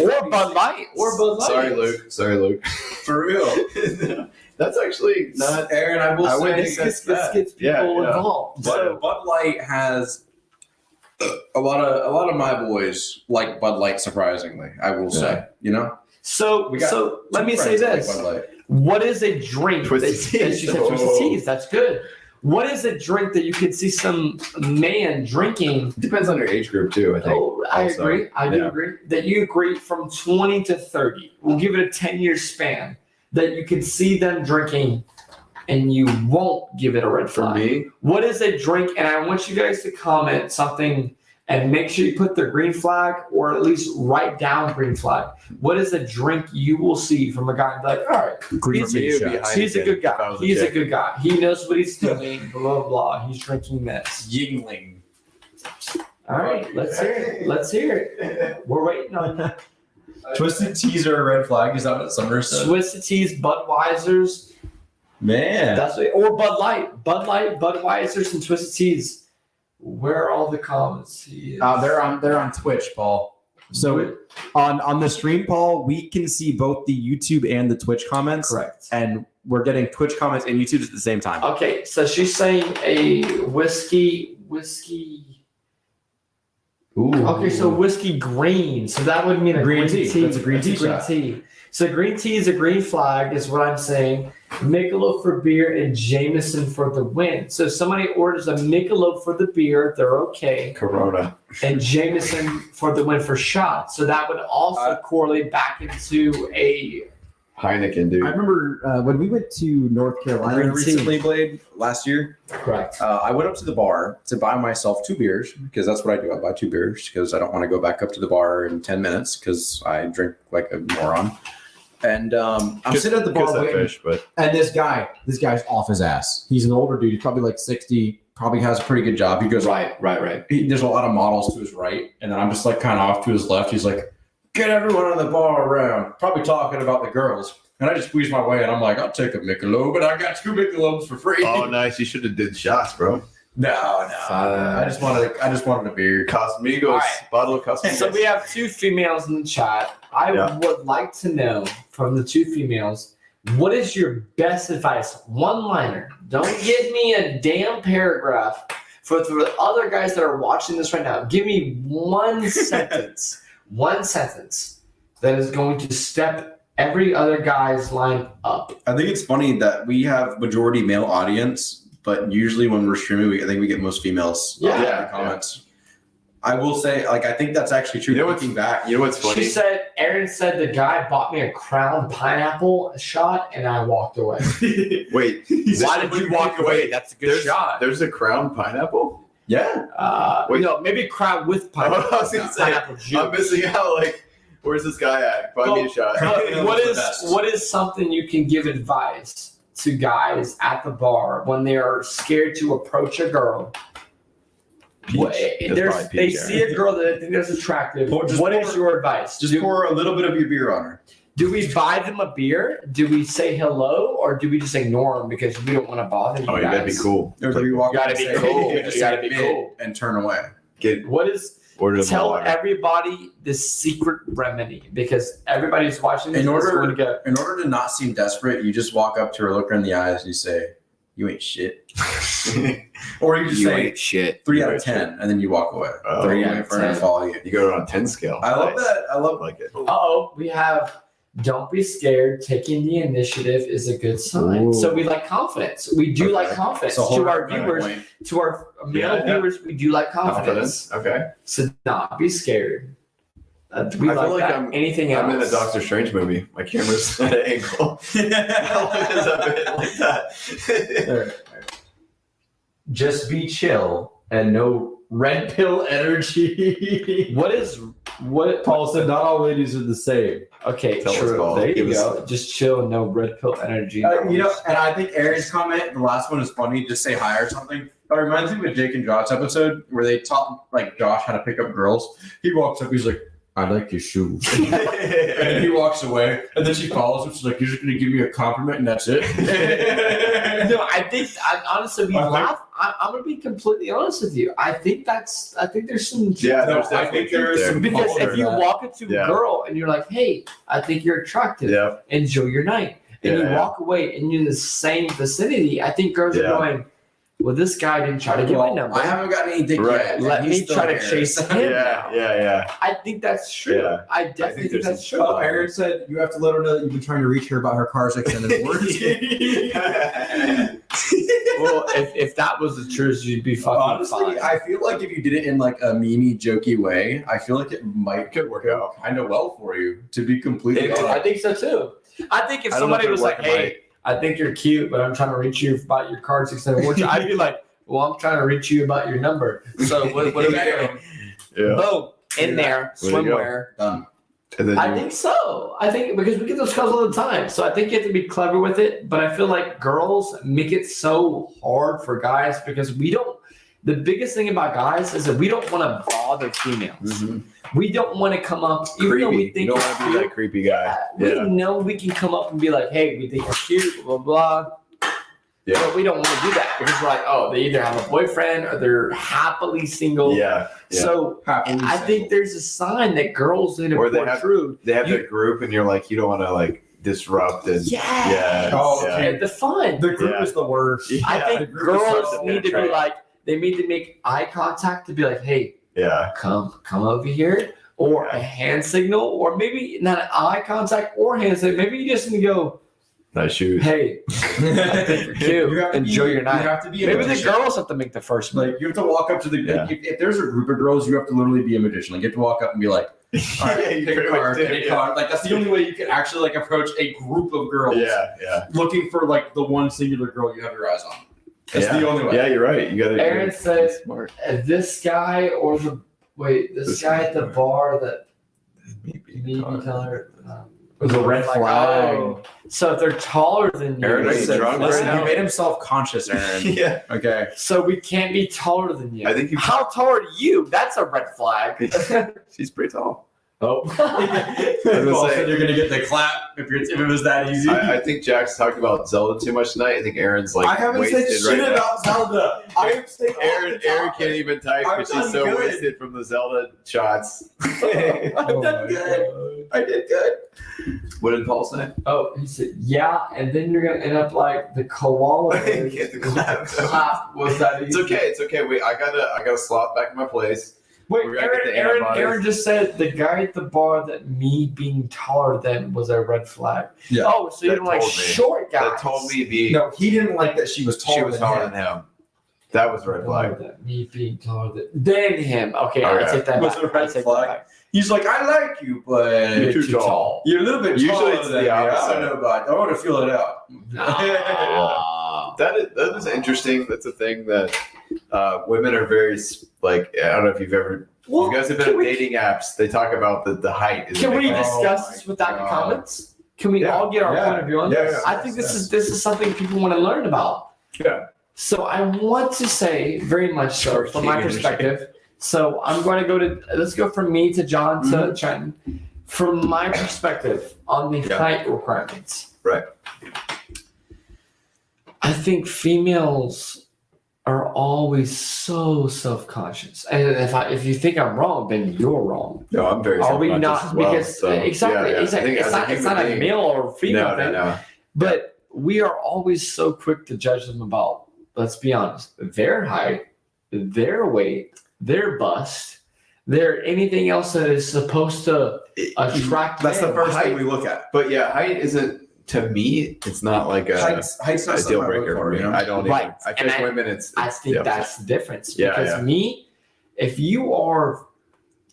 Or Bud Light. Or Bud Light. Sorry, Luke. For real. That's actually not. Aaron, I will I say wouldn't This think gets that. people Yeah, yeah. involved. Bud Light has a lot of my boys like Bud Light. Surprisingly, I will say, you know. So We got let me say friends that like this. Bud Light. What is a drink? Twisted that Teas. she said Twisted Teas. That's good. What is a drink that you could see some man drinking? Depends on your age group too. I think. Oh, I also. agree. I do Yeah. agree that you agree from 20 to 30. We'll give it a 10-year span that you can see them drinking, and you won't give it a red For flag. me, What is a drink? And I want you guys to comment something and make sure you put the green flag or at least write down green flag. What is a drink you will see from a guy and be like, all right, he's, me, it would be he's a good Heineken if I guy. was a He's a chick. good guy. He knows what he's doing, blah, blah. He's drinking this. Yingling. All right, let's hear it. Let's hear it. We're waiting on that. Twisted Teas are a red flag. Is that what Summer said? Twisted Teas, Budweisers. Man. That's what, or Bud Light. Bud Light, Budweisers, and Twisted Teas. Where are all the comments? They're on Twitch, Paul. So on the stream, Paul, we can see both the YouTube and the Twitch comments. Correct. And we're getting Twitch comments and YouTube at the same time. Okay, so she's saying a whiskey. Ooh. Okay, so whiskey green. So that would mean a green tea. That's a green tea shot. tea. So green tea is a green flag, is what I'm saying. Michelob for beer and Jameson for the win. So if somebody orders a Michelob for the beer, they're okay. Corona. And Jameson for the win for shots. So that would also correlate back into a Heineken, dude. I remember when we went to North Carolina Green tea. recently, Blade, last year. correct. I went up to the bar to buy myself 2 beers because that's what I do. I buy 2 beers because I don't want to go back up to the bar in 10 minutes because I drink like a moron. And I'm sitting at the bar waiting, fish, but and this guy's off his ass. He's an older dude. He's probably like 60. Probably has a pretty good job. He goes Right. There's a lot of models to his right, and then I'm just like kind of off to his left. He's like, "Get everyone in the bar around." Probably talking about the girls. And I just squeeze my way, and I'm like, "I'll take a Michelob," and I got 2 Michelobs for free. oh, nice. You should have did shots, bro. No. I just wanted a beer. Casamigos, All right. bottle of Casamigos. So we have 2 females in the chat. I would like to know from the 2 females, what is your best advice? One-liner. Don't give me a damn paragraph. For the other guys that are watching this right now, give me one sentence. One sentence that is going to step every other guy's lined up. I think it's funny that we have majority male audience, but usually when we're streaming, I think we get most females in the comments. I will say, like, I think that's actually true. Looking back, you know what's funny? Aaron said the guy bought me a Crown pineapple shot, and I walked away. Wait, why did you walk away? That's a good shot. There's a Crown pineapple? Yeah. No, maybe Crown with pineapple. I was gonna say, pineapple juice. I'm missing out. Like, where's this guy at? Buy me a shot. What is something you can give advice to guys at the bar when they are scared to approach a girl? They see a girl that they think is attractive. What is your advice? Just pour a little bit of your beer on her. Do we buy them a beer? Do we say hello, or do we just ignore them because we don't want to bother you guys? You gotta be cool. Or do you walk You gotta up be and say, cool. "Hey," You gotta be cool and turn away. Tell everybody the secret remedy, because everybody's watching this. In order to not seem desperate, you just walk up to her, look her in the eyes, and you say, "You ain't shit," or you just say, "Shit." 3 out of 10, and then you walk away. 3 out of 10. Follow you. You go on a 10 scale. I love that. I love it. We have. Don't be scared. Taking the initiative is a good sign. Ooh. So we like confidence. We do like confidence. To our viewers, to our male viewers, we do like confidence. Okay. So not be scared. We I like feel like that. Anything else? I'm in a Doctor Strange movie. My camera's at an angle. How long is a bit like that? Just be chill and no red pill energy. What Paul said? Not all ladies are the same. Okay, Tell us, true. Paul. There Give you us- go. Just chill and no red pill energy. and I think Aaron's comment, the last one is funny. Just say hi or something. It reminds me of a Jake and Josh episode where they taught like Josh how to pick up girls. He walks up, he's like, "I like your shoes," and he walks away. And then she follows him. She's like, "You're just gonna give me a compliment, and that's it." No, honestly, we laugh. I'm gonna be completely honest with you. I think there's some. Yeah, No, there's I definitely think there truth is there. some Because if you walk into Yeah. a girl and you're like, "Hey, I think you're attractive. Yeah. Enjoy your night," and you walk away and you're in the same vicinity, I think girls are going, "Well, this guy didn't try to get my number. I haven't gotten any dick Right. yet. Let and he's me still try to here." chase him now." Yeah. I think that's true. Yeah. I definitely think there's that's some true. Oh, Aaron said you have to let her know that you've been trying to reach her about her car's extended warranty. Well, if that was the truth, you'd be fucking Honestly, fine. I feel like if you did it in like a memey, jokey way, I feel like it could work out kind of well for you. To be completely honest, I think so too. I think if I don't know somebody if was it like, worked in "Hey, I think you're cute, but I'm trying to reach you about your card's extended warranty," I'd be like, "Well, I'm trying to reach you about your number. So what are we doing?" Yeah. Boom, in there, Way to go. swimwear. done. And then I think so. I think because we get those calls all the time. So I think you have to be clever with it. But I feel like girls make it so hard for guys because we don't. The biggest thing about guys is that we don't want to bother females. We don't want to come up, even though we creepy. think You don't it's want to be cute. that creepy guy. We Yeah. know we can come up and be like, "Hey, we think you're cute," blah, blah, blah. Yeah. But we don't want to do that because we're like, oh, they either have a boyfriend or they're happily single. Yeah. So I think there's a sign that girls need to Or they portray. have their group, and you're like, you don't want to like disrupt and Yeah. Oh, yeah. And the fun. The group Yeah. is the worst. Yeah. I the think group is girls something need to try. be like, they need to make eye contact to be like, "Hey, Yeah. come over here," or a hand signal, or maybe not an eye contact or hand signal. Maybe you just need to go, Nice shoes. "Hey, I think you're cute. You have to Enjoy be- your night." You have to be a Maybe the magician. girls have to make the first move. Like you have to walk up to the. Yeah. If there's a group of girls, you have to literally be a magician. Like you have to walk up and be like, "All right, Yeah, you pick a pretty much card, do, pick a yeah. card." Like that's the only way you can actually like approach a group of girls. Yeah. Looking for like the one singular girl you have your eyes on. That's Yeah. the only way. Yeah, you're right. You got to. Aaron says, smart. "This guy or this This guy at the guy. bar that Maybe. tell her." It was a red Like, flag. oh. So if they're taller than you, Aaron, are you listen, drunk Listen, right you now? made him self-conscious, Aaron. Yeah. Okay. so we can't be taller than you. I think you. How tall are you? That's a red flag. She's pretty tall. Oh. gonna Paul say- said you're gonna get the clap if it was that easy. I think Jack's talked about Zelda too much tonight. I think Aaron's like I haven't said wasted shit right now. about Zelda. I am saying Aaron can't even type I've because she's done so good. wasted from the Zelda shots. I've done good. I did good. What did Paul say? Oh, he said, "Yeah," and then you're gonna end up like the koala. Get the clap. Clap was that easy? It's okay. It's okay. Wait, I gotta slot back in my place. Wait, We're gonna get the Aaron antibodies. just said the guy at the bar that me being taller than was a red flag. Yeah. Oh, so you That don't like told me. short guys? That told me No, he didn't like that she was taller. she was taller than him. That was a red Taller flag. than me being taller than him. Okay, I Okay. take that Was back. it a red I take that flag? back. He's like, I like you, but You're too tall. You're a little bit Usually taller it's than the me. I opposite. don't know about. I want to feel it out. Ah. That is interesting. That's a thing that women are very like. I don't know if you've ever. Well, you guys have been can on we- dating apps. They talk about the height. Is a Can big we thing. discuss this without the God. comments? Can we Yeah. all get our Yeah. point of view on Yeah, this? yeah. I think this is something people want to learn about. Yeah. So I want to say very much so Sorry, from my Katie. perspective. So I'm going to go to let's go from me to John to Trenton. From my perspective on the Yeah. height requirements, Right. I think females are always so self-conscious, and if you think I'm wrong, then you're wrong. No, I'm very. Are we self-conscious not? as well, Because so, exactly, yeah, yeah. exactly. I think It's as a not human a being- male or female thing. No. But we are always so quick to judge them about, let's be honest, their height, their weight, their bust, their anything else that is supposed to attract That's the men. first height- thing we look at. But yeah, height isn't to me. It's not like a Height's not deal something I look breaker for, for me. you know? I don't. Right. Even, I And think women. It's. I think the that's the difference. Yeah, Because yeah. me, if you are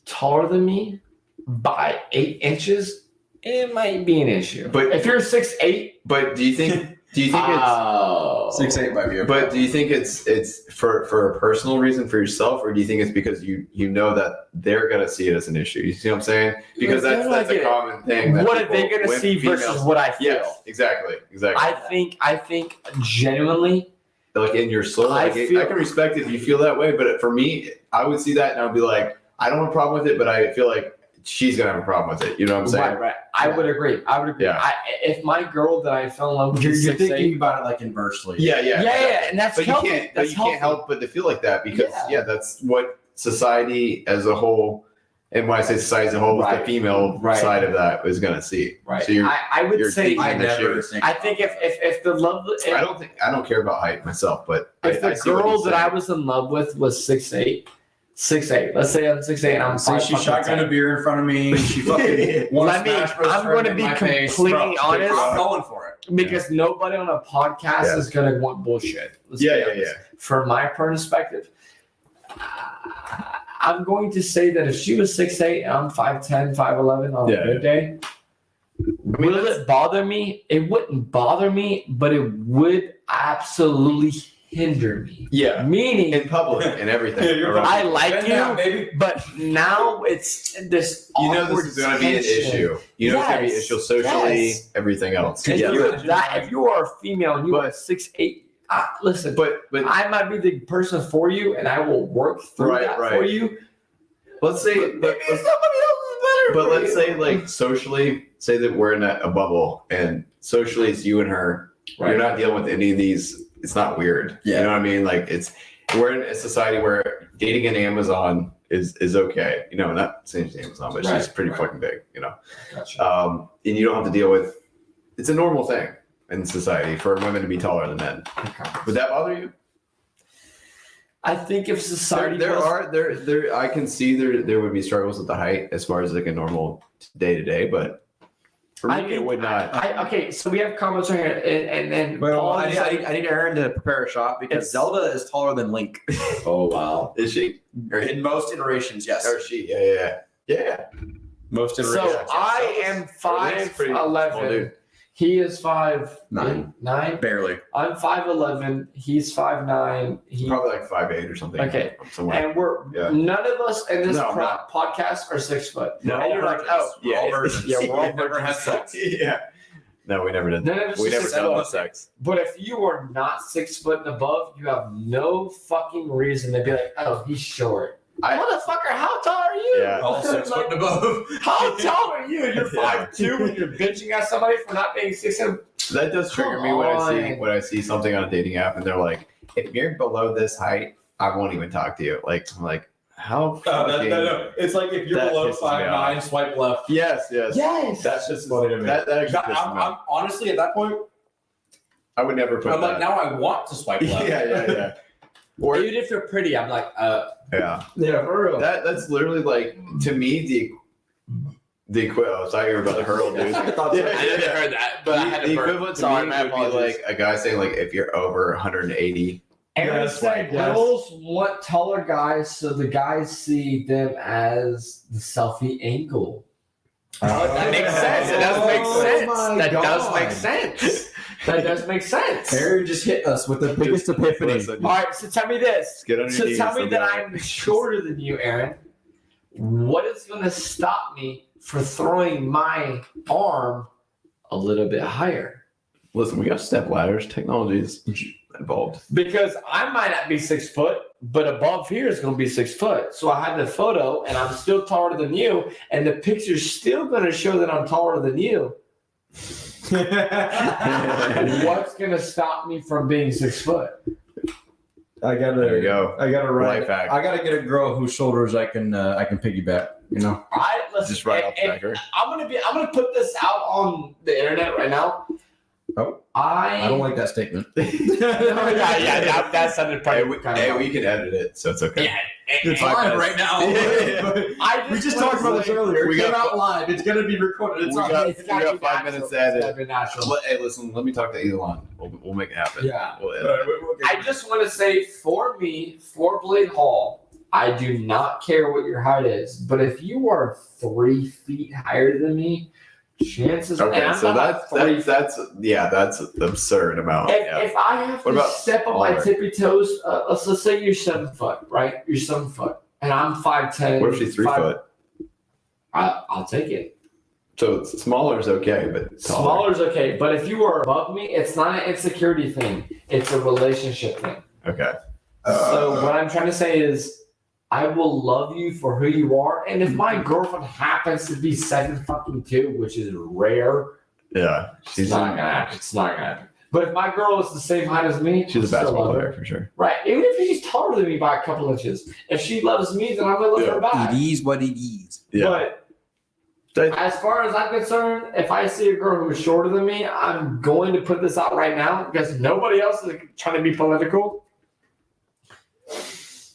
taller than me by 8 inches, it might be an issue. But- if you're 6'8", But do you think? Do you think it's? oh, 6'8" might be. Okay. But do you think it's for a personal reason for yourself, or do you think it's because you know that they're gonna see it as an issue? You see what I'm saying? Because They're that's not a gonna- common thing. That what are they people- going to when see versus females- what I feel? Yes, exactly. I think genuinely, Like in your soul, I like, feel- I can respect if you feel that way, but for me, I would see that and I would be like, I don't have a problem with it, but I feel like she's gonna have a problem with it. You know what I'm saying? right. I would agree. Yeah. If my girl that I fell in love with You're is 6'8", thinking about it like inversely. Yeah, and that's But healthy. you can't. That's But you healthy. can't help but to feel like that because Yeah. that's what society as a whole, and when I say society as a whole, Right. the female Right. side of that is gonna see. Right. So you're, I would you're say taking I the never shoes. think. I think if the love I don't care about height myself, but if I the see what girl he's that I saying. was in love with was 6'8", 6'8", let's say I'm 6'8", and I'm Say she 5'10". shotgun a beer in front of me. She fucking won a Let me- Smash Bros. I'm gonna tournament be in my face. completely Bro, honest. I'm going for it. Because nobody on a podcast Yeah. is gonna want bullshit. Let's be Yeah. honest. From my perspective, I'm going to say that if she was 6'8" and I'm 5'10", 5'11" on Yeah. a good day, will it bother me? It wouldn't bother me, but it would absolutely hinder me. Yeah. Meaning, In public and everything. Yeah, you're around I people. like And you, now, baby. but now it's this. You know awkward this is going to be an tension. issue. You know it's going to be an Yes, issue socially, yes. everything else. If, Yeah. if you are a female and you are But- 6'8", listen. But I might be the person for you, and I will work through Right, that right. for you. let's say, Maybe somebody else is better. but for let's you. say like socially, say that we're in a bubble and socially it's you and her. Right. You're not dealing with any of these. It's not weird. Yeah. You know what I mean? Like we're in a society where dating in Amazon is okay. You know, not saying she's Amazon, but she's Right, pretty right. fucking big, you know. Gotcha. And you don't have to deal with it's a normal thing in society for women to be taller than men. Okay. Would that bother you? I think if society There was- are there I can see there would be struggles with the height as far as like a normal day to day, but for me I it think- would not. okay, so we have comments right here, and then Well, Paul I is need, I need Aaron to prepare a shot because It's- Zelda is taller than Link. Oh wow. Is she? In most iterations, yes. Or she? Yeah. Most so iterations. I am Link's pretty small, 5'11". dude. He is 5'9". Barely. I'm 5'11". He's 5'9". He Probably like 5'8" or something. Okay. Somewhere. And we're Yeah. none of us in this No, I'm not. podcast are 6 foot. No. And you're like, oh, Yeah, all versions. yeah, we're all We've never had virgins. sex. yeah. No, we never did. None of us We are never 6 done foot. no sex. But if you are not 6 foot and above, you have no fucking reason to be like, oh, he's short. Motherfucker, how tall are you? Yeah. All 6 foot and above. How tall are you? You're 5'2" and you're bitching at somebody for not being 6 foot. That does trigger me when I see something on a dating app and they're like, if you're below this height, I won't even talk to you. Like I'm like, how fucking No. It's like if you're That below pisses me 5'9", swipe left. Yes. Yes. That's just funny to me. That actually pisses me I'm off. honestly at that point. I would never put I'm that. like, now I want to swipe left. yeah. Or Even if they're pretty, I'm like, yeah, for real. that's literally like to me the equivalent. I thought you were about to hurl, dude. I never heard that, but I had the to burp. equivalent to Sorry, me my would be apologies. like a guy saying like if you're over 180. Aaron Yes, said yes. girls want taller guys, so the guys see them as the selfie angle. That makes sense. It does make sense. That does make sense. That does make sense. Aaron just hit us with the biggest epiphany. Listen, All right, so tell me this. get on your So knees, tell me and that be like- I'm shorter than you, Aaron. What is going to stop me for throwing my arm a little bit higher? Listen, we got step ladders. Technology is involved. Because I might not be 6 foot, but above here is going to be 6 foot. So I have the photo, and I'm still taller than you, and the picture's still going to show that I'm taller than you. What's going to stop me from being 6 foot? There you go. I gotta ride. Life hack. I gotta get a girl whose shoulders I can piggyback. You know. Listen, Just right off the back. I'm gonna put this out on the internet right now. Oh, I don't like that statement. that sounded Hey, pretty. we can edit it, so it's okay. Yeah, It's Five live minutes. right now. I We just talked about this earlier. We It came got- out live. It's gonna be recorded. It's We on. got 5 minutes to edit. Natural. Hey, listen, let me talk to Elon. We'll make it happen. Yeah. We'll edit it. I just want to say, for me, for Blade Hall, I do not care what your height is, but if you are 3 feet higher than me, chances Okay, and I'm so not that's an absurd amount. Yeah. If I have What to about step on my smaller? tippy toes, let's say you're 7 foot, right? You're 7 foot, and I'm 5'10". What if she's 3 foot? I'll take it. So smaller is okay, but taller. Smaller is okay, but if you are above me, it's not an insecurity thing. It's a relationship thing. Okay. So what I'm trying to say is, I will love you for who you are, and if my girlfriend happens to be 7'2", which is rare, Yeah, it's not gonna happen. It's not gonna happen. But if my girl is the same height as me, she's a I still basketball love her. player for sure. Right. Even if she's taller than me by a couple inches, if she loves me, then I'm gonna love her back. It is what it is. Yeah. But as far as I'm concerned, if I see a girl who is shorter than me, I'm going to put this out right now because nobody else is trying to be political.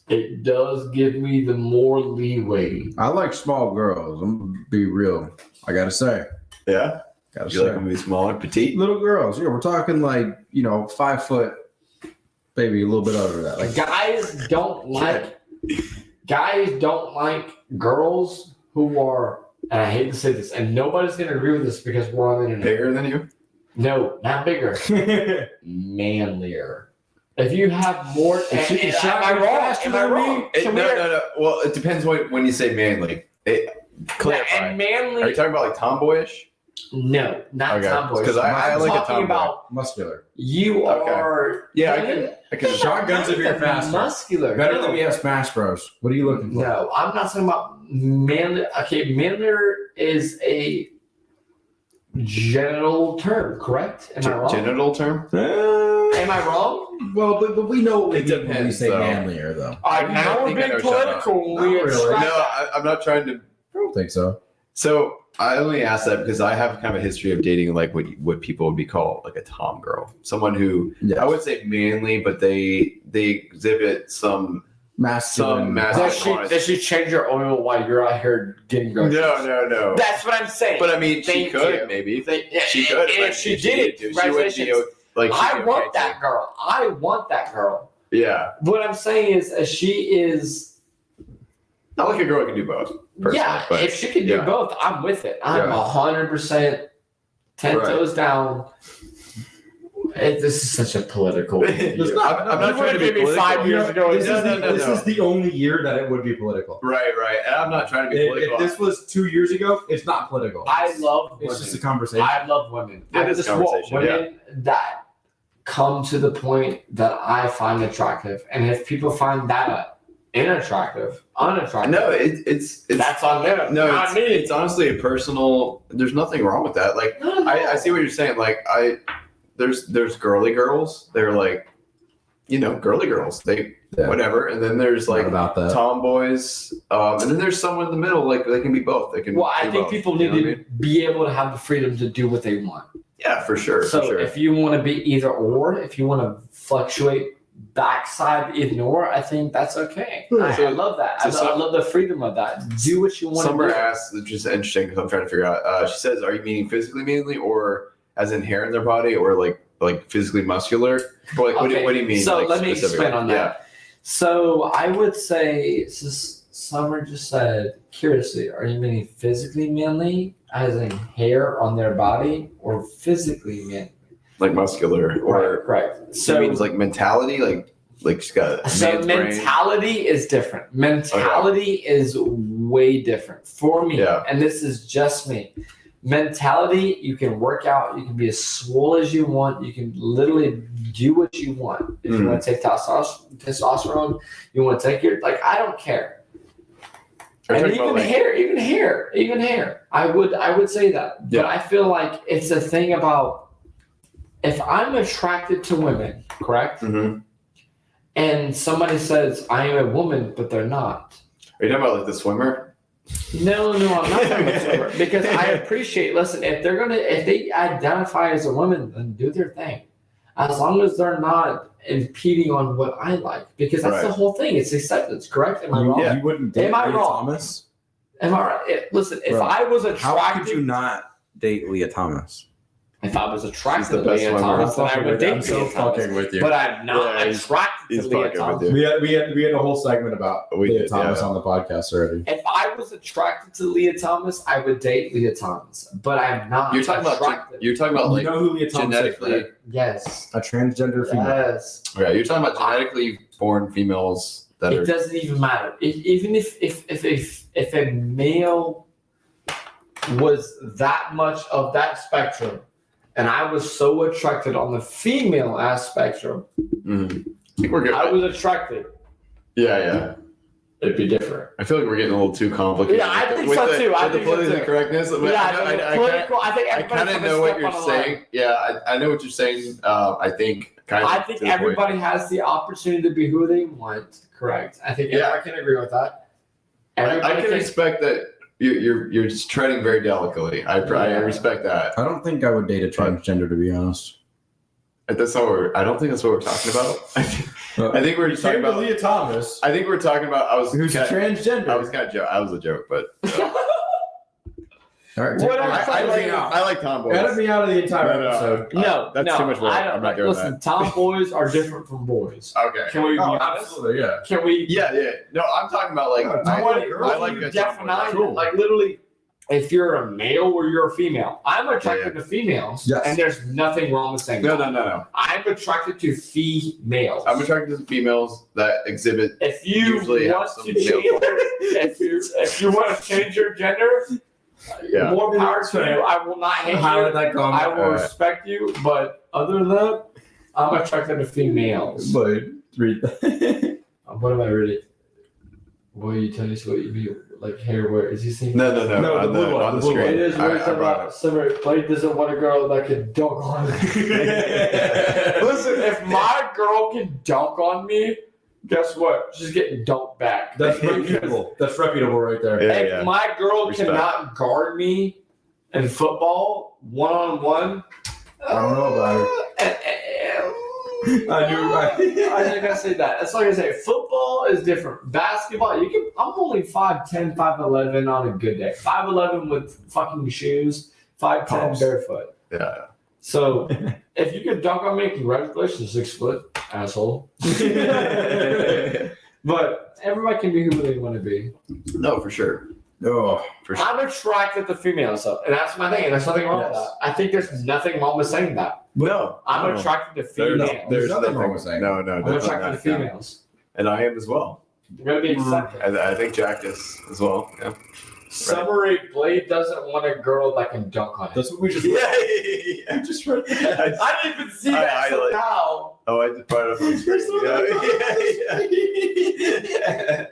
It does give me the more leeway. I like small girls. I'm gonna be real. I gotta say. Yeah. Gotta You say. like them to be smaller, petite? Little girls. Yeah, we're talking like 5 foot, maybe a little bit over that. Like Guys don't like girls who are, and I hate to say this, and nobody's gonna agree with this because we're on the internet. Bigger than you? No, not bigger. Manlier. If you have more, If she can shot am I you wrong? faster Am I than me? wrong? Can we- No. Well, it depends when you say manly. Clarify. And manly. Are you talking about like tomboyish? No, not Okay, tomboy. 'cause I I'm like a talking tomboy. about muscular. you Okay. are. Yeah, I can. Shotguns if you're faster. Muscular. Better No. than me at Smash Bros. What are you looking for? No, I'm not talking about manly. Okay, manlier is a genital term, correct? Am I wrong? Genital term? Am I wrong? Well, but we know what we It mean when we depends, say though. manlier, though. Now we're think I being know what you're talking about. political. Not We really. extract No, I'm not trying to. I don't think so. So I only ask that because I have kind of a history of dating like what people would be called like a tom girl, someone who I would say manly, but they exhibit some masculine. Does she change her oil while you're out here getting groceries? No. That's what I'm saying. But I mean, she Thank could you. maybe. Yeah, She could. and but if she did, she would be like. she'd I be want okay that girl. I want that girl. too. Yeah, What I'm saying is, she is. I like a girl who can do both. personally, Yeah, but if she can do yeah. both, I'm with it. I'm Yeah. 100% 10 Right. toes down. This is such a political. It's not- I'm not trying to be Maybe political. 5 years ago. This, is, No. this is the only year that it would be political. Right. And I'm not trying to be If political. this was 2 years ago, it's not political. I love women. It's just a conversation. I love women. It I is just a want conversation, women that come to the point that I find attractive. And if people find that unattractive, no, it's that's on them. no, not me. it's honestly a personal. There's nothing wrong with that. Like No. I see what you're saying. Like there's girly girls. They're like, girly girls. They whatever. And then there's like about that. tomboys. And then there's someone in the middle. Like they can be both. They can. Well, I do think both, people you need know what I to mean? be able to have the freedom to do what they want. Yeah, for sure. So for sure. if you want to be either or, if you want to fluctuate backside ignore, I think that's okay. I love that. I love the freedom of that. Do what you want Summer to do. asks, which is interesting because I'm trying to figure out. She says, "Are you meaning physically mainly, or as in hair in their body, or like physically muscular? Or like, what do you mean? So like, let me specifically? expand on that. So I would say, Summer just said, curiously, are you meaning physically manly, as in hair on their body, or physically manly? Like muscular, or right. So it means like mentality, like she's got. So mentality is different. Mentality is way different for me, and this is just me. Mentality, you can work out, you can be as swole as you want, you can literally do what you want. If you want to take testosterone, you want to take your I don't care. And even hair. I would say that. But I feel like it's a thing about if I'm attracted to women, correct? Mm-hmm. And somebody says I am a woman, but they're not. Are you talking about like the swimmer? No, I'm not talking about swimmer. Because I appreciate, listen, if they identify as a woman, then do their thing. As long as they're not impeding on what I like. Because that's the whole thing. It's acceptance, correct? Am I wrong? You wouldn't date Am I Leah wrong? Thomas? Am I right? Listen, if I was attracted... How could you not date Leah Thomas? If I was attracted to best Leah swimmer. Thomas, then I would date I'm so Leah Thomas. fucking with you. But I'm not attracted to Leah Thomas. We had a whole segment about Leah Thomas on the podcast already. If I was attracted to Leah Thomas, I would date Leah Thomas. But I'm not You're talking attracted. about like you know who Leah Thomas genetically. is, right? Yes. A transgender female. Yes. Yeah, you're talking about genetically born females that It are. doesn't even matter. Even if a male was that much of that spectrum, and I was so attracted on the female spectrum, I think we're good. I was attracted. Yeah. It'd be different. I feel like we're getting a little too complicated. Yeah, I think with so the, too. I with think the so politically too. correctness. But I think I kind of know what you're saying. Yeah, I know what you're saying. I think everybody has the opportunity to be who they want. Correct. I think everyone can agree with that. I can respect that. You're just treading very delicately. I respect that. I don't think I would date a transgender, to be honest. That's not I don't think that's what we're talking about. I think we're just talking about Leah Thomas. I think we're talking about. Who's transgender? I was kind of joke. I was a joke, but. All right, I like tomboys. Edit me out of the entire episode. No, that's too much work. I'm not doing listen, that. tomboys are different from boys. Okay. Can we be honest? Absolutely, yeah. Can we? Yeah. No, I'm talking about like. I like a tomboy. Cool. Like literally, if you're a male or you're a female, I'm attracted to females, and there's nothing wrong with saying no. I'm attracted to females. I'm attracted to females that exhibit. If you usually want have to change, if you want to change your gender, more power to you. I will not hate you. I will respect you, but other than that, I'm attracted to females. But read that. What am I reading? Boy, you tell us what you mean. Like hair, where is he saying? No. The blue one, on the screen. It is where it's about summer. Blade doesn't want a girl that can dunk on me. Listen, if my girl can dunk on me, guess what? She's getting dunked back. That's reputable. That's reputable right there. If my girl cannot guard me in football 1-on-1, I don't know about it. I think I say that. That's like I say. Football is different. Basketball, I'm only 5'10", 5'11" on a good day. 5'11" with fucking shoes. 5'10" barefoot. Yeah. So if you can dunk on me, congratulations, 6 foot, asshole. But everybody can be who they want to be. No, for sure. Oh, for sure. I'm attracted to females, and that's my thing. And there's nothing wrong with that. I think there's nothing wrong with saying that. No, I'm attracted to females. There's nothing wrong with saying. No. I'm attracted to females. And I am as well. You're gonna be accepted. I think Jack is as well. Yeah. Summary: Blade doesn't want a girl that can dunk on him. That's what we just. Yeah. I just read that. I didn't even see that till now. Oh, I just brought it up on the screen. Yeah.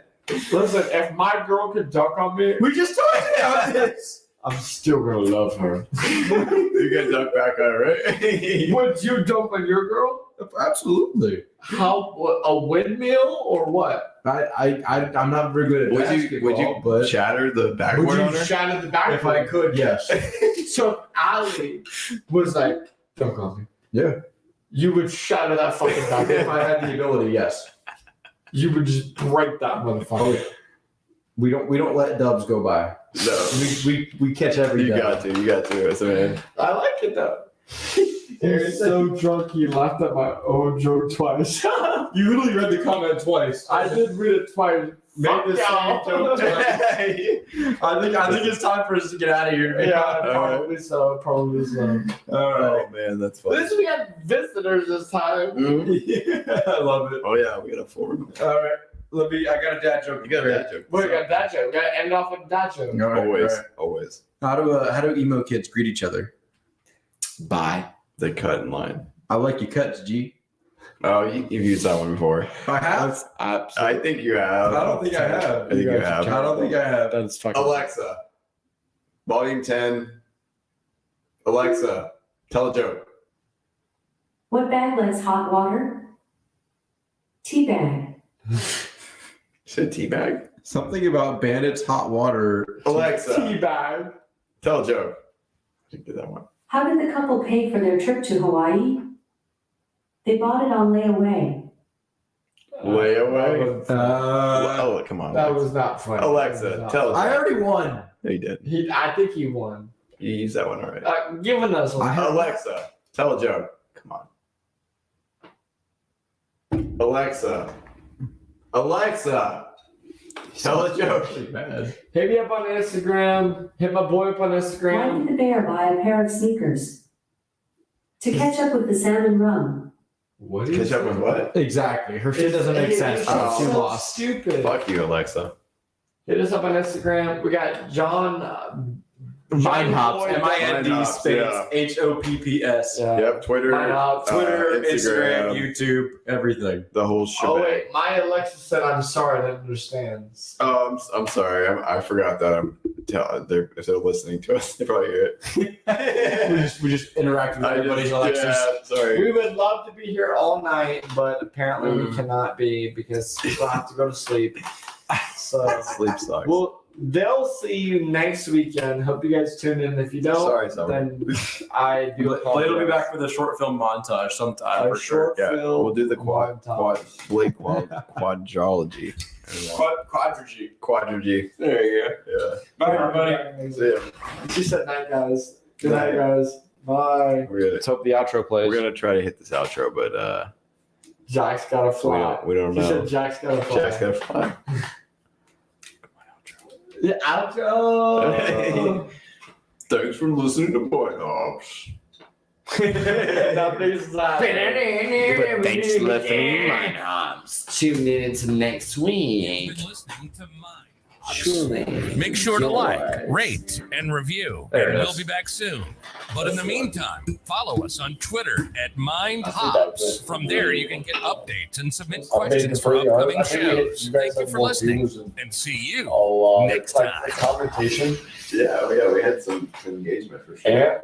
Listen, if my girl can dunk on me, We just talked about this. I'm still gonna love her. You got dunk back on it, right? Would you dunk on your girl? Absolutely. How? A windmill or what? I'm not very good at basketball. Would you but shatter the backboard Would on you her? shatter the backboard? if I could, yes. So Ali was like, dunk on me. Yeah. you would shatter that fucking back. If I had the ability, yes. You would just break that motherfucker. We don't let dubs go by. No. We catch every You dub. got to. So, man. I like it though. He's so drunk he laughed at my own joke twice. You literally read the comment twice. I did read it twice. Made the same joke twice. I think it's time for us to get out of here. Yeah, probably so. Probably so. All right. Oh, man, that's funny. At least we got visitors this time. Yeah, I love it. Oh, yeah, we got a forward. All right. I got a dad joke. You got a dad joke. We got that joke. We got to end off with that joke. All right, Always. all right. Always. How do emo kids greet each other? Bye. They cut in line. I like your cuts, G. Oh, you've used that one before. I have. I think you have. I don't think I have. I think you have. I don't think I have. That's fucking. Alexa, volume 10. Alexa, tell a joke. What bag likes hot water? Tea bag. Said teabag. Something about bandits, hot water. Alexa, Teabag. tell a joke. I did that one. How did the couple pay for their trip to Hawaii? They bought it on layaway. Layaway. Uh, Come on. That was not funny. Alexa, tell a joke. I already won. No, you did. I think he won. You used that one already. Giving us one. Alexa, tell a joke. Come on. Alexa, tell a joke. Bad. Hit me up on Instagram. Hit my boy up on Why Instagram. did the bear buy a pair of sneakers? To catch up with the salmon rum. What Catch up with what? Exactly. Her shit doesn't make sense. It's She so lost. stupid. Fuck you, Alexa. Hit us up on Instagram. We got John. Mind hops. Boy, MIND Mind hops, space yeah. HOPPS. Yep, Twitter, Mind hops. Twitter, Instagram, YouTube, everything. the whole Oh shebang. wait, my Alexa said I'm sorry. I didn't understand. Oh, I'm sorry. I forgot that. If they're listening to us, they probably hear it. we just interact with everybody's Alexas. Yeah, sorry. We would love to be here all night, but apparently we cannot be because people have to go to sleep. So Sleep sucks. well, they'll see you next weekend. Hope you guys tune in. If you don't, Sorry. then I do. Blade will be back with a short film montage sometime A for sure. short Yeah, film. we'll do the quadrology. Quadrology. There you go. Yeah. Bye, everybody. See ya. She said night, guys. Good night, guys. Bye. Let's hope the outro plays. We're gonna try to hit this outro, but Jack's gotta fly. we don't She know. said Jack's gotta fly. Jack's gotta fly. The outro. Hey. Thanks for listening to Boy Hops. Nothing's happening. Thanks for listening, Mind Hops. Tune in to next week. You've been listening to Mind. Surely. Make sure to Joy. like, rate, and review. There And it we'll is. be back soon. But in the meantime, follow us on Twitter at Mind I think that's Hops. it. From there, you can get updates and submit Updates questions for for you. upcoming I think shows. you guys Thank you have for more listening, views and see you Next next time. time. Conversation. Yeah, we had some engagement for sure. Yeah.